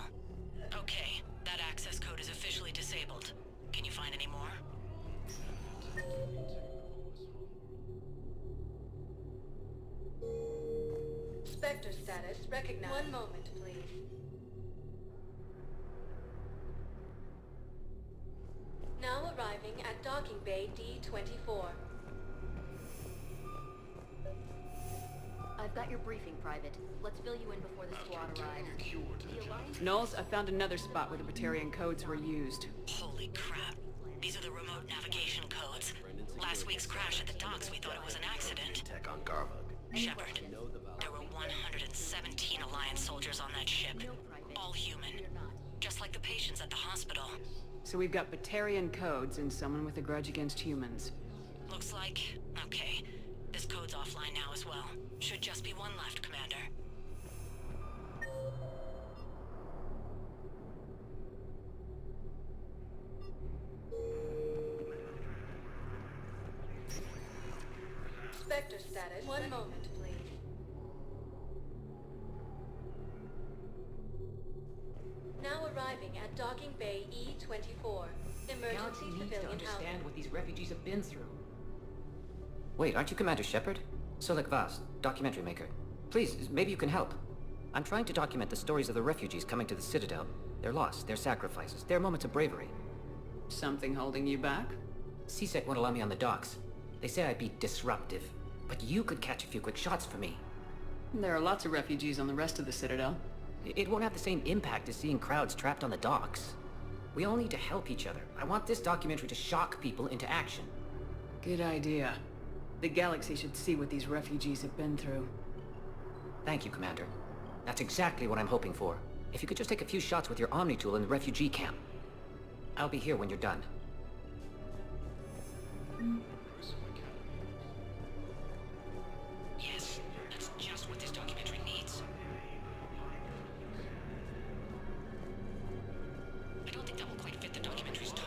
Okay, that access code is officially disabled. Can you find any more? Spectre status recognized. One moment, please. Now arriving at docking bay D-24. I've got your briefing, Private. Let's fill you in before the squad arrives. The Alliance... Knowles, I found another spot where the Batarian codes were used. Holy crap. These are the remote navigation codes. Last week's crash at the docks, we thought it was an accident. Tech on Garvug. Shepard, there were 117 Alliance soldiers on that ship. All human. Just like the patients at the hospital. So we've got Batarian codes and someone with a grudge against humans. Looks like... okay. This code's offline now as well. Should just be one left, Commander. Spectre status. One moment, please. Now arriving at docking bay E-24. Emergency Galaxy needs to civilian understand housing. what these refugees have been through. Wait, aren't you Commander Shepard? Solik Vast, documentary maker. Please, maybe you can help. I'm trying to document the stories of the refugees coming to the Citadel. Their loss, their sacrifices, their moments of bravery. Something holding you back? CSEC won't allow me on the docks. They say I'd be disruptive. But you could catch a few quick shots for me. There are lots of refugees on the rest of the Citadel. It won't have the same impact as seeing crowds trapped on the docks. We all need to help each other. I want this documentary to shock people into action. Good idea. The galaxy should see what these refugees have been through. Thank you, Commander. That's exactly what I'm hoping for. If you could just take a few shots with your Omni tool in the refugee camp. I'll be here when you're done. Yes, that's just what this documentary needs. I don't think that will quite fit the documentary's tone.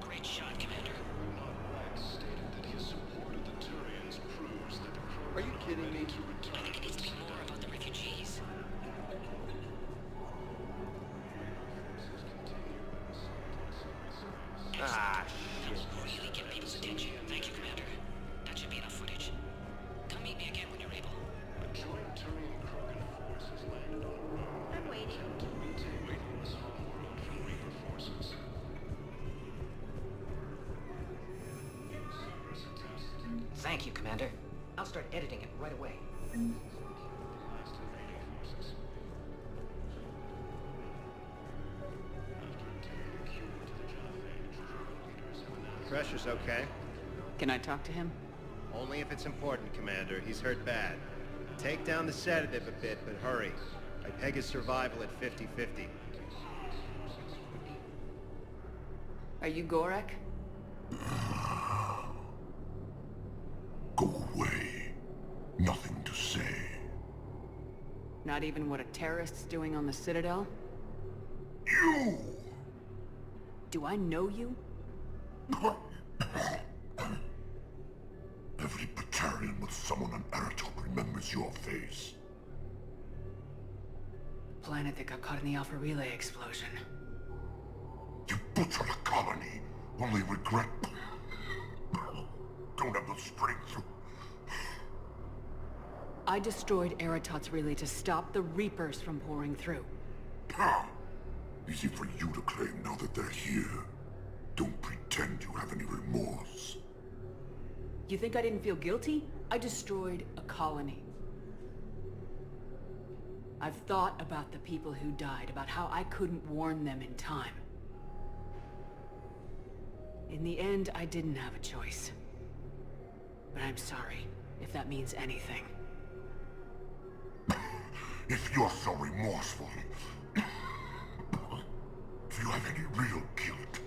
Great shot, Commander. Are you kidding me? I think it needs to be more about the refugees. Ah, shit. Really get people's attention. Thank you, Commander. That should be enough footage. Come meet me again when you're able. A joint Turian Krogan force has landed on Rome. I'm waiting. Waiting in this homeworld for Reaper forces. Thank you, Commander. I'll start editing it right away. Pressure's okay. Can I talk to him? Only if it's important, Commander. He's hurt bad. Take down the sedative a bit, but hurry. I peg his survival at 50-50. Are you Gorek? Go away. Nothing to say. Not even what a terrorist's doing on the Citadel? You! Do I know you? Every Batarian with someone on Aratok remembers your face. Planet that got caught in the Alpha Relay explosion. You butchered a colony. Only regret. Don't have the strength to... I destroyed Eratot's relay to stop the Reapers from pouring through. Ah, easy for you to claim now that they're here. Don't pretend you have any remorse. You think I didn't feel guilty? I destroyed a colony. I've thought about the people who died, about how I couldn't warn them in time. In the end, I didn't have a choice. But I'm sorry, if that means anything. If you're so remorseful, if you have any real guilt,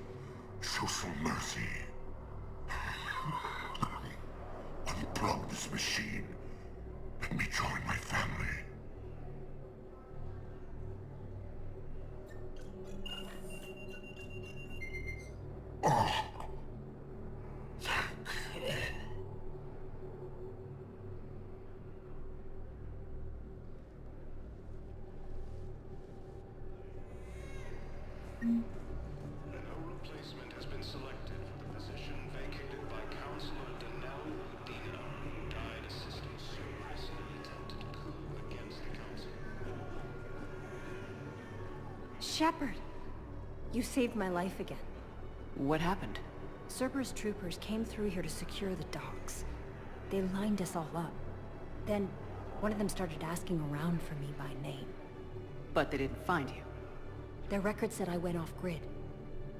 show some mercy. Unplug this machine. Let me join my family. No replacement has been selected for the position vacated by Counselor Danelle Udina, who died assisting Cerberus in an attempted coup against the Council. Shepard! You saved my life again. What happened? Cerberus troopers came through here to secure the docks. They lined us all up. Then, one of them started asking around for me by name. But they didn't find you. Their record said I went off-grid.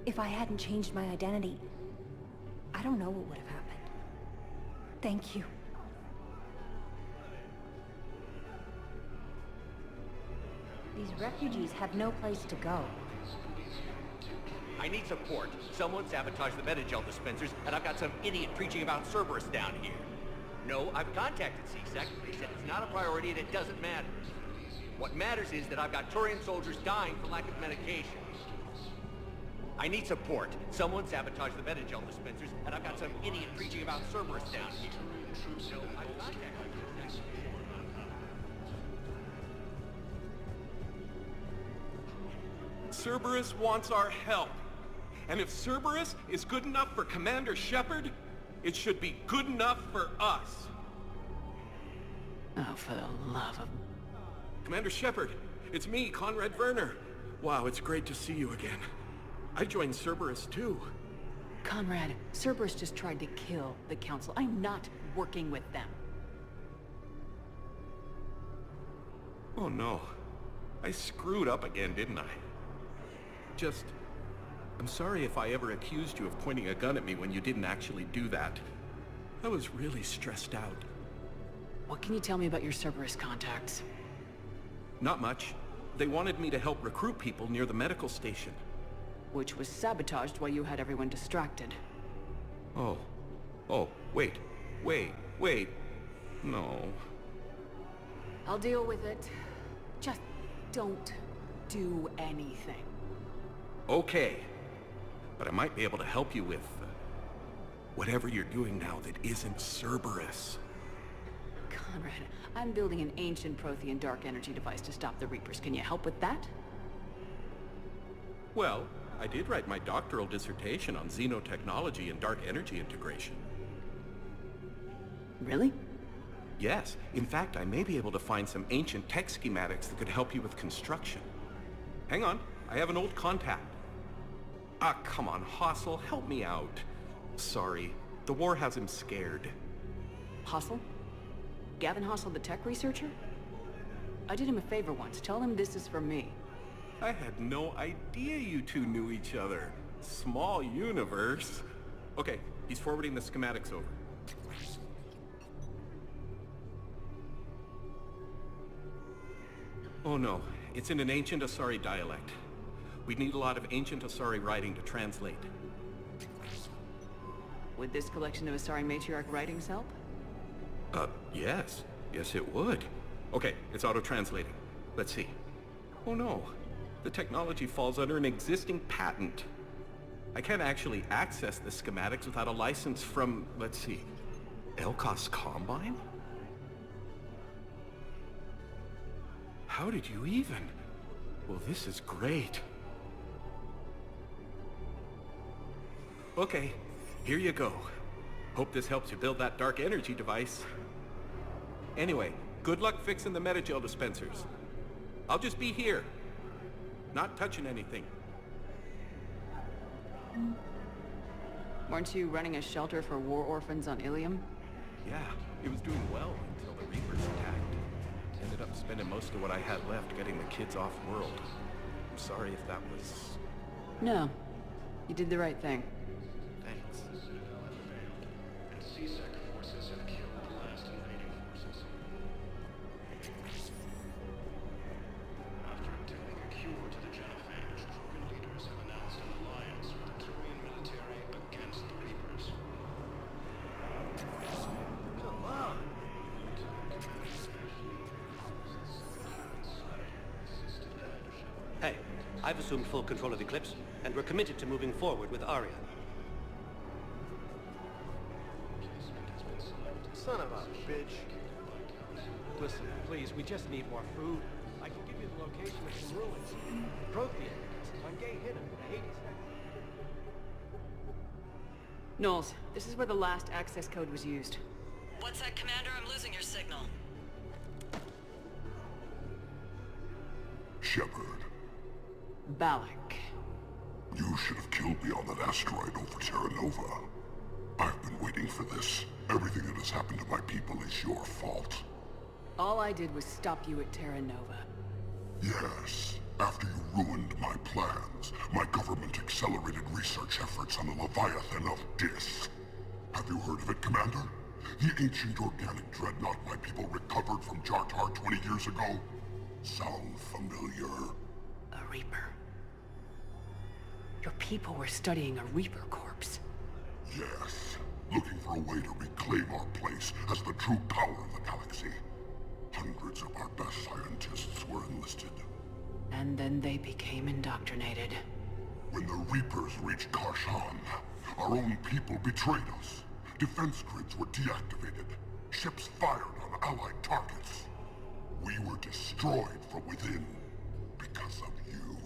If I hadn't changed my identity, I don't know what would have happened. Thank you. These refugees have no place to go. I need support. Someone sabotaged the Metagel dispensers, and I've got some idiot preaching about Cerberus down here. No, I've contacted CSEC. They said it's not a priority and it doesn't matter. What matters is that I've got Turian soldiers dying for lack of medication. I need support. Someone sabotaged the Metagel dispensers, and I've got some idiot preaching about Cerberus down here. No, I've contacted CSEC. Cerberus wants our help. And if Cerberus is good enough for Commander Shepard, it should be good enough for us. Oh, for the love of... Commander Shepard, it's me, Conrad Werner. Wow, it's great to see you again. I joined Cerberus too. Conrad, Cerberus just tried to kill the Council. I'm not working with them. Oh no. I screwed up again, didn't I? I'm sorry if I ever accused you of pointing a gun at me when you didn't actually do that. I was really stressed out. What can you tell me about your Cerberus contacts? Not much. They wanted me to help recruit people near the medical station. Which was sabotaged while you had everyone distracted. Oh, wait. No. I'll deal with it. Just don't do anything. Okay. But I might be able to help you with whatever you're doing now that isn't Cerberus. Conrad, I'm building an ancient Prothean dark energy device to stop the Reapers. Can you help with that? Well, I did write my doctoral dissertation on xenotechnology and dark energy integration. Really? Yes. In fact, I may be able to find some ancient tech schematics that could help you with construction. Hang on, I have an old contact. Ah, come on, Hossel, help me out. Sorry, the war has him scared. Hossel? Gavin Hossel, the tech researcher? I did him a favor once. Tell him this is from me. I had no idea you two knew each other. Small universe. Okay, he's forwarding the schematics over. Oh no, it's in an ancient Asari dialect. We'd need a lot of ancient Asari writing to translate. Would this collection of Asari matriarch writings help? Yes. Yes, it would. Okay, it's auto-translating. Let's see. Oh no, the technology falls under an existing patent. I can't actually access the schematics without a license from, let's see, Elkos Combine? How did you even? Well, this is great. Okay, here you go. Hope this helps you build that dark energy device. Anyway, good luck fixing the Metagel dispensers. I'll just be here. Not touching anything. Weren't you running a shelter for war orphans on Ilium? Yeah, it was doing well until the Reapers attacked. Ended up spending most of what I had left getting the kids off-world. I'm sorry if that was... No. You did the right thing. Thanks. And CSEC forces have killed the last invading forces. After obtaining a cure to the genophage, Krogan leaders have announced an alliance with the Turian military against the Reapers. Come on! Hey, I've assumed full control of Eclipse, and we're committed to moving forward with Arya. Son of a bitch. Listen, please, we just need more food. I can give you the location of some ruins. Prothean, I'm gay hit him. I hate his Knowles, this is where the last access code was used. What's that, Commander? I'm losing your signal. Shepard. Balak. You should have killed me on that asteroid over Terra Nova. I've been waiting for this. Everything that has happened to my people is your fault. All I did was stop you at Terra Nova. Yes. After you ruined my plans, my government accelerated research efforts on the Leviathan of Dis. Have you heard of it, Commander? The ancient organic dreadnought my people recovered from Jartar 20 years ago? Sound familiar? A Reaper. Your people were studying a Reaper corpse. Yes. Looking for a way to reclaim our place as the true power of the galaxy. Hundreds of our best scientists were enlisted. And then they became indoctrinated. When the Reapers reached Karshan, our own people betrayed us. Defense grids were deactivated. Ships fired on Allied targets. We were destroyed from within because of you.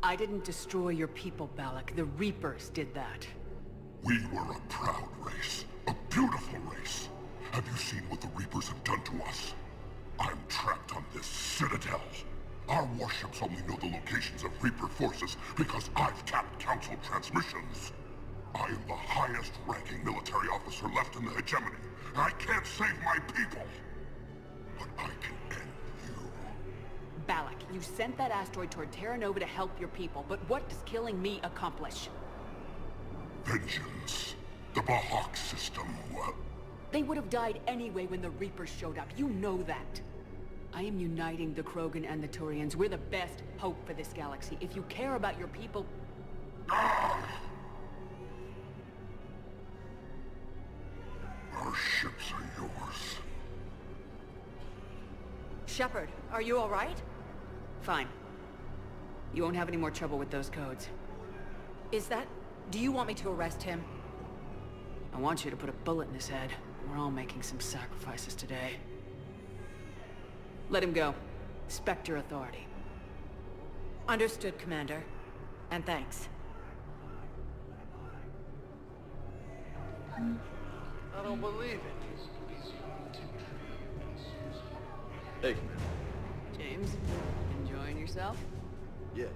I didn't destroy your people, Balak. The Reapers did that. We were a proud race. A beautiful race. Have you seen what the Reapers have done to us? I'm trapped on this citadel. Our warships only know the locations of Reaper forces because I've tapped Council transmissions. I am the highest-ranking military officer left in the hegemony, and I can't save my people. But I can end you. Balak, you sent that asteroid toward Terra Nova to help your people, but what does killing me accomplish? Vengeance. The Bahak system, well... They would have died anyway when the Reapers showed up. You know that. I am uniting the Krogan and the Turians. We're the best hope for this galaxy. If you care about your people... Our ships are yours. Shepard, are you all right? Fine. You won't have any more trouble with those codes. Is that... Do you want me to arrest him? I want you to put a bullet in his head. We're all making some sacrifices today. Let him go. Spectre authority. Understood, Commander. And thanks. I don't believe it. Hey. James, enjoying yourself? Yeah.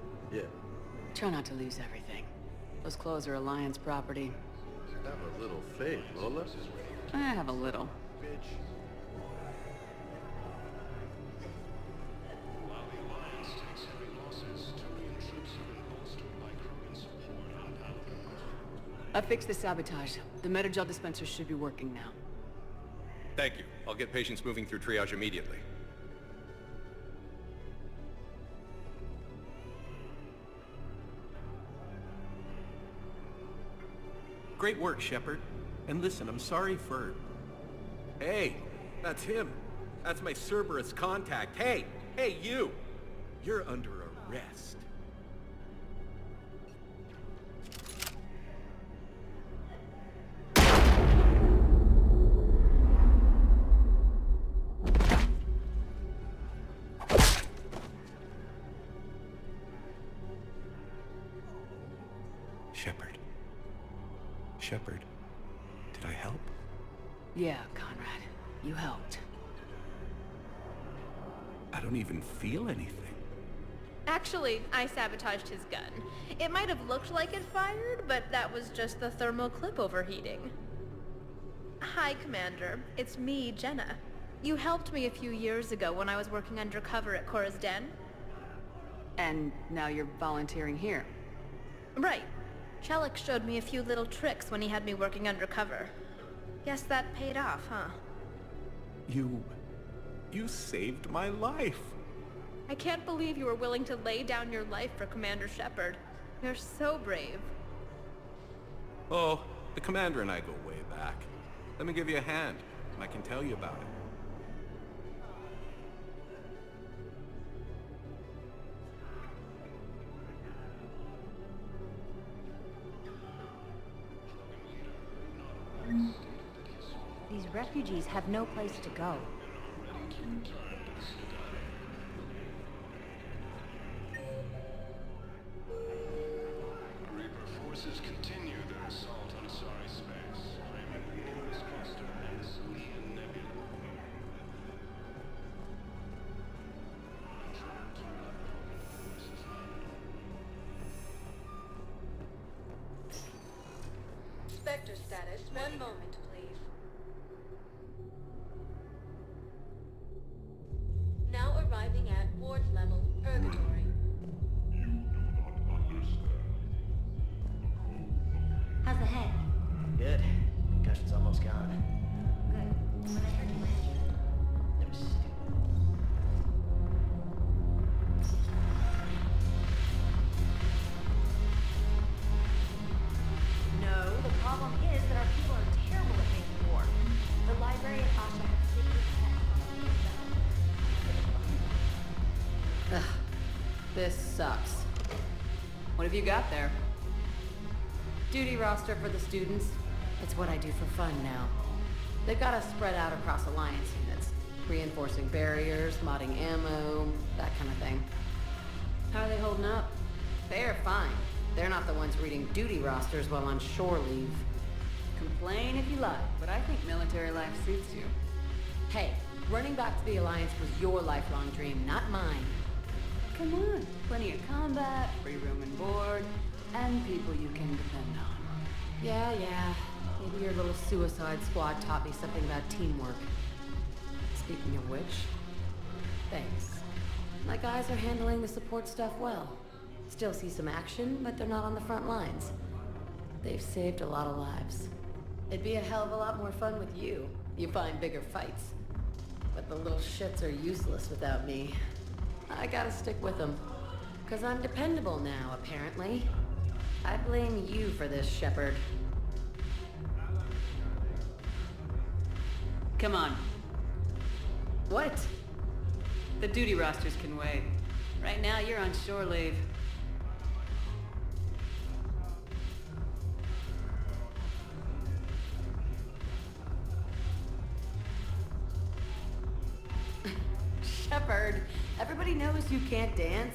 Try not to lose everything. Those clothes are Alliance property. Have a little faith, Lola. I have a little. I fixed the sabotage. The Metagel dispenser should be working now. Thank you. I'll get patients moving through triage immediately. Great work, Shepard. And listen, I'm sorry for... Hey, that's him. That's my Cerberus contact. Hey, you! You're under arrest. Shepard, did I help? Yeah, Conrad. You helped. I don't even feel anything. Actually, I sabotaged his gun. It might have looked like it fired, but that was just the thermal clip overheating. Hi, Commander. It's me, Jenna. You helped me a few years ago when I was working undercover at Cora's Den. And now you're volunteering here. Right. Shellick showed me a few little tricks when he had me working undercover. Guess that paid off, huh? You saved my life. I can't believe you were willing to lay down your life for Commander Shepard. You're so brave. Oh, the Commander and I go way back. Let me give you a hand, and I can tell you about it. These refugees have no place to go. Spectre status. One moment, please. Now arriving at ward level, Purgatory. How's the head? Good. Concussion's almost gone. Good. When I heard you last year, It was stupid. no, the problem is that our people are terrible at making war. The library at Asha has secret text. Ugh. This sucks. What have you got there? Duty roster for the students. It's what I do for fun now. They've got us spread out across Alliance units. Reinforcing barriers, modding ammo, that kind of thing. How are they holding up? They're fine. They're not the ones reading duty rosters while on shore leave. Complain if you like, but I think military life suits you. Hey, running back to the Alliance was your lifelong dream, not mine. Come on, plenty of combat, free room and board, and people you can depend on. Yeah. Maybe your little suicide squad taught me something about teamwork. Speaking of which, thanks. My guys are handling the support stuff well. Still see some action, but they're not on the front lines. They've saved a lot of lives. It'd be a hell of a lot more fun with you. You find bigger fights. But the little shits are useless without me. I gotta stick with them. 'Cause I'm dependable now, apparently. I blame you for this, Shepard. Come on. What? The duty rosters can wait. Right now, you're on shore leave. Shepard, everybody knows you can't dance.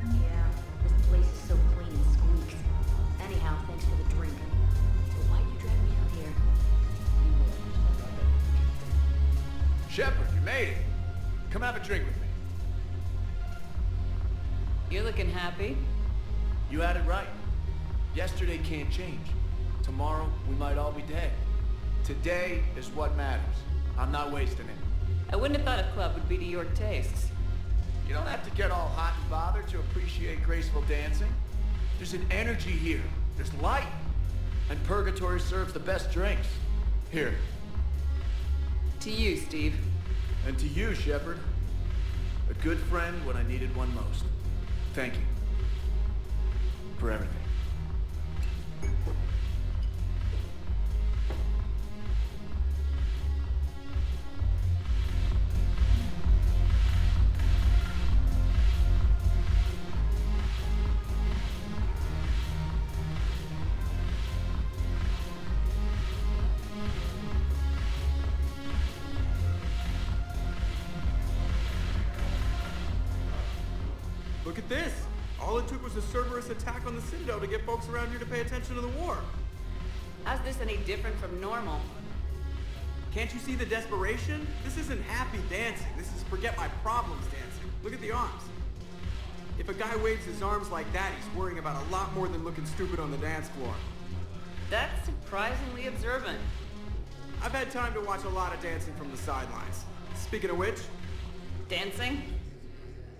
Yeah, this place is so clean and squeaks. Anyhow, thanks for the drink. So why'd you drag me out here? Shepard, you made it. Come have a drink with me. You're looking happy. You had it right. Yesterday can't change. Tomorrow, we might all be dead. Today is what matters. I'm not wasting it. I wouldn't have thought a club would be to your tastes. You don't have to get all hot and bothered to appreciate graceful dancing. There's an energy here. There's light. And Purgatory serves the best drinks. Here. To you, Steve. And to you, Shepard. A good friend when I needed one most. Thank you. For everything. Look at this! All it took was a Cerberus attack on the Citadel to get folks around here to pay attention to the war. How's this any different from normal? Can't you see the desperation? This isn't happy dancing. This is forget my problems dancing. Look at the arms. If a guy waves his arms like that, he's worrying about a lot more than looking stupid on the dance floor. That's surprisingly observant. I've had time to watch a lot of dancing from the sidelines. Speaking of which... Dancing?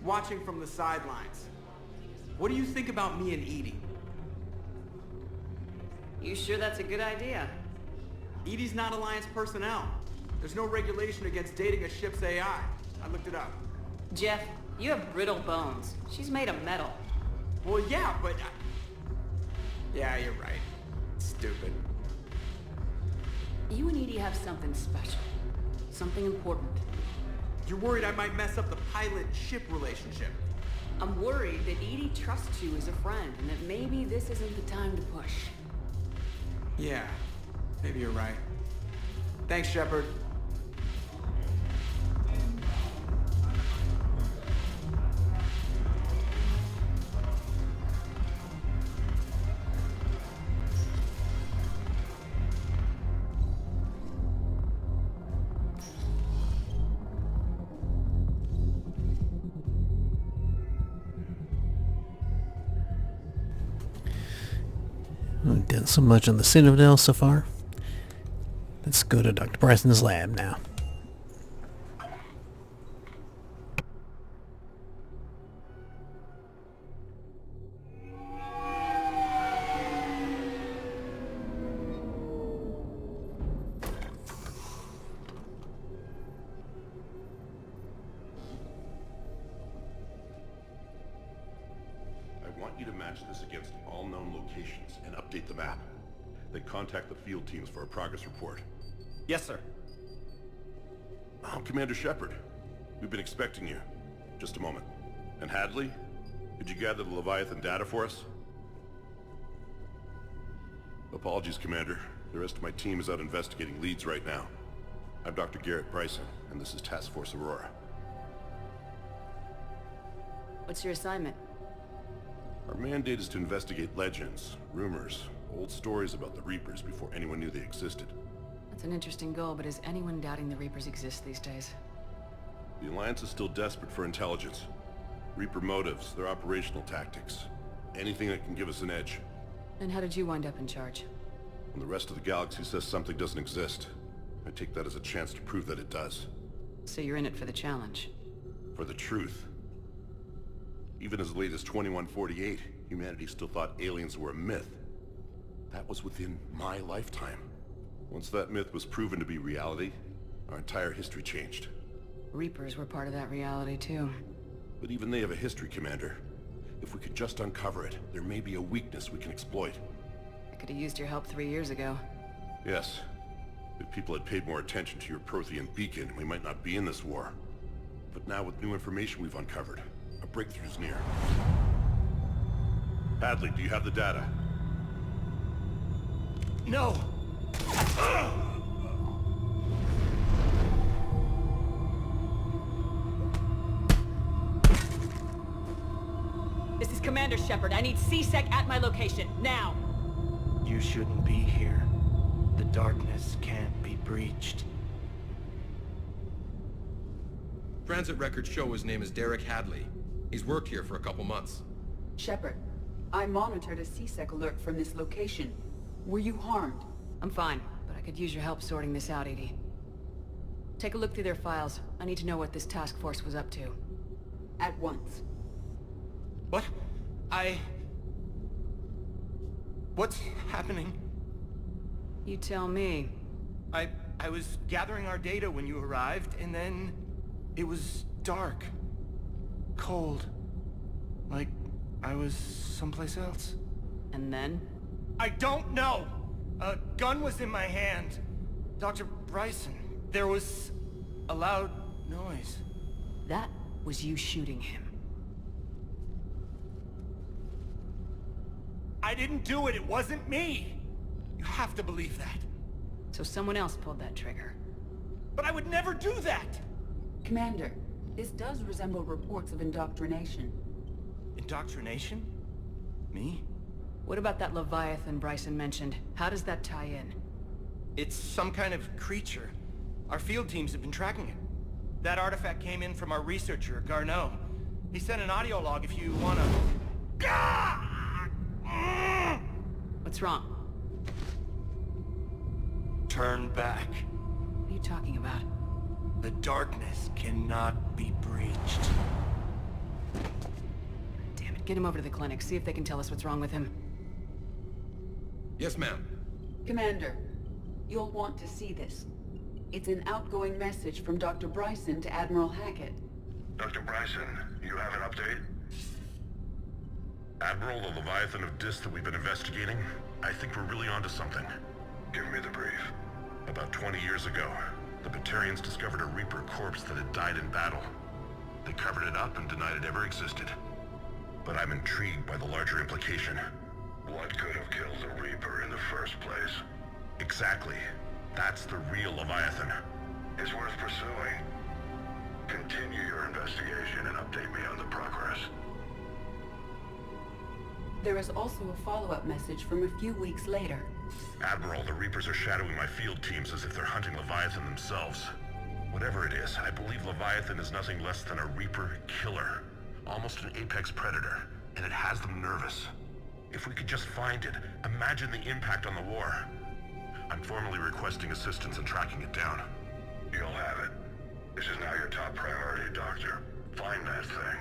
Watching from the sidelines. What do you think about me and Edie? You sure that's a good idea? Edie's not Alliance personnel. There's no regulation against dating a ship's AI. I looked it up. Jeff, you have brittle bones. She's made of metal. Well, yeah, but... Yeah, you're right. Stupid. You and Edie have something special. Something important. You're worried I might mess up the pilot-ship relationship. I'm worried that Edie trusts you as a friend, and that maybe this isn't the time to push. Yeah, maybe you're right. Thanks, Shepard. We've done so much on the Citadel so far. Let's go to Dr. Bryson's lab now. I want you to match this against all known locations and update the map. Then contact the field teams for a progress report. Yes, sir. Oh, Commander Shepard. We've been expecting you. Just a moment. And Hadley? Did you gather the Leviathan data for us? Apologies, Commander. The rest of my team is out investigating leads right now. I'm Dr. Garrett Bryson, and this is Task Force Aurora. What's your assignment? Our mandate is to investigate legends, rumors, old stories about the Reapers before anyone knew they existed. That's an interesting goal, but is anyone doubting the Reapers exist these days? The Alliance is still desperate for intelligence. Reaper motives, their operational tactics. Anything that can give us an edge. And how did you wind up in charge? When the rest of the galaxy says something doesn't exist, I take that as a chance to prove that it does. So you're in it for the challenge? For the truth. Even as late as 2148, humanity still thought aliens were a myth. That was within my lifetime. Once that myth was proven to be reality, our entire history changed. Reapers were part of that reality too. But even they have a history, Commander. If we could just uncover it, there may be a weakness we can exploit. I could have used your help 3 years ago. Yes. If people had paid more attention to your Prothean beacon, we might not be in this war. But now with new information we've uncovered, a breakthrough's near. Hadley, do you have the data? No! This is Commander Shepard. I need C-Sec at my location, now! You shouldn't be here. The darkness can't be breached. Transit records show his name is Derek Hadley. He's worked here for a couple months. Shepard, I monitored a C-Sec alert from this location. Were you harmed? I'm fine, but I could use your help sorting this out, EDI. Take a look through their files. I need to know what this task force was up to. At once. What? What's happening? You tell me. I was gathering our data when you arrived, and then it was dark. Cold. Like I was someplace else. And then? I don't know! A gun was in my hand. Dr. Bryson, there was a loud noise. That was you shooting him. I didn't do it, it wasn't me! You have to believe that. So someone else pulled that trigger. But I would never do that! Commander, this does resemble reports of indoctrination. Indoctrination? Me? What about that Leviathan Bryson mentioned? How does that tie in? It's some kind of creature. Our field teams have been tracking it. That artifact came in from our researcher, Garneau. He sent an audio log if you wanna... What's wrong? Turn back. What are you talking about? The darkness cannot be breached. Damn it, get him over to the clinic. See if they can tell us what's wrong with him. Yes, ma'am. Commander, you'll want to see this. It's an outgoing message from Dr. Bryson to Admiral Hackett. Dr. Bryson, you have an update? Admiral, the Leviathan of Dis that we've been investigating, I think we're really onto something. Give me the brief. About 20 years ago, the Batarians discovered a Reaper corpse that had died in battle. They covered it up and denied it ever existed. But I'm intrigued by the larger implication. What could have killed the Reaper in the first place? Exactly. That's the real Leviathan. It's worth pursuing. Continue your investigation and update me on the progress. There is also a follow-up message from a few weeks later. Admiral, the Reapers are shadowing my field teams as if they're hunting Leviathan themselves. Whatever it is, I believe Leviathan is nothing less than a Reaper killer. Almost an apex predator, and it has them nervous. If we could just find it, imagine the impact on the war. I'm formally requesting assistance in tracking it down. You'll have it. This is now your top priority, Doctor. Find that thing.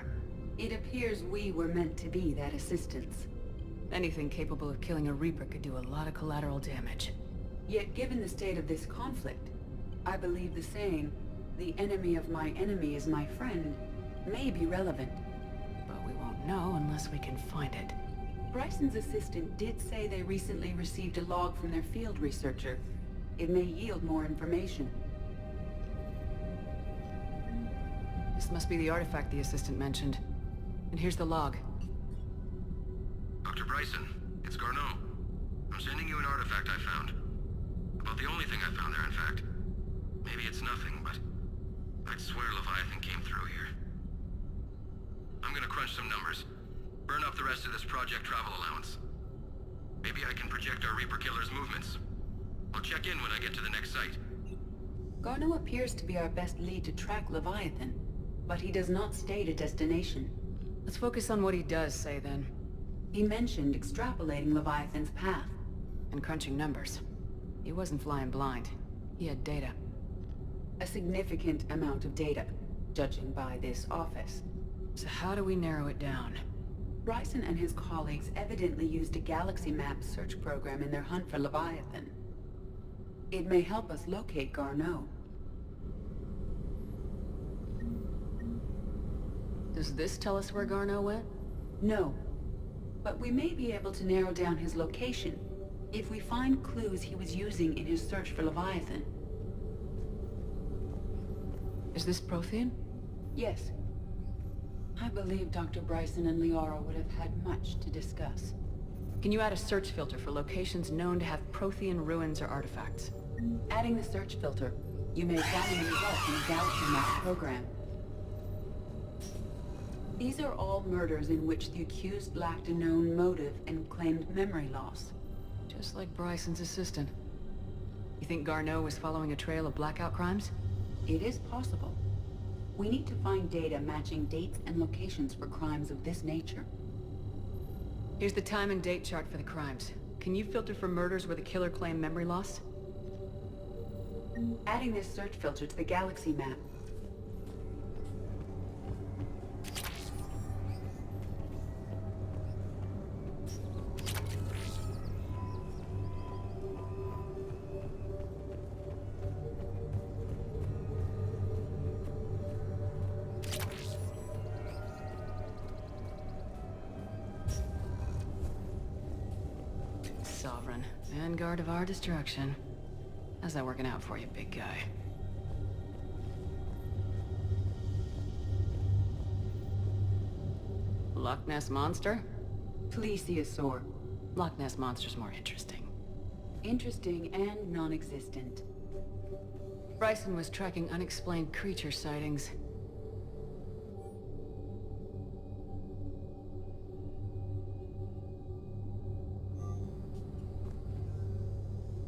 It appears we were meant to be that assistance. Anything capable of killing a Reaper could do a lot of collateral damage. Yet given the state of this conflict, I believe the saying, "The enemy of my enemy is my friend," may be relevant. But we won't know unless we can find it. Bryson's assistant did say they recently received a log from their field researcher. It may yield more information. This must be the artifact the assistant mentioned. And here's the log. Dr. Bryson, it's Garneau. I'm sending you an artifact I found. About the only thing I found there, in fact. Maybe it's nothing, but I'd swear Leviathan came through here. I'm gonna crunch some numbers. Burn up the rest of this Project Travel allowance. Maybe I can project our Reaper Killer's movements. I'll check in when I get to the next site. Garneau appears to be our best lead to track Leviathan, but he does not state a destination. Let's focus on what he does say, then. He mentioned extrapolating Leviathan's path. And crunching numbers. He wasn't flying blind. He had data. A significant amount of data, judging by this office. So how do we narrow it down? Bryson and his colleagues evidently used a galaxy map search program in their hunt for Leviathan. It may help us locate Garneau. Does this tell us where Garneau went? No. But we may be able to narrow down his location if we find clues he was using in his search for Leviathan. Is this Prothean? Yes. I believe Dr. Bryson and Liara would have had much to discuss. Can you add a search filter for locations known to have Prothean ruins or artifacts? Adding the search filter, you may examine the results in the Galaxy Map program. These are all murders in which the accused lacked a known motive and claimed memory loss. Just like Bryson's assistant. You think Garneau was following a trail of blackout crimes? It is possible. We need to find data matching dates and locations for crimes of this nature. Here's the time and date chart for the crimes. Can you filter for murders where the killer claimed memory loss? Adding this search filter to the Galaxy Map. Sovereign. Vanguard of our destruction. How's that working out for you, big guy? Loch Ness Monster? Plesiosaur. Loch Ness Monster's more interesting. Interesting and non-existent. Bryson was tracking unexplained creature sightings.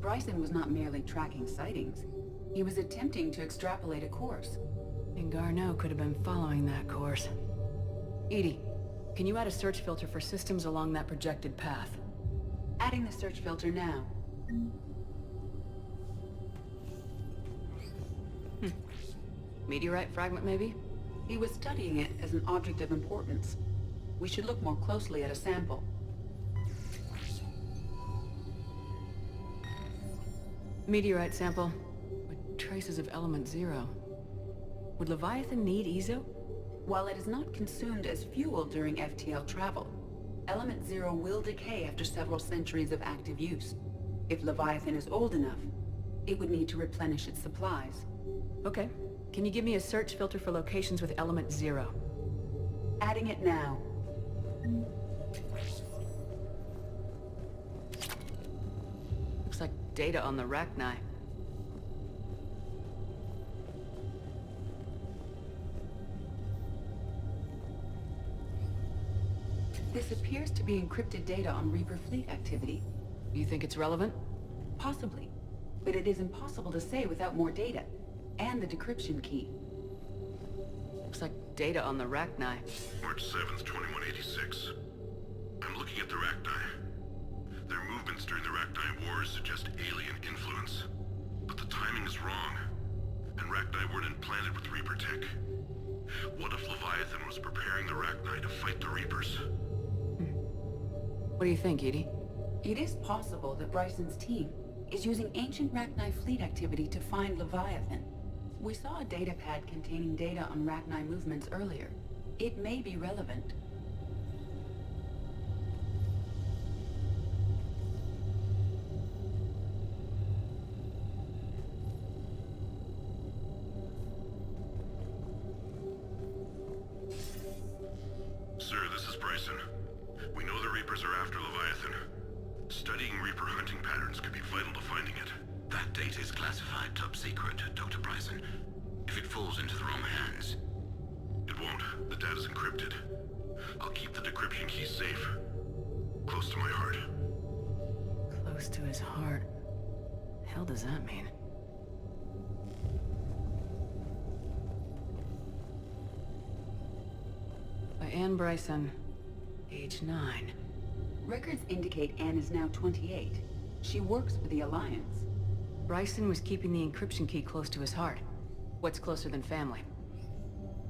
Bryson was not merely tracking sightings. He was attempting to extrapolate a course. And Garneau could have been following that course. EDI, can you add a search filter for systems along that projected path? Adding the search filter now. Meteorite fragment, maybe? He was studying it as an object of importance. We should look more closely at a sample. Meteorite sample with traces of element 0. Would Leviathan need Ezo? While it is not consumed as fuel during FTL travel, element 0 will decay after several centuries of active use. If Leviathan is old enough, it would need to replenish its supplies. Okay. Can you give me a search filter for locations with element 0? Adding it now. Looks like data on the Rachni. This appears to be encrypted data on Reaper fleet activity. You think it's relevant? Possibly. But it is impossible to say without more data. And the decryption key. Looks like data on the Rachni. March 7th, 2186. I'm looking at the Rachni. Their movements during the Rachni Wars suggest alien influence. But the timing is wrong. And Rachni weren't implanted with Reaper tech. What if Leviathan was preparing the Rachni to fight the Reapers? What do you think, Edie? It is possible that Bryson's team is using ancient Rachni fleet activity to find Leviathan. We saw a datapad containing data on Rachni movements earlier. It may be relevant. Sir, this is Bryson. We know the Reapers are after Leviathan. Studying Reaper hunting patterns could be vital to finding it. That data is classified top secret, Dr. Bryson. If it falls into the wrong hands... It won't. The data's encrypted. I'll keep the decryption key safe. Close to my heart. Close to his heart. The hell does that mean? By Anne Bryson, age 9. Records indicate Anne is now 28. She works for the Alliance. Bryson was keeping the encryption key close to his heart. What's closer than family?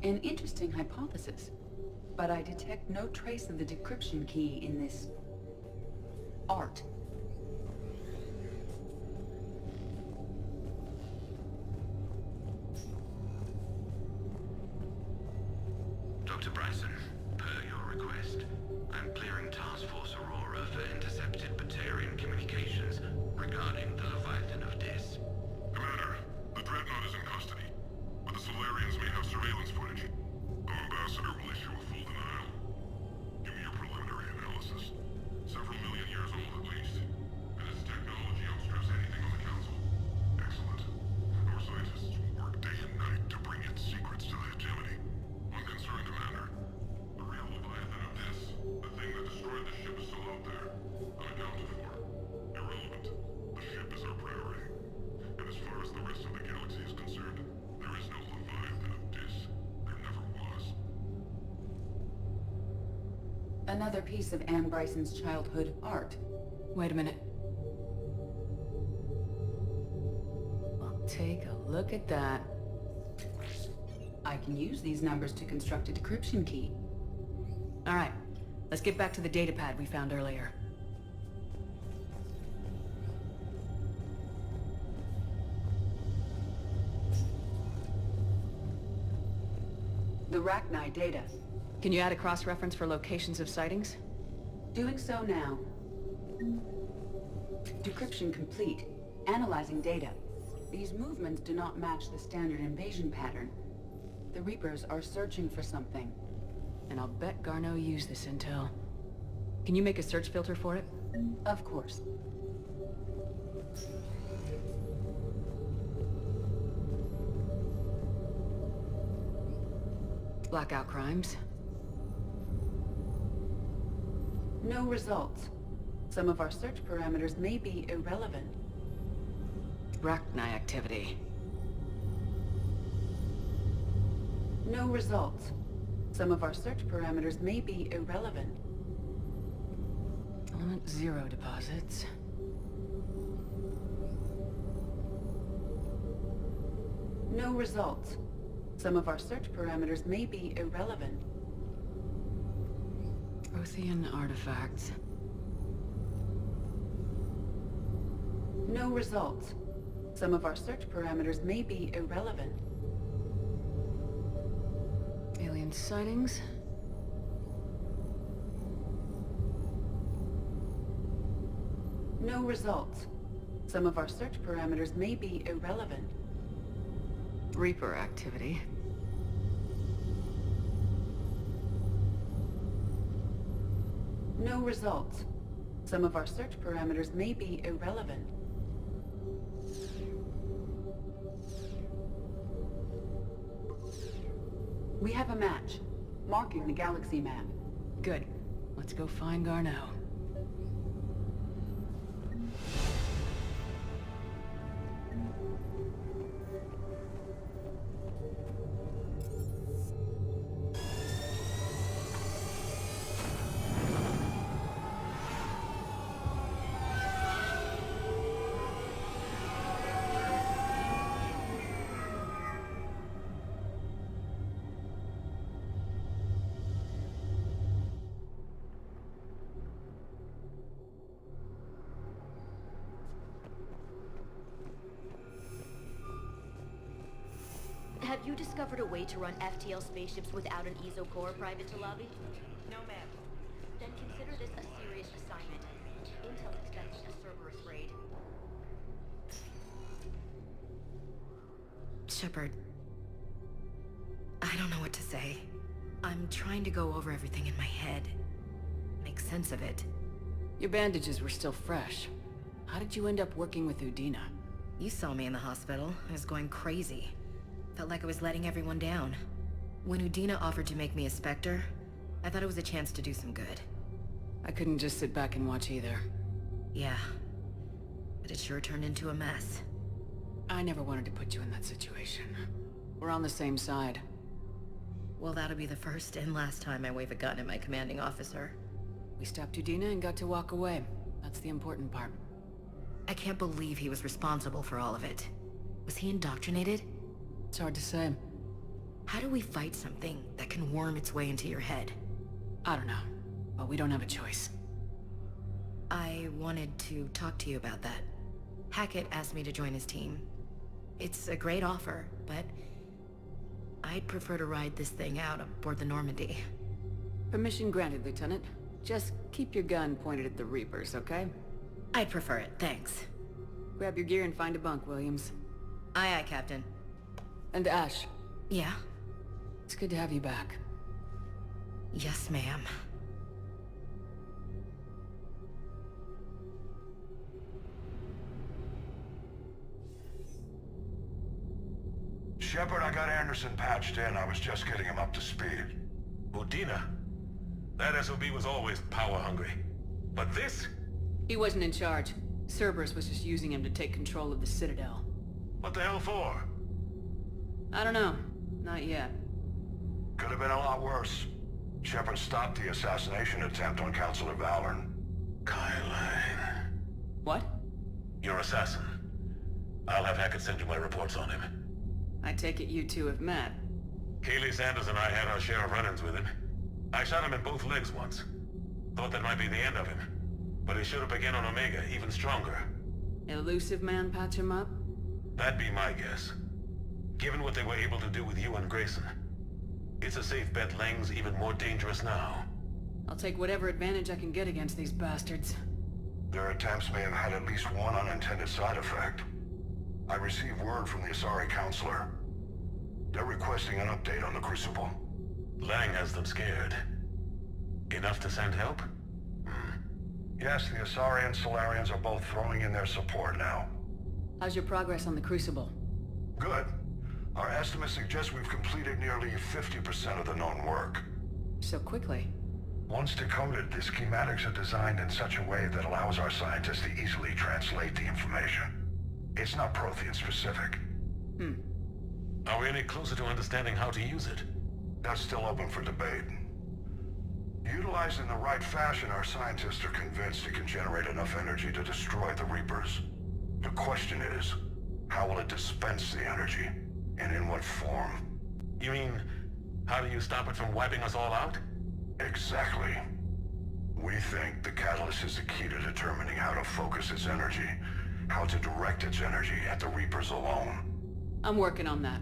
An interesting hypothesis. But I detect no trace of the decryption key in this... art. Dr. Bryson, per your request, I'm clearing Task Force Aurora for intercepted Batarian communications regarding the Leviathan of Dis. Commander, the Dreadnought is in custody, but the Solarians may have surveillance footage. Our ambassador will issue a full denial. Give me your preliminary analysis. Several million years old at least. And its technology outstrips anything on the Council. Excellent. Our scientists will work day and night to bring its secrets to the hegemony. One concern, Commander. The real Leviathan of Dis, the thing that destroyed the ship, is still out there. Unaccounted for. Irrelevant. The ship is our priority. And as far as the rest of the galaxy is concerned, there is no Leviathan of Dis. There never was. Another piece of Anne Bryson's childhood art. Wait a minute. Well, take a look at that. I can use these numbers to construct a decryption key. All right, let's get back to the datapad we found earlier. The Rachni data. Can you add a cross-reference for locations of sightings? Doing so now. Decryption complete. Analyzing data. These movements do not match the standard invasion pattern. The Reapers are searching for something. And I'll bet Garneau used this intel. Can you make a search filter for it? Of course. Blackout crimes. No results. Some of our search parameters may be irrelevant. Rachni activity. No results. Some of our search parameters may be irrelevant. Element 0 deposits. No results. Some of our search parameters may be irrelevant. Prothean artifacts. No results. Some of our search parameters may be irrelevant. Alien sightings. No results. Some of our search parameters may be irrelevant. Reaper activity. No results. Some of our search parameters may be irrelevant. We have a match, marking the galaxy map. Good. Let's go find Garneau. Have you discovered a way to run FTL spaceships without an ESO core, Private Talabi? No, ma'am. Then consider this a serious assignment. Intel expects a Cerberus raid. Shepard, I don't know what to say. I'm trying to go over everything in my head. Make sense of it. Your bandages were still fresh. How did you end up working with Udina? You saw me in the hospital. I was going crazy. Felt like I was letting everyone down. When Udina offered to make me a Spectre, I thought it was a chance to do some good. I couldn't just sit back and watch either. Yeah. But it sure turned into a mess. I never wanted to put you in that situation. We're on the same side. Well, that'll be the first and last time I wave a gun at my commanding officer. We stopped Udina and got to walk away. That's the important part. I can't believe he was responsible for all of it. Was he indoctrinated? It's hard to say. How do we fight something that can worm its way into your head? I don't know, but we don't have a choice. I wanted to talk to you about that. Hackett asked me to join his team. It's a great offer, but I'd prefer to ride this thing out aboard the Normandy. Permission granted, Lieutenant. Just keep your gun pointed at the Reapers, okay? I'd prefer it, thanks. Grab your gear and find a bunk, Williams. Aye, aye, Captain. And Ash. Yeah? It's good to have you back. Yes, ma'am. Shepard, I got Anderson patched in. I was just getting him up to speed. Udina? That SOB was always power-hungry. But this? He wasn't in charge. Cerberus was just using him to take control of the Citadel. What the hell for? I don't know. Not yet. Could have been a lot worse. Shepard stopped the assassination attempt on Councilor Valorn. Kyle. What? Your assassin. I'll have Hackett send you my reports on him. I take it you two have met. Kaylee Sanders and I had our share of run-ins with him. I shot him in both legs once. Thought that might be the end of him. But he should have begun on Omega, even stronger. Elusive man patch him up? That'd be my guess. Given what they were able to do with you and Grayson. It's a safe bet Lang's even more dangerous now. I'll take whatever advantage I can get against these bastards. Their attempts may have had at least one unintended side effect. I received word from the Asari Councilor. They're requesting an update on the Crucible. Lang has them scared. Enough to send help? Yes, the Asari and Solarians are both throwing in their support now. How's your progress on the Crucible? Good. Our estimates suggest we've completed nearly 50% of the known work. So quickly? Once decoded, the schematics are designed in such a way that allows our scientists to easily translate the information. It's not Prothean specific. Are we any closer to understanding how to use it? That's still open for debate. Utilized in the right fashion, our scientists are convinced it can generate enough energy to destroy the Reapers. The question is, how will it dispense the energy? And in what form? You mean, how do you stop it from wiping us all out? Exactly. We think the catalyst is the key to determining how to focus its energy, how to direct its energy at the Reapers alone. I'm working on that.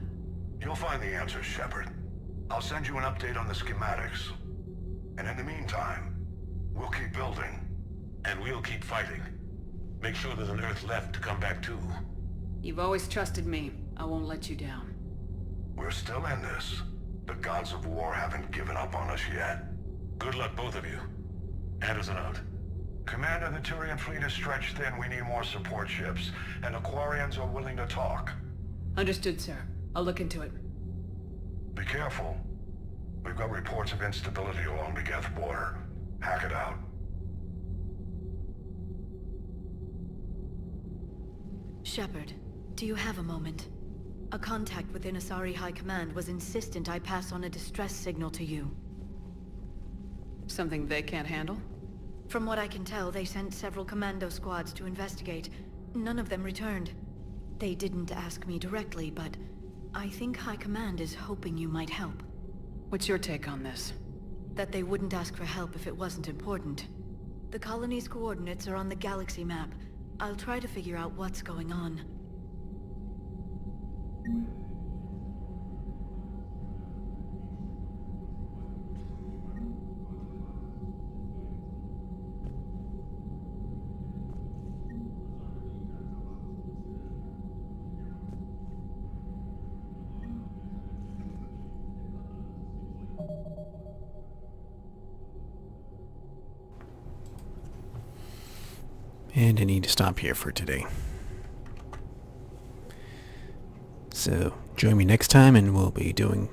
You'll find the answers, Shepard. I'll send you an update on the schematics. And in the meantime, we'll keep building. And we'll keep fighting. Make sure there's an Earth left to come back to. You've always trusted me. I won't let you down. We're still in this. The gods of war haven't given up on us yet. Good luck, both of you. Anderson out. Commander, the Turian fleet is stretched thin. We need more support ships. And Aquarians are willing to talk. Understood, sir. I'll look into it. Be careful. We've got reports of instability along the Geth border. Hack it out. Shepard, do you have a moment? A contact within Asari High Command was insistent I pass on a distress signal to you. Something they can't handle? From what I can tell, they sent several commando squads to investigate. None of them returned. They didn't ask me directly, but I think High Command is hoping you might help. What's your take on this? That they wouldn't ask for help if it wasn't important. The colony's coordinates are on the galaxy map. I'll try to figure out what's going on. And I need to stop here for today. So join me next time and we'll be doing